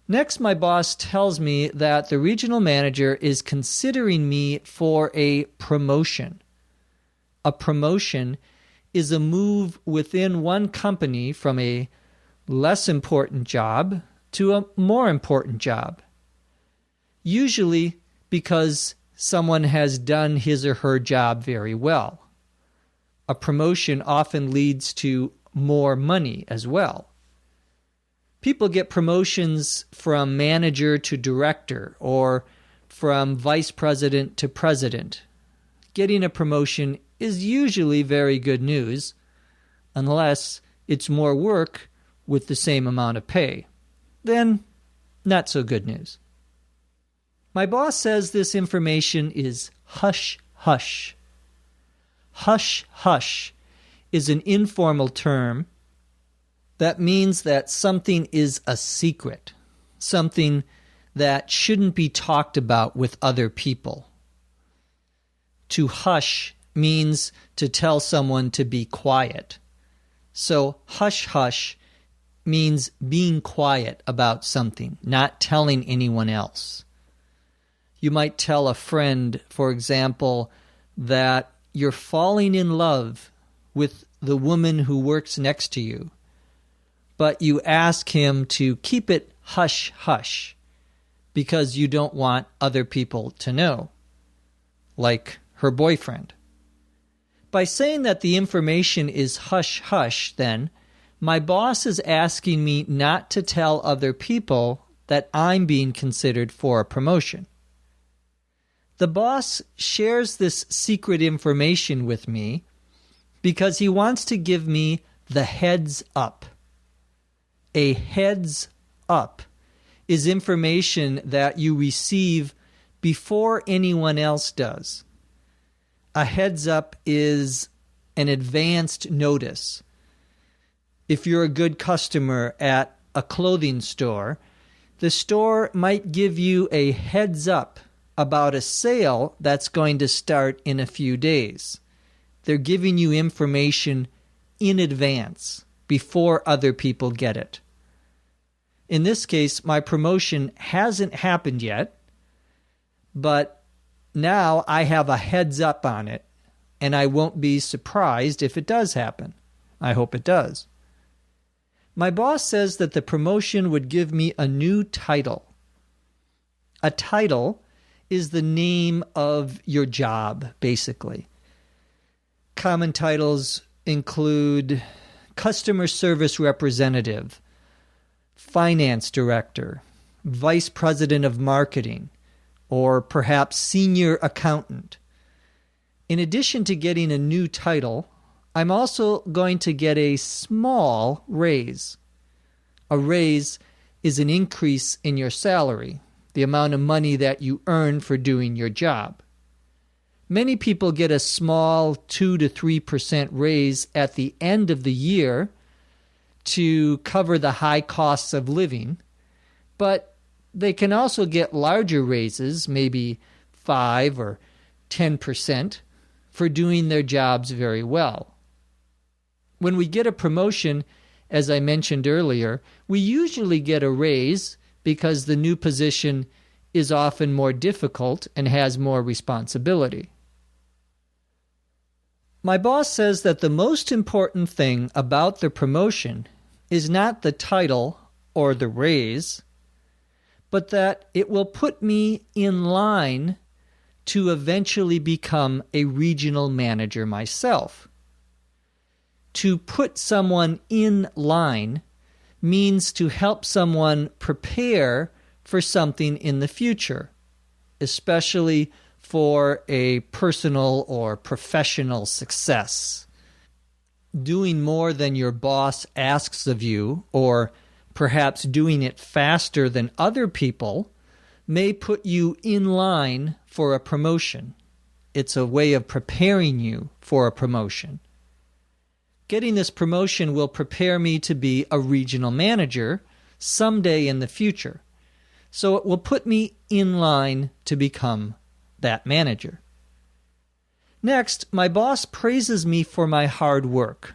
A: Next, my boss tells me that the regional manager is considering me for a promotion. A promotion is a move within one company from a less important job to a more important job. Usually because someone has done his or her job very well. A promotion often leads to more money as well. People get promotions from manager to director or from vice president to president. Getting a promotion is usually very good news, unless it's more work with the same amount of pay. Then, not so good news. My boss says this information is hush-hush. Hush-hush is an informal term that means that something is a secret, something that shouldn't be talked about with other people. To hush means to tell someone to be quiet. So hush-hush means being quiet about something, not telling anyone else. You might tell a friend, for example, that you're falling in love with the woman who works next to you, but you ask him to keep it hush-hush because you don't want other people to know, like her boyfriend. By saying that the information is hush-hush, then, my boss is asking me not to tell other people that I'm being considered for a promotion. The boss shares this secret information with me because he wants to give me the heads up. A heads up is information that you receive before anyone else does. A heads up is an advanced notice. If you're a good customer at a clothing store, the store might give you a heads up about a sale that's going to start in a few days. They're giving you information in advance before other people get it. In this case, my promotion hasn't happened yet, but now I have a heads up on it, and I won't be surprised if it does happen. I hope it does. My boss says that the promotion would give me a new title. A title is the name of your job, basically. Common titles include customer service representative, finance director, vice president of marketing, or perhaps senior accountant. In addition to getting a new title, I'm also going to get a small raise. A raise is an increase in your salary, the amount of money that you earn for doing your job. Many people get a small 2 to 3% raise at the end of the year to cover the high costs of living, but they can also get larger raises, maybe 5 or 10%, for doing their jobs very well. When we get a promotion, as I mentioned earlier, we usually get a raise because the new position is often more difficult and has more responsibility. My boss says that the most important thing about the promotion is not the title or the raise, but that it will put me in line to eventually become a regional manager myself. To put someone in line means to help someone prepare for something in the future, especially for a personal or professional success. Doing more than your boss asks of you, or perhaps doing it faster than other people, may put you in line for a promotion. It's a way of preparing you for a promotion. Getting this promotion will prepare me to be a regional manager someday in the future. So it will put me in line to become that manager. Next, my boss praises me for my hard work.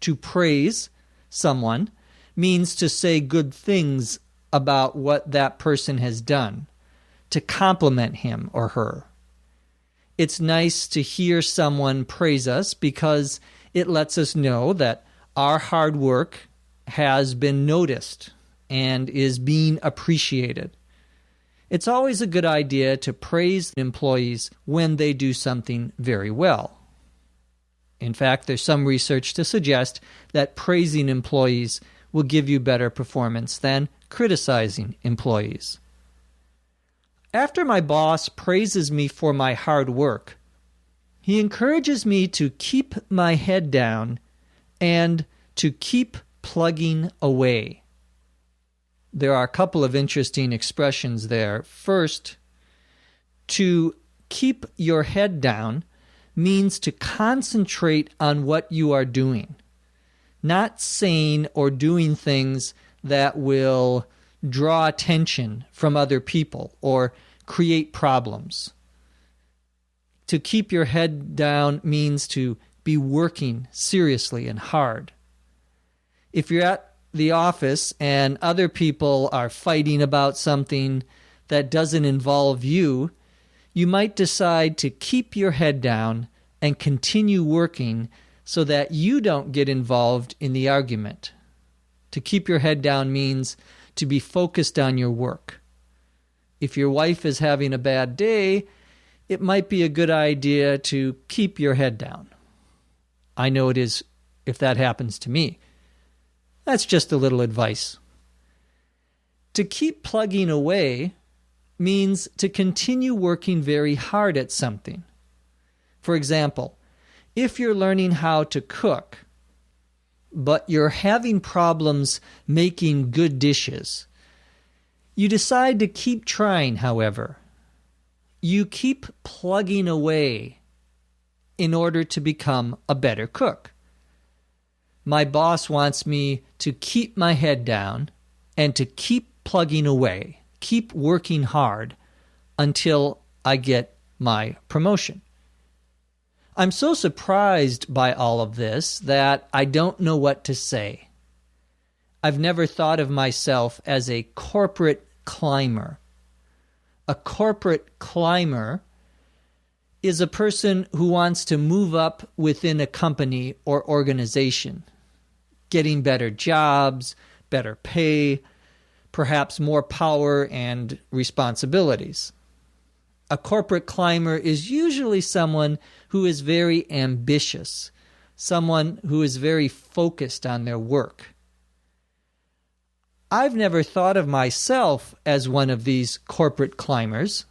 A: To praise someone means to say good things about what that person has done, to compliment him or her. It's nice to hear someone praise us because it lets us know that our hard work has been noticed and is being appreciated. It's always a good idea to praise employees when they do something very well. In fact, there's some research to suggest that praising employees will give you better performance than criticizing employees. After my boss praises me for my hard work, he encourages me to keep my head down and to keep plugging away. There are a couple of interesting expressions there. First, to keep your head down means to concentrate on what you are doing, not saying or doing things that will draw attention from other people or create problems. To keep your head down means to be working seriously and hard. If you're at the office and other people are fighting about something that doesn't involve you, you might decide to keep your head down and continue working so that you don't get involved in the argument. To keep your head down means to be focused on your work. If your wife is having a bad day, it might be a good idea to keep your head down. I know it is if that happens to me. That's just a little advice. To keep plugging away means to continue working very hard at something. For example, if you're learning how to cook, but you're having problems making good dishes, you decide to keep trying, however. You keep plugging away in order to become a better cook. My boss wants me to keep my head down and to keep plugging away, keep working hard until I get my promotion. I'm so surprised by all of this that I don't know what to say. I've never thought of myself as a corporate climber. A corporate climber is a person who wants to move up within a company or organization, getting better jobs, better pay, perhaps more power and responsibilities. A corporate climber is usually someone who is very ambitious, someone who is very focused on their work. I've never thought of myself as one of these corporate climbers.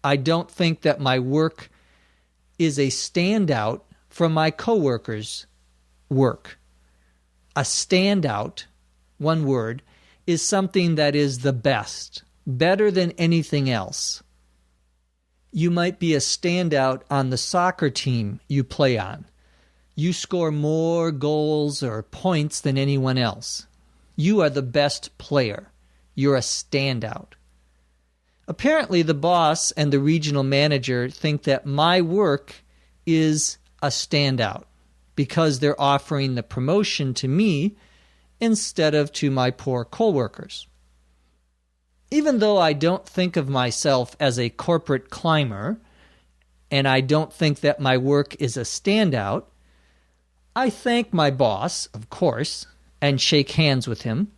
A: I don't think that my work is a standout from my coworkers' work. A standout, one word, is something that is the best, better than anything else. You might be a standout on the soccer team you play on. You score more goals or points than anyone else. You are the best player. You're a standout. Apparently, the boss and the regional manager think that my work is a standout because they're offering the promotion to me instead of to my poor coworkers. Even though I don't think of myself as a corporate climber, and I don't think that my work is a standout, I thank my boss, of course, and shake hands with him.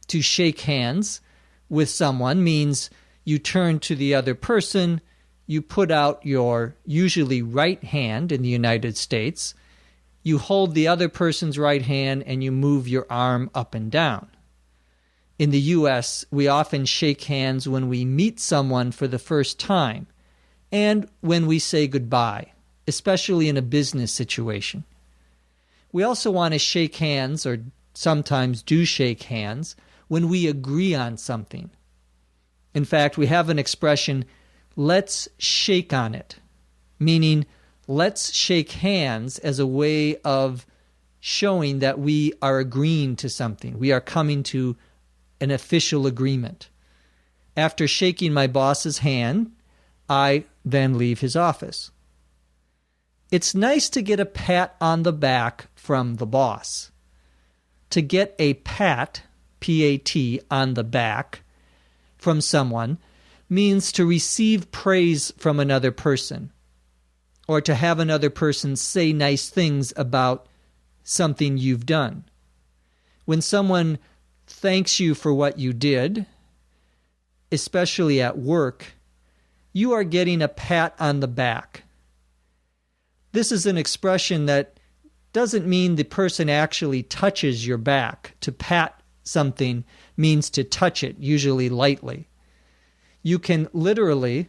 A: To shake hands with someone means you turn to the other person, you put out your usually right hand in the United States, you hold the other person's right hand, and you move your arm up and down. In the U.S., we often shake hands when we meet someone for the first time and when we say goodbye, especially in a business situation. We also want to shake hands or sometimes do shake hands when we agree on something. In fact, we have an expression, let's shake on it, meaning let's shake hands as a way of showing that we are agreeing to something. We are coming to an official agreement. After shaking my boss's hand, I then leave his office. It's nice to get a pat on the back from the boss. To get a pat, P-A-T, on the back from someone means to receive praise from another person, or to have another person say nice things about something you've done. When someone thanks you for what you did, especially at work, you are getting a pat on the back. This is an expression that doesn't mean the person actually touches your back. To pat something means to touch it, usually lightly. You can literally,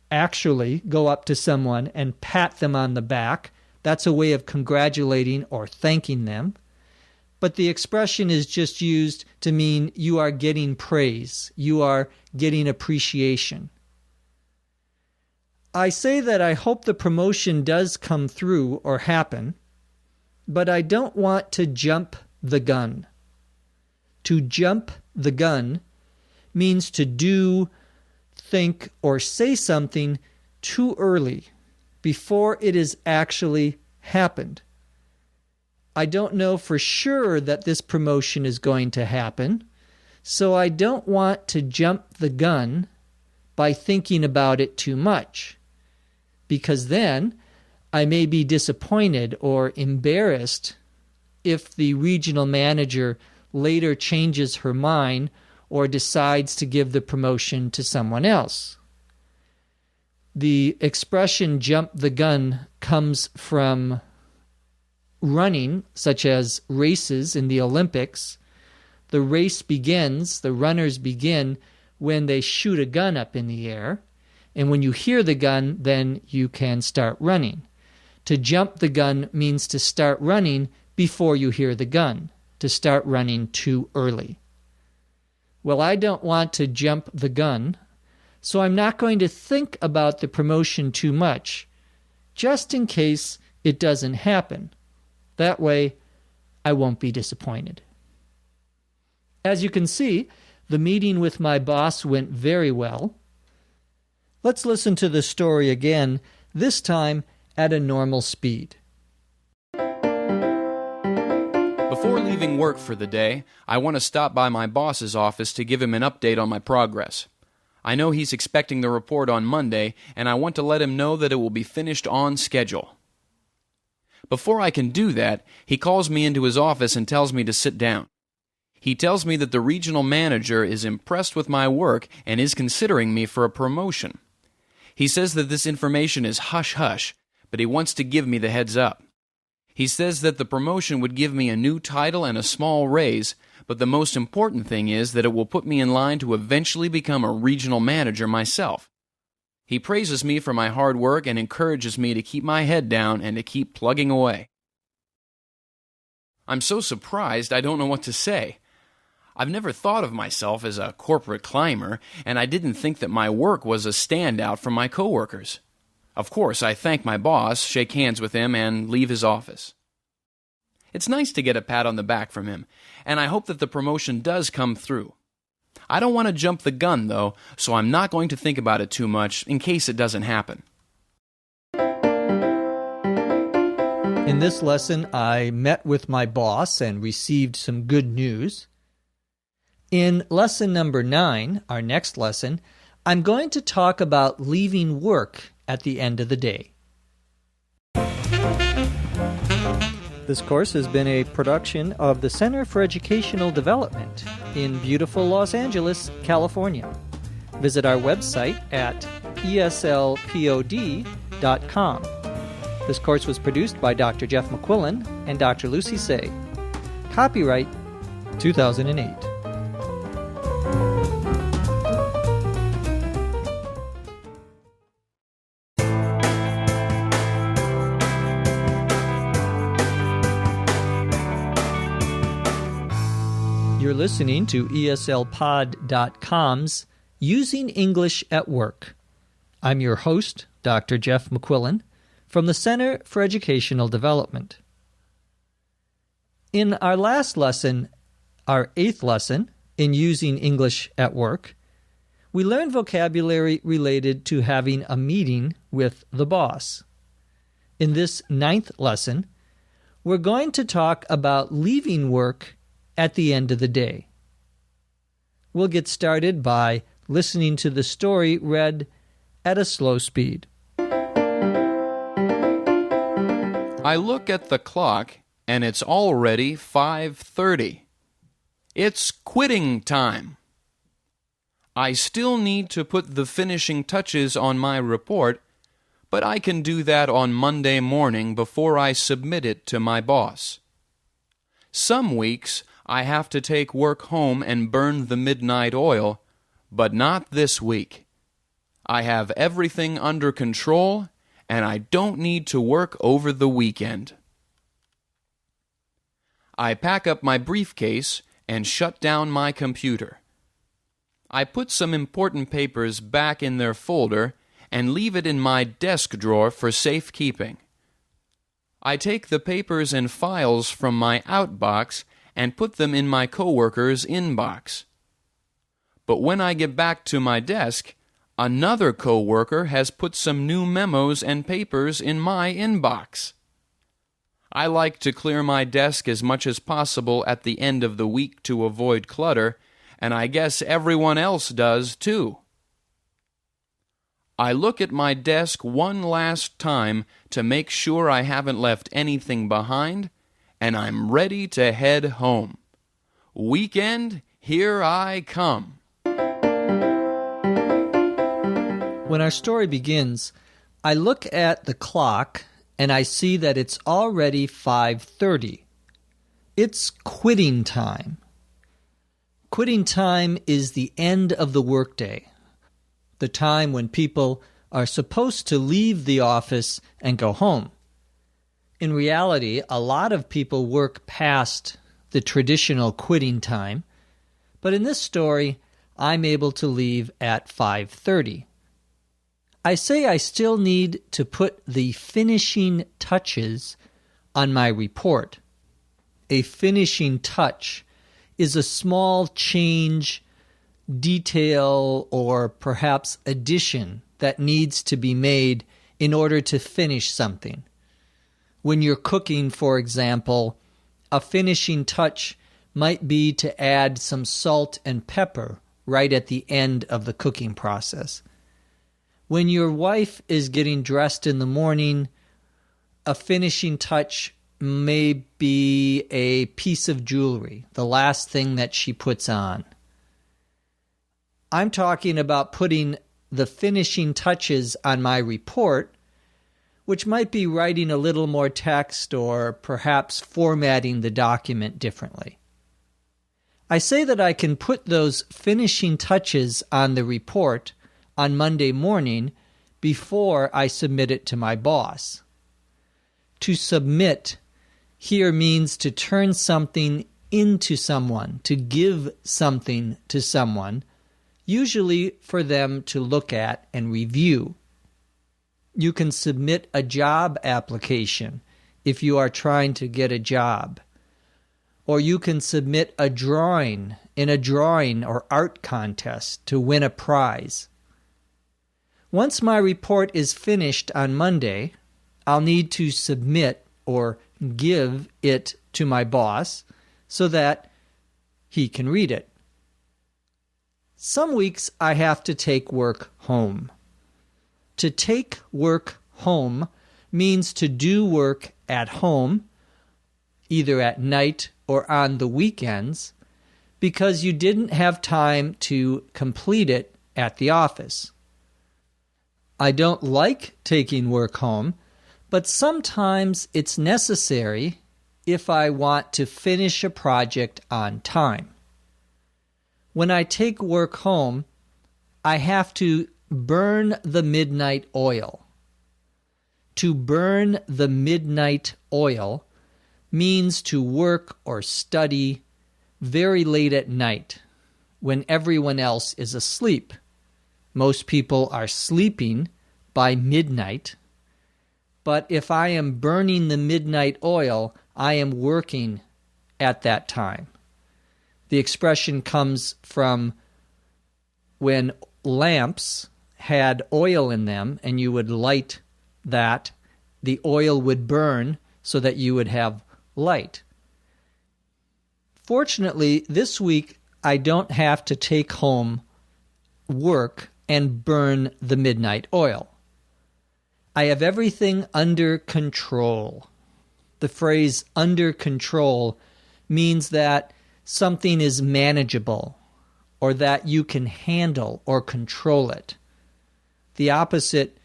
A: actually, go up to someone and pat them on the back. That's a way of congratulating or thanking them. But the expression is just used to mean you are getting praise. You are getting appreciation. I say that I hope the promotion does come through or happen, but I don't want to jump the gun. To jump the gun means to do, think, or say something too early, before it has actually happened. I don't know for sure that this promotion is going to happen, so I don't want to jump the gun by thinking about it too much, because then I may be disappointed or embarrassed if the regional manager later changes her mind or decides to give the promotion to someone else. The expression jump the gun comes from running, such as races in the Olympics. The race begins, the runners begin when they shoot a gun up in the air. And when you hear the gun, then you can start running. To jump the gun means to start running before you hear the gun, to start running too early. Well, I don't want to jump the gun, so I'm not going to think about the promotion too much, just in case it doesn't happen. That way, I won't be disappointed. As you can see, the meeting with my boss went very well. Let's listen to the story again, this time at a normal speed.
B: Before leaving work for the day, I want to stop by my boss's office to give him an update on my progress. I know he's expecting the report on Monday, and I want to let him know that it will be finished on schedule. Before I can do that, he calls me into his office and tells me to sit down. He tells me that the regional manager is impressed with my work and is considering me for a promotion. He says that this information is hush-hush, but he wants to give me the heads up. He says that the promotion would give me a new title and a small raise, but the most important thing is that it will put me in line to eventually become a regional manager myself. He praises me for my hard work and encourages me to keep my head down and to keep plugging away. I'm so surprised I don't know what to say. I've never thought of myself as a corporate climber, and I didn't think that my work was a standout from my coworkers. Of course, I thank my boss, shake hands with him, and leave his office. It's nice to get a pat on the back from him, and I hope that the promotion does come through. I don't want to jump the gun, though, so I'm not going to think about it too much in case it doesn't happen.
A: In this lesson, I met with my boss and received some good news. In lesson number 9, our next lesson, I'm going to talk about leaving work at the end of the day. This course has been a production of the Center for Educational Development in beautiful Los Angeles, California. Visit our website at eslpod.com. This course was produced by Dr. Jeff McQuillan and Dr. Lucy Say. Copyright 2008. You're listening to ESLPod.com's Using English at Work. I'm your host, Dr. Jeff McQuillan, from the Center for Educational Development. In our last lesson, our 8th lesson in Using English at Work, we learned vocabulary related to having a meeting with the boss. In this 9th lesson, we're going to talk about leaving work at the end of the day. We'll get started by listening to the story read at a slow speed.
B: I look at the clock and it's already 5:30. It's quitting time. I still need to put the finishing touches on my report, but I can do that on Monday morning before I submit it to my boss. Some weeks I have to take work home and burn the midnight oil, but not this week. I have everything under control, and I don't need to work over the weekend. I pack up my briefcase and shut down my computer. I put some important papers back in their folder and leave it in my desk drawer for safekeeping. I take the papers and files from my outbox and put them in my coworker's inbox. But when I get back to my desk, another coworker has put some new memos and papers in my inbox. I like to clear my desk as much as possible at the end of the week to avoid clutter, and I guess everyone else does too. I look at my desk one last time to make sure I haven't left anything behind, and I'm ready to head home. Weekend, here I come.
A: When our story begins, I look at the clock and I see that it's already 5:30. It's quitting time. Quitting time is the end of the workday, the time when people are supposed to leave the office and go home. In reality, a lot of people work past the traditional quitting time, but in this story, I'm able to leave at 5:30. I say I still need to put the finishing touches on my report. A finishing touch is a small change, detail, or perhaps addition that needs to be made in order to finish something. When you're cooking, for example, a finishing touch might be to add some salt and pepper right at the end of the cooking process. When your wife is getting dressed in the morning, a finishing touch may be a piece of jewelry, the last thing that she puts on. I'm talking about putting the finishing touches on my report, which might be writing a little more text or perhaps formatting the document differently. I say that I can put those finishing touches on the report on Monday morning before I submit it to my boss. To submit here means to turn something into someone, to give something to someone, usually for them to look at and review. You can submit a job application if you are trying to get a job. Or you can submit a drawing in a drawing or art contest to win a prize. Once my report is finished on Monday, I'll need to submit or give it to my boss so that he can read it. Some weeks I have to take work home. To take work home means to do work at home, either at night or on the weekends, because you didn't have time to complete it at the office. I don't like taking work home, but sometimes it's necessary if I want to finish a project on time. When I take work home, I have to burn the midnight oil. To burn the midnight oil means to work or study very late at night when everyone else is asleep. Most people are sleeping by midnight. But if I am burning the midnight oil, I am working at that time. The expression comes from when lamps had oil in them and you would light that, the oil would burn so that you would have light. Fortunately, this week I don't have to take home work and burn the midnight oil. I have everything under control. The phrase under control means that something is manageable or that you can handle or control it. The opposite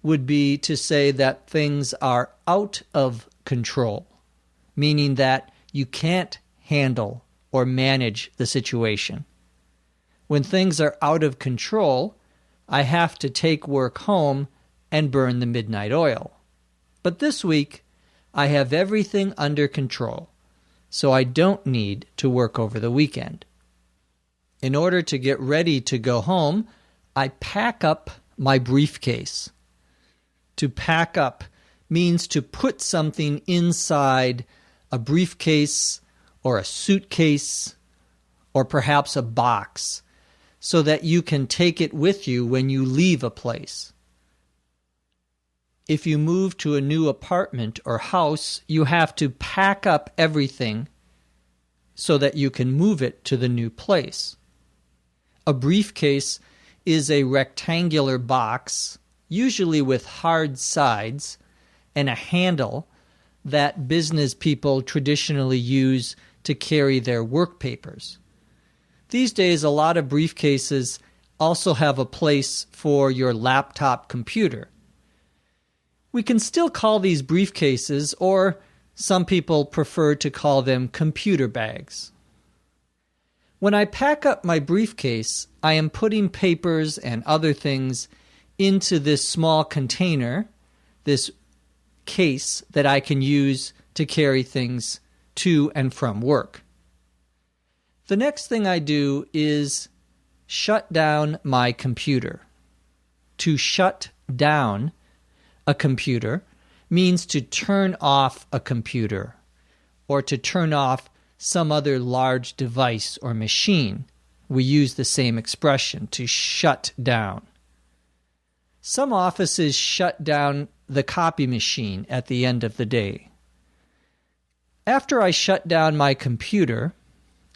A: would be to say that things are out of control, meaning that you can't handle or manage the situation. When things are out of control, I have to take work home and burn the midnight oil. But this week, I have everything under control, so I don't need to work over the weekend. In order to get ready to go home, I pack up my briefcase. To pack up means to put something inside a briefcase or a suitcase or perhaps a box so that you can take it with you when you leave a place. If you move to a new apartment or house, you have to pack up everything so that you can move it to the new place. A briefcase is a rectangular box, usually with hard sides and a handle that business people traditionally use to carry their work papers. These days, a lot of briefcases also have a place for your laptop computer. We can still call these briefcases, or some people prefer to call them computer bags. When I pack up my briefcase, I am putting papers and other things into this small container, this case that I can use to carry things to and from work. The next thing I do is shut down my computer. To shut down a computer means to turn off a computer or to turn off some other large device or machine. We use the same expression, to shut down. Some offices shut down the copy machine at the end of the day. After I shut down my computer,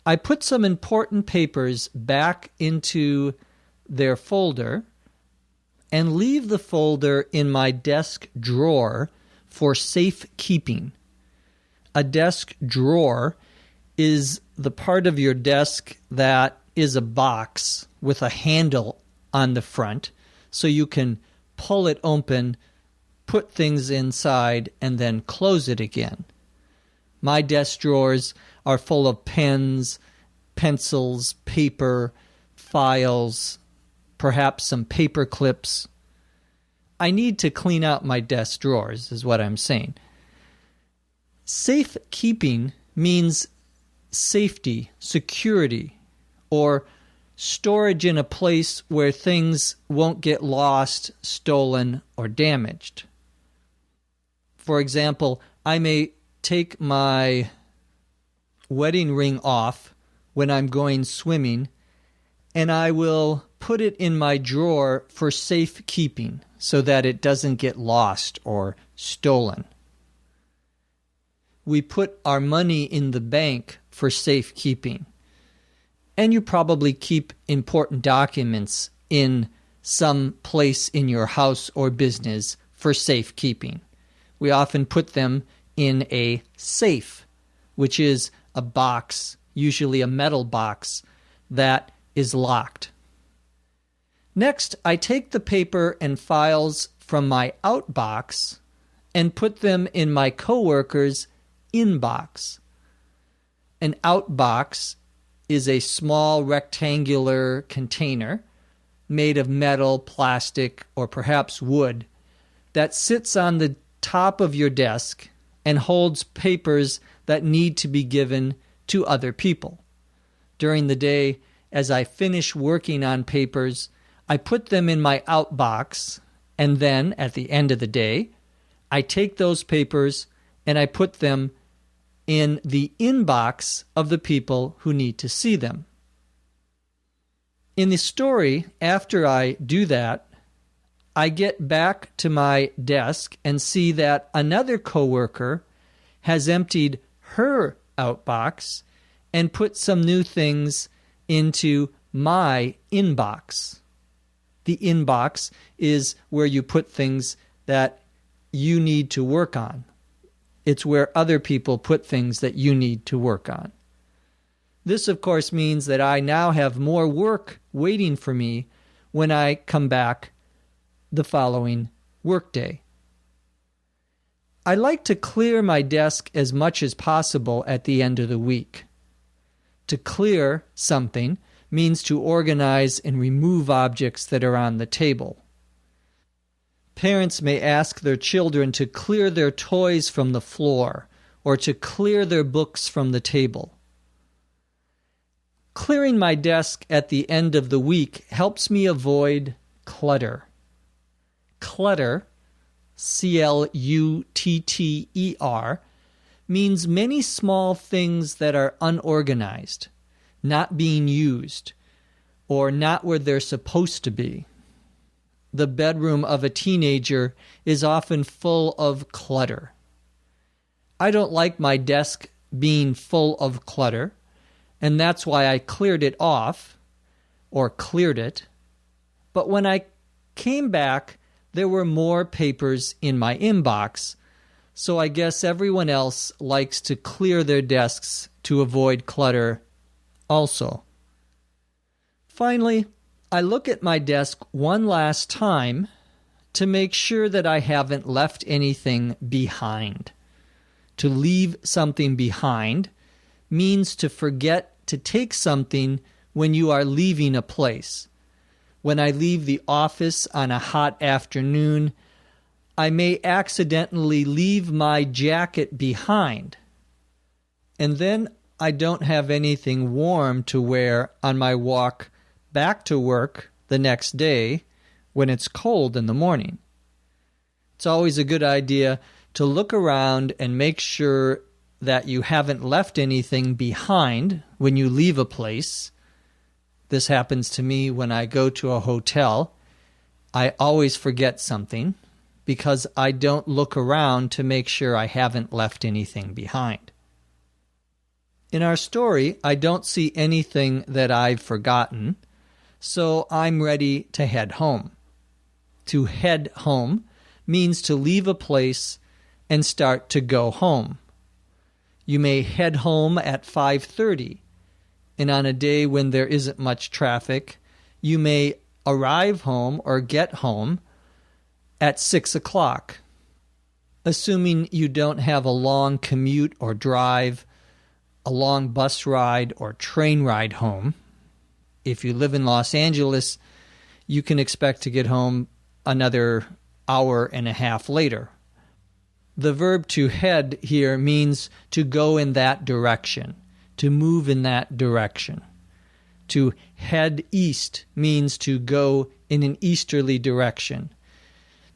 A: I put some important papers back into their folder and leave the folder in my desk drawer for safekeeping. A desk drawer is the part of your desk that is a box with a handle on the front, so you can pull it open, put things inside, and then close it again. My desk drawers are full of pens, pencils, paper, files, perhaps some paper clips. I need to clean out my desk drawers, is what I'm saying. Safekeeping means safety, security, or storage in a place where things won't get lost, stolen, or damaged. For example, I may take my wedding ring off when I'm going swimming, and I will put it in my drawer for safekeeping so that it doesn't get lost or stolen. We put our money in the bank for safekeeping. And you probably keep important documents in some place in your house or business for safekeeping. We often put them in a safe, which is a box, usually a metal box, that is locked. Next, I take the paper and files from my outbox and put them in my coworker's inbox. An outbox is a small rectangular container made of metal, plastic, or perhaps wood that sits on the top of your desk and holds papers that need to be given to other people. during the day, as I finish working on papers, I put them in my outbox, and then at the end of the day, I take those papers and I put them in the inbox of the people who need to see them. In the story, after I do that, I get back to my desk and see that another coworker has emptied her outbox and put some new things into my inbox. The inbox is where you put things that you need to work on. It's where other people put things that you need to work on. This, of course, means that I now have more work waiting for me when I come back the following workday. I like to clear my desk as much as possible at the end of the week. To clear something means to organize and remove objects that are on the table. Parents may ask their children to clear their toys from the floor or to clear their books from the table. Clearing my desk at the end of the week helps me avoid clutter. Clutter, C-L-U-T-T-E-R, means many small things that are unorganized, not being used, or not where they're supposed to be. The bedroom of a teenager is often full of clutter. I don't like my desk being full of clutter, and that's why I cleared it off, or cleared it. But when I came back, there were more papers in my inbox, so I guess everyone else likes to clear their desks to avoid clutter also. Finally, I look at my desk one last time to make sure that I haven't left anything behind. To leave something behind means to forget to take something when you are leaving a place. When I leave the office on a hot afternoon, I may accidentally leave my jacket behind, and then I don't have anything warm to wear on my walk back to work the next day when it's cold in the morning. It's always a good idea to look around and make sure that you haven't left anything behind when you leave a place. This happens to me when I go to a hotel. I always forget something because I don't look around to make sure I haven't left anything behind. In our story, I don't see anything that I've forgotten, so I'm ready to head home. To head home means to leave a place and start to go home. You may head home at 5:30, and on a day when there isn't much traffic, you may arrive home or get home at 6 o'clock. Assuming you don't have a long commute or drive, a long bus ride or train ride home. If you live in Los Angeles, you can expect to get home another hour and a half later. The verb to head here means to go in that direction, to move in that direction. To head east means to go in an easterly direction.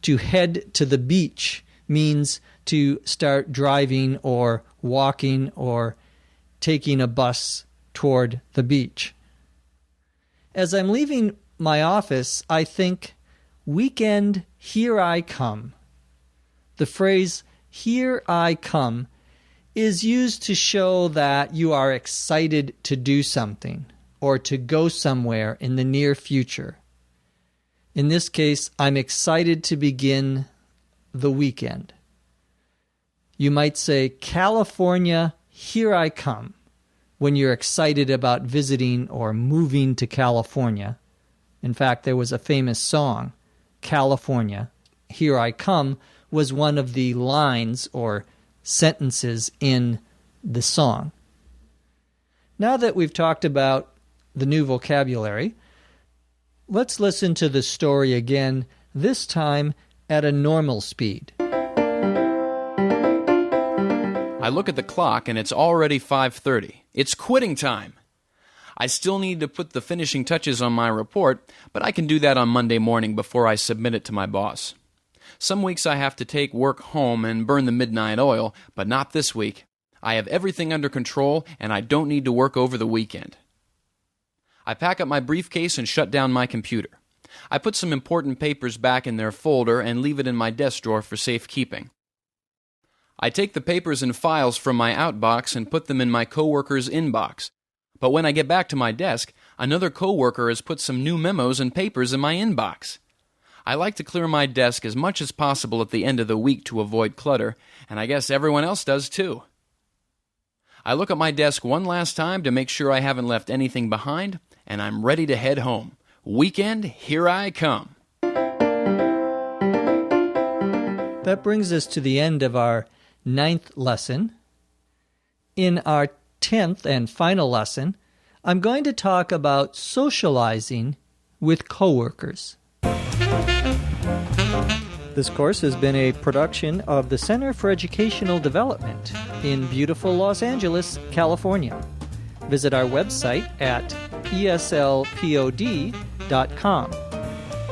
A: To head to the beach means to start driving or walking or taking a bus toward the beach. As I'm leaving my office, I think, "Weekend, here I come." The phrase, "here I come," is used to show that you are excited to do something or to go somewhere in the near future. In this case, I'm excited to begin the weekend. You might say, "California, here I come," when you're excited about visiting or moving to California. In fact, there was a famous song, "California, Here I Come," was one of the lines or sentences in the song. Now that we've talked about the new vocabulary, let's listen to the story again, this time at a normal speed.
B: I look at the clock and it's already 5:30. It's quitting time. I still need to put the finishing touches on my report, but I can do that on Monday morning before I submit it to my boss. Some weeks I have to take work home and burn the midnight oil, but not this week. I have everything under control, and I don't need to work over the weekend. I pack up my briefcase and shut down my computer. I put some important papers back in their folder and leave it in my desk drawer for safekeeping. I take the papers and files from my outbox and put them in my coworker's inbox. But when I get back to my desk, another coworker has put some new memos and papers in my inbox. I like to clear my desk as much as possible at the end of the week to avoid clutter, and I guess everyone else does too. I look at my desk one last time to make sure I haven't left anything behind, and I'm ready to head home. Weekend, here I come.
A: That brings us to the end of our 9th lesson. In our 10th and final lesson, I'm going to talk about socializing with coworkers. This course has been a production of the Center for Educational Development in beautiful Los Angeles, California. Visit our website at eslpod.com.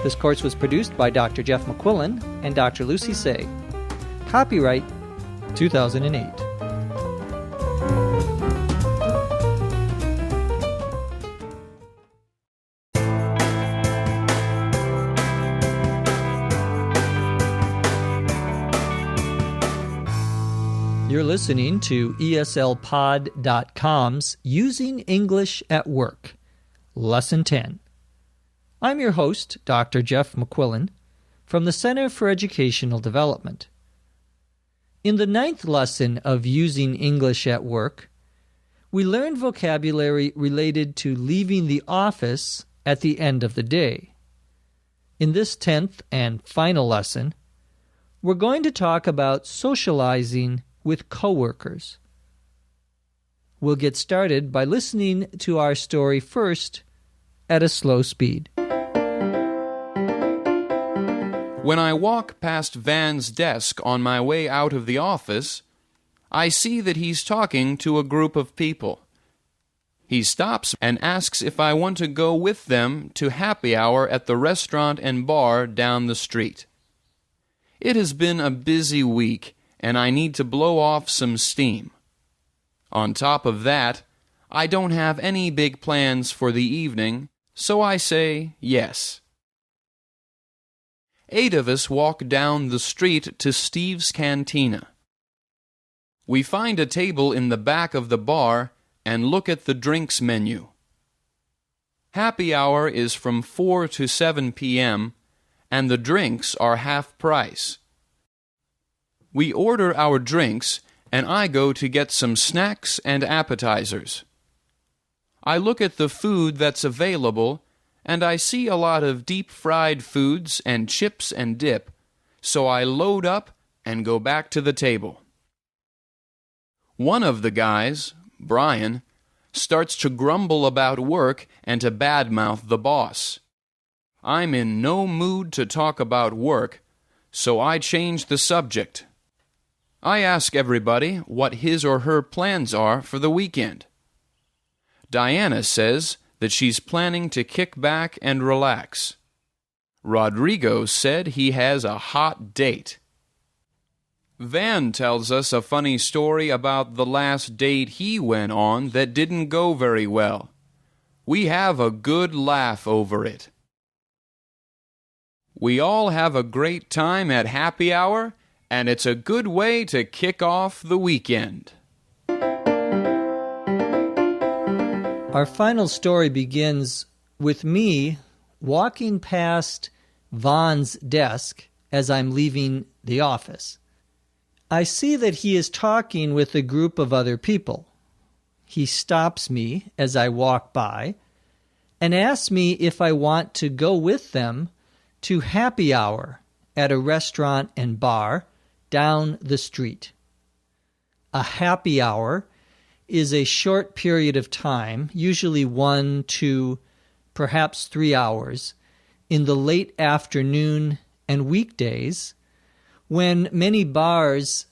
A: This course was produced by Dr. Jeff McQuillan and Dr. Lucy Say. Copyright 2008. You're listening to eslpod.com's Using English at Work, Lesson 10. I'm your host, Dr. Jeff McQuillan, from the Center for Educational Development. In the 9th lesson of Using English at Work, we learned vocabulary related to leaving the office at the end of the day. In this 10th and final lesson, we're going to talk about socializing with coworkers. We'll get started by listening to our story first at a slow speed.
B: When I walk past Van's desk on my way out of the office, I see that he's talking to a group of people. He stops and asks if I want to go with them to happy hour at the restaurant and bar down the street. It has been a busy week, and I need to blow off some steam. On top of that, I don't have any big plans for the evening, so I say yes. 8 of us walk down the street to Steve's Cantina. We find a table in the back of the bar and look at the drinks menu. Happy hour is from 4 to 7 p.m., and the drinks are half price. We order our drinks, and I go to get some snacks and appetizers. I look at the food that's available, and I see a lot of deep-fried foods and chips and dip, so I load up and go back to the table. One of the guys, Brian, starts to grumble about work and to badmouth the boss. I'm in no mood to talk about work, so I change the subject. I ask everybody what his or her plans are for the weekend. Diana says that she's planning to kick back and relax. Rodrigo said he has a hot date. Van tells us a funny story about the last date he went on that didn't go very well. We have a good laugh over it. We all have a great time at happy hour, and it's a good way to kick off the weekend.
A: Our final story begins with me walking past Vaughn's desk as I'm leaving the office. I see that he is talking with a group of other people. He stops me as I walk by and asks me if I want to go with them to happy hour at a restaurant and bar down the street. A happy hour is a short period of time, usually 1, 2, perhaps 3 hours, in the late afternoon and weekdays, when many bars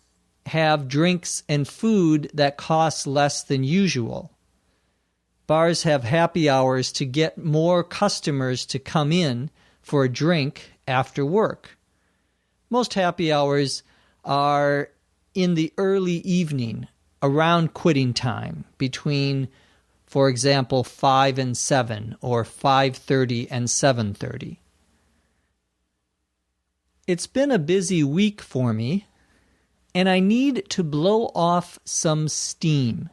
A: have drinks and food that cost less than usual. Bars have happy hours to get more customers to come in for a drink after work. Most happy hours are in the early evening, around quitting time, between, for example, 5 and 7 or 5:30 and 7:30. It's been a busy week for me, and I need to blow off some steam.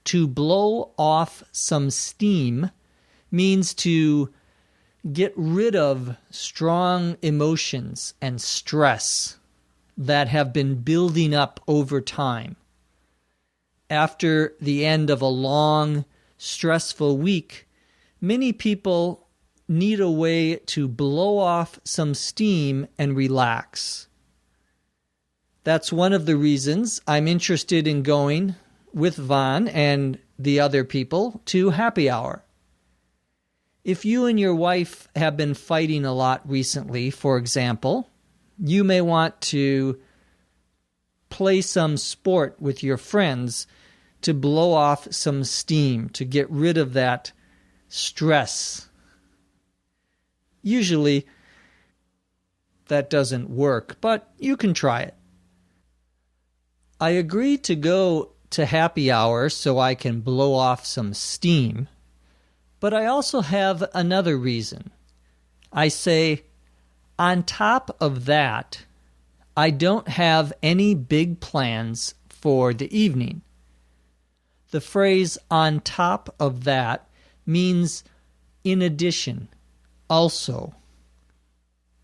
A: To blow off some steam means to get rid of strong emotions and stress that have been building up over time. After the end of a long, stressful week, many people need a way to blow off some steam and relax. That's one of the reasons I'm interested in going with Vaughn and the other people to happy hour. If you and your wife have been fighting a lot recently, for example, you may want to play some sport with your friends to blow off some steam, to get rid of that stress. Usually, that doesn't work, but you can try it. I agreed to go to happy hour so I can blow off some steam, but I also have another reason. I say, on top of that, I don't have any big plans for the evening. The phrase on top of that means in addition, also,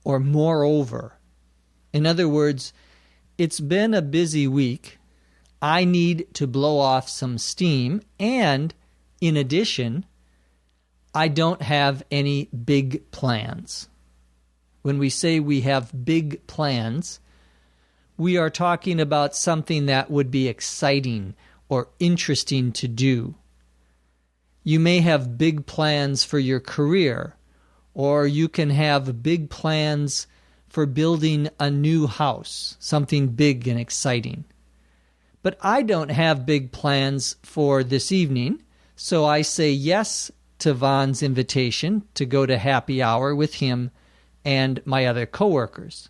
A: or moreover. In other words, it's been a busy week. I need to blow off some steam, and in addition, I don't have any big plans. When we say we have big plans, we are talking about something that would be exciting or interesting to do. You may have big plans for your career, or you can have big plans for building a new house, something big and exciting. But I don't have big plans for this evening, so I say yes to Vaughn's invitation to go to happy hour with him and my other coworkers.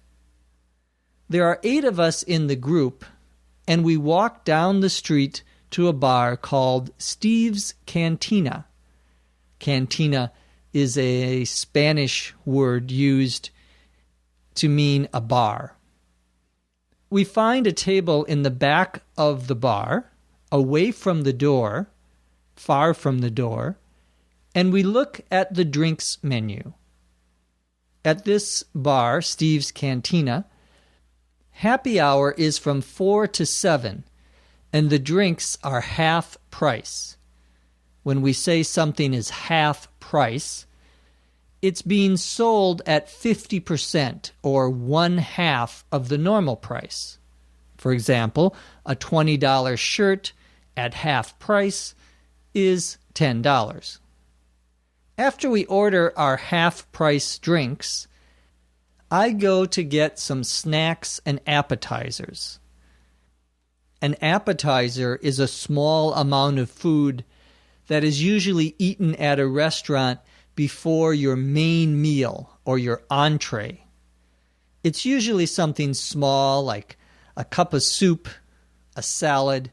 A: There are 8 of us in the group, and we walk down the street to a bar called Steve's Cantina. Cantina is a Spanish word used to mean a bar. We find a table in the back of the bar, away from the door, far from the door, and we look at the drinks menu. At this bar, Steve's Cantina, happy hour is from 4 to 7, and the drinks are half price. When we say something is half price, it's being sold at 50% or 1/2 of the normal price. For example, a $20 shirt at half price is $10. After we order our half-price drinks, I go to get some snacks and appetizers. An appetizer is a small amount of food that is usually eaten at a restaurant before your main meal or your entree. It's usually something small like a cup of soup, a salad.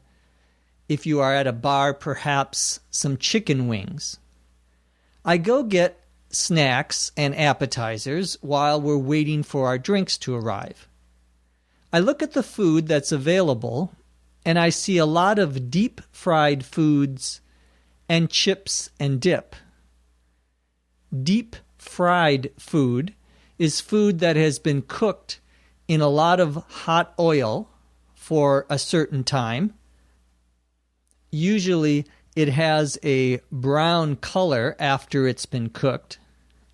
A: If you are at a bar, perhaps some chicken wings. I go get snacks and appetizers while we're waiting for our drinks to arrive. I look at the food that's available, and I see a lot of deep-fried foods and chips and dip. Deep-fried food is food that has been cooked in a lot of hot oil for a certain time. Usually it has a brown color after it's been cooked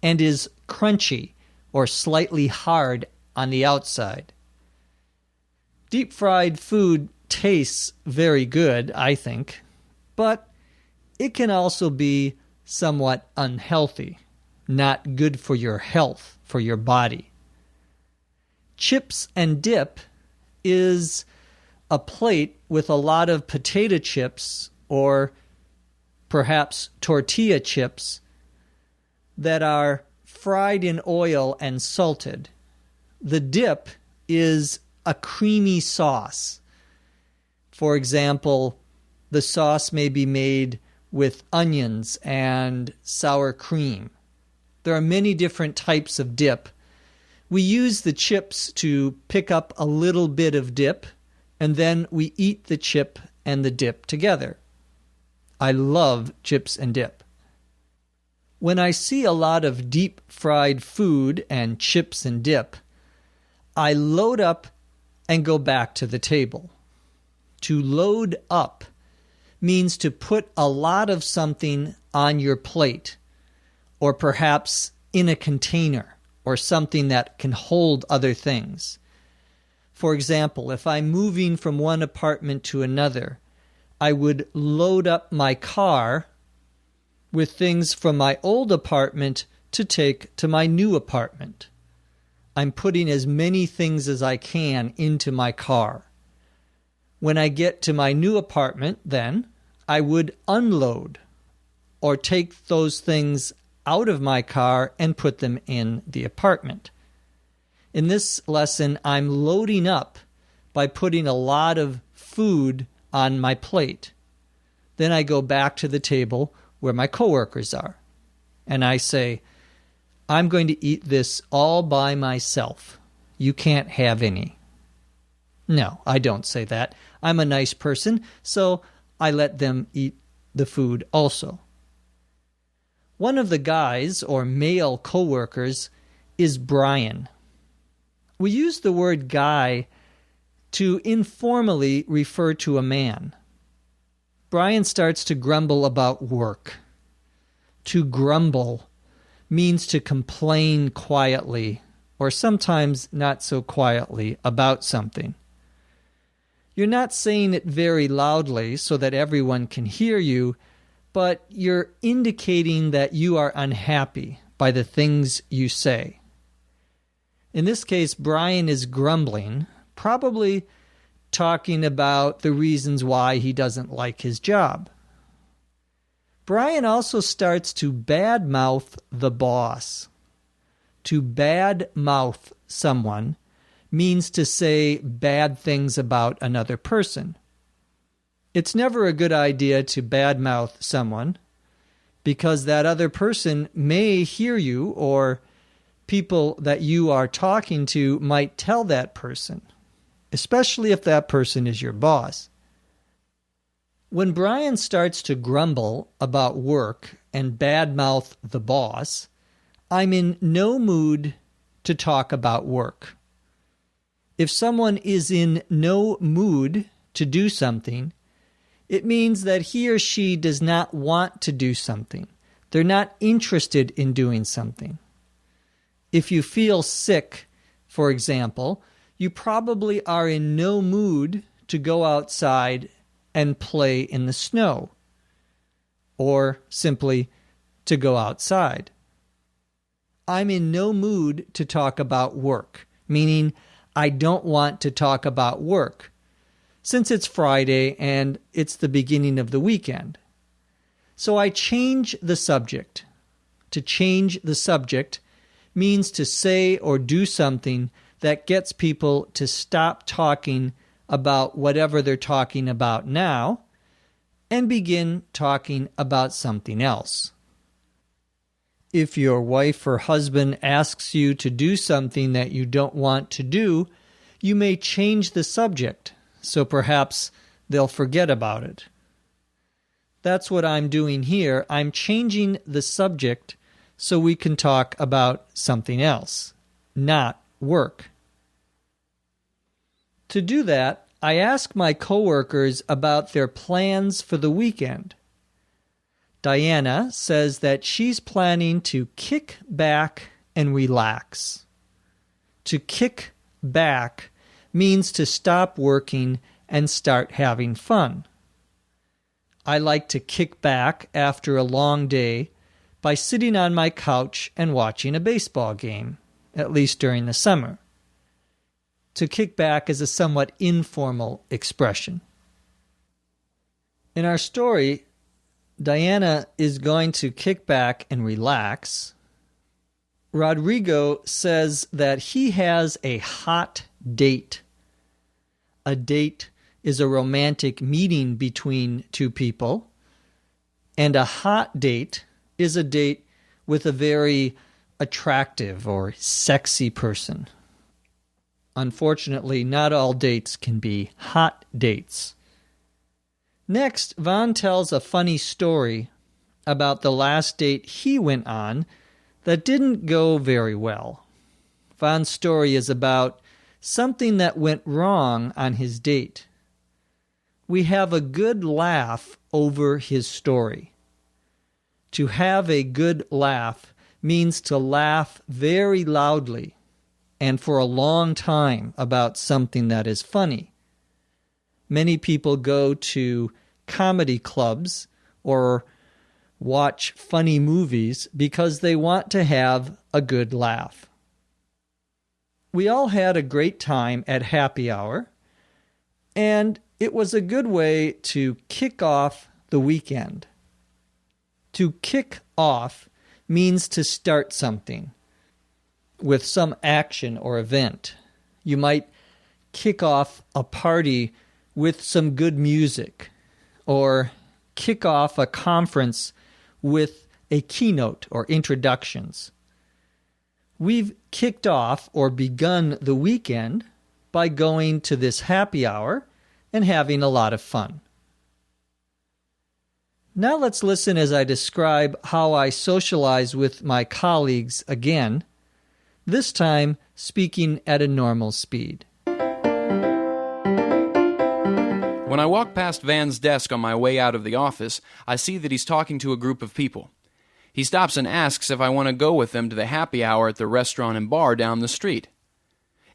A: and is crunchy or slightly hard on the outside. Deep-fried food tastes very good, I think, but it can also be somewhat unhealthy, not good for your health, for your body. Chips and dip is a plate with a lot of potato chips or perhaps tortilla chips, that are fried in oil and salted. The dip is a creamy sauce. For example, the sauce may be made with onions and sour cream. There are many different types of dip. We use the chips to pick up a little bit of dip, and then we eat the chip and the dip together. I love chips and dip. When I see a lot of deep-fried food and chips and dip, I load up and go back to the table. To load up means to put a lot of something on your plate, or perhaps in a container, or something that can hold other things. For example, if I'm moving from one apartment to another, I would load up my car with things from my old apartment to take to my new apartment. I'm putting as many things as I can into my car. When I get to my new apartment, then, I would unload or take those things out of my car and put them in the apartment. In this lesson, I'm loading up by putting a lot of food on my plate. Then I go back to the table where my coworkers are, and I say, I'm going to eat this all by myself. You can't have any. No, I don't say that. I'm a nice person, so I let them eat the food also. One of the guys, or male coworkers, is Brian. We use the word guy to informally refer to a man. Brian starts to grumble about work. To grumble means to complain quietly, or sometimes not so quietly, about something. You're not saying it very loudly so that everyone can hear you, but you're indicating that you are unhappy by the things you say. In this case, Brian is grumbling, probably talking about the reasons why he doesn't like his job. Brian also starts to badmouth the boss. To badmouth someone means to say bad things about another person. It's never a good idea to badmouth someone, because that other person may hear you, or people that you are talking to might tell that person, especially if that person is your boss. When Brian starts to grumble about work and badmouth the boss, I'm in no mood to talk about work. If someone is in no mood to do something, it means that he or she does not want to do something. They're not interested in doing something. If you feel sick, for example, you probably are in no mood to go outside and play in the snow, or simply to go outside. I'm in no mood to talk about work, meaning I don't want to talk about work, since it's Friday and it's the beginning of the weekend. So I change the subject. To change the subject means to say or do something that gets people to stop talking about whatever they're talking about now and begin talking about something else. If your wife or husband asks you to do something that you don't want to do, you may change the subject, so perhaps they'll forget about it. That's what I'm doing here. I'm changing the subject so we can talk about something else, not work. To do that, I ask my coworkers about their plans for the weekend. Diana says that she's planning to kick back and relax. To kick back means to stop working and start having fun. I like to kick back after a long day by sitting on my couch and watching a baseball game, at least during the summer. To kick back is a somewhat informal expression. In our story, Diana is going to kick back and relax. Rodrigo says that he has a hot date. A date is a romantic meeting between two people, and a hot date is a date with a very attractive or sexy person. Unfortunately, not all dates can be hot dates. Next, Van tells a funny story about the last date he went on that didn't go very well. Van's story is about something that went wrong on his date. We have a good laugh over his story. To have a good laugh means to laugh very loudly and for a long time about something that is funny. Many people go to comedy clubs or watch funny movies because they want to have a good laugh. We all had a great time at happy hour, and it was a good way to kick off the weekend. To kick off means to start something with some action or event. You might kick off a party with some good music, or kick off a conference with a keynote or introductions. We've kicked off or begun the weekend by going to this happy hour and having a lot of fun. Now let's listen as I describe how I socialize with my colleagues again, this time speaking at a normal speed.
B: When I walk past Van's desk on my way out of the office, I see that he's talking to a group of people. He stops and asks if I want to go with him to the happy hour at the restaurant and bar down the street.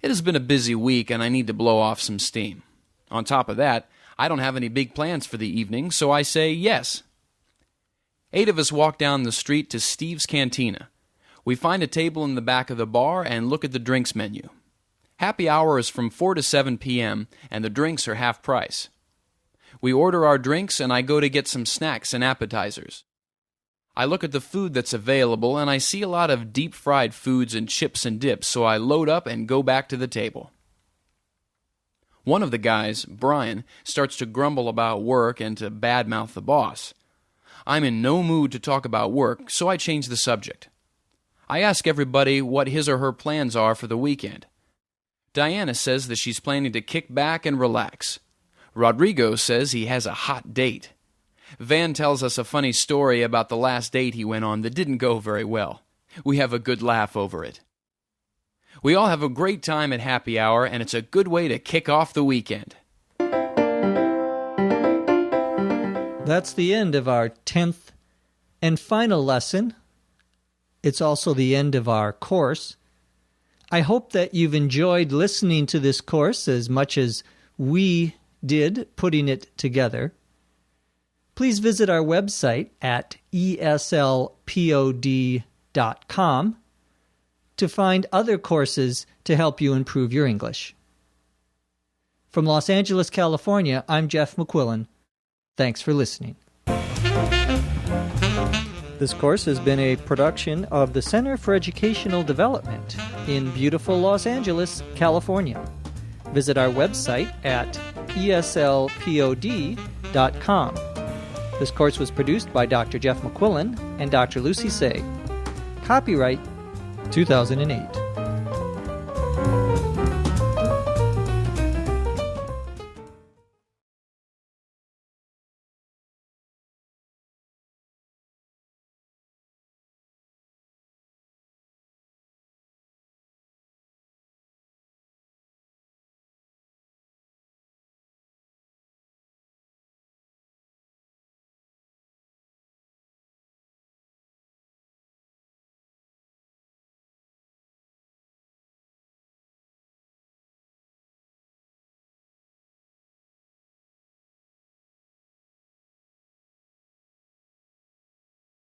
B: It has been a busy week and I need to blow off some steam. On top of that, I don't have any big plans for the evening, so I say yes. 8 of us walk down the street to Steve's Cantina. We find a table in the back of the bar and look at the drinks menu. Happy hour is from 4 to 7 p.m., and the drinks are half price. We order our drinks, and I go to get some snacks and appetizers. I look at the food that's available, and I see a lot of deep-fried foods and chips and dips, so I load up and go back to the table. One of the guys, Brian, starts to grumble about work and to badmouth the boss. I'm in no mood to talk about work, so I change the subject. I ask everybody what his or her plans are for the weekend. Diana says that she's planning to kick back and relax. Rodrigo says he has a hot date. Van tells us a funny story about the last date he went on that didn't go very well. We have a good laugh over it. We all have a great time at happy hour, and it's a good way to kick off the weekend.
A: That's the end of our 10th and final lesson. It's also the end of our course. I hope that you've enjoyed listening to this course as much as we did putting it together. Please visit our website at eslpod.com to find other courses to help you improve your English. From Los Angeles, California, I'm Jeff McQuillan. Thanks for listening. This course has been a production of the Center for Educational Development in beautiful Los Angeles, California. Visit our website at eslpod.com. This course was produced by Dr. Jeff McQuillan and Dr. Lucy Say. Copyright 2008.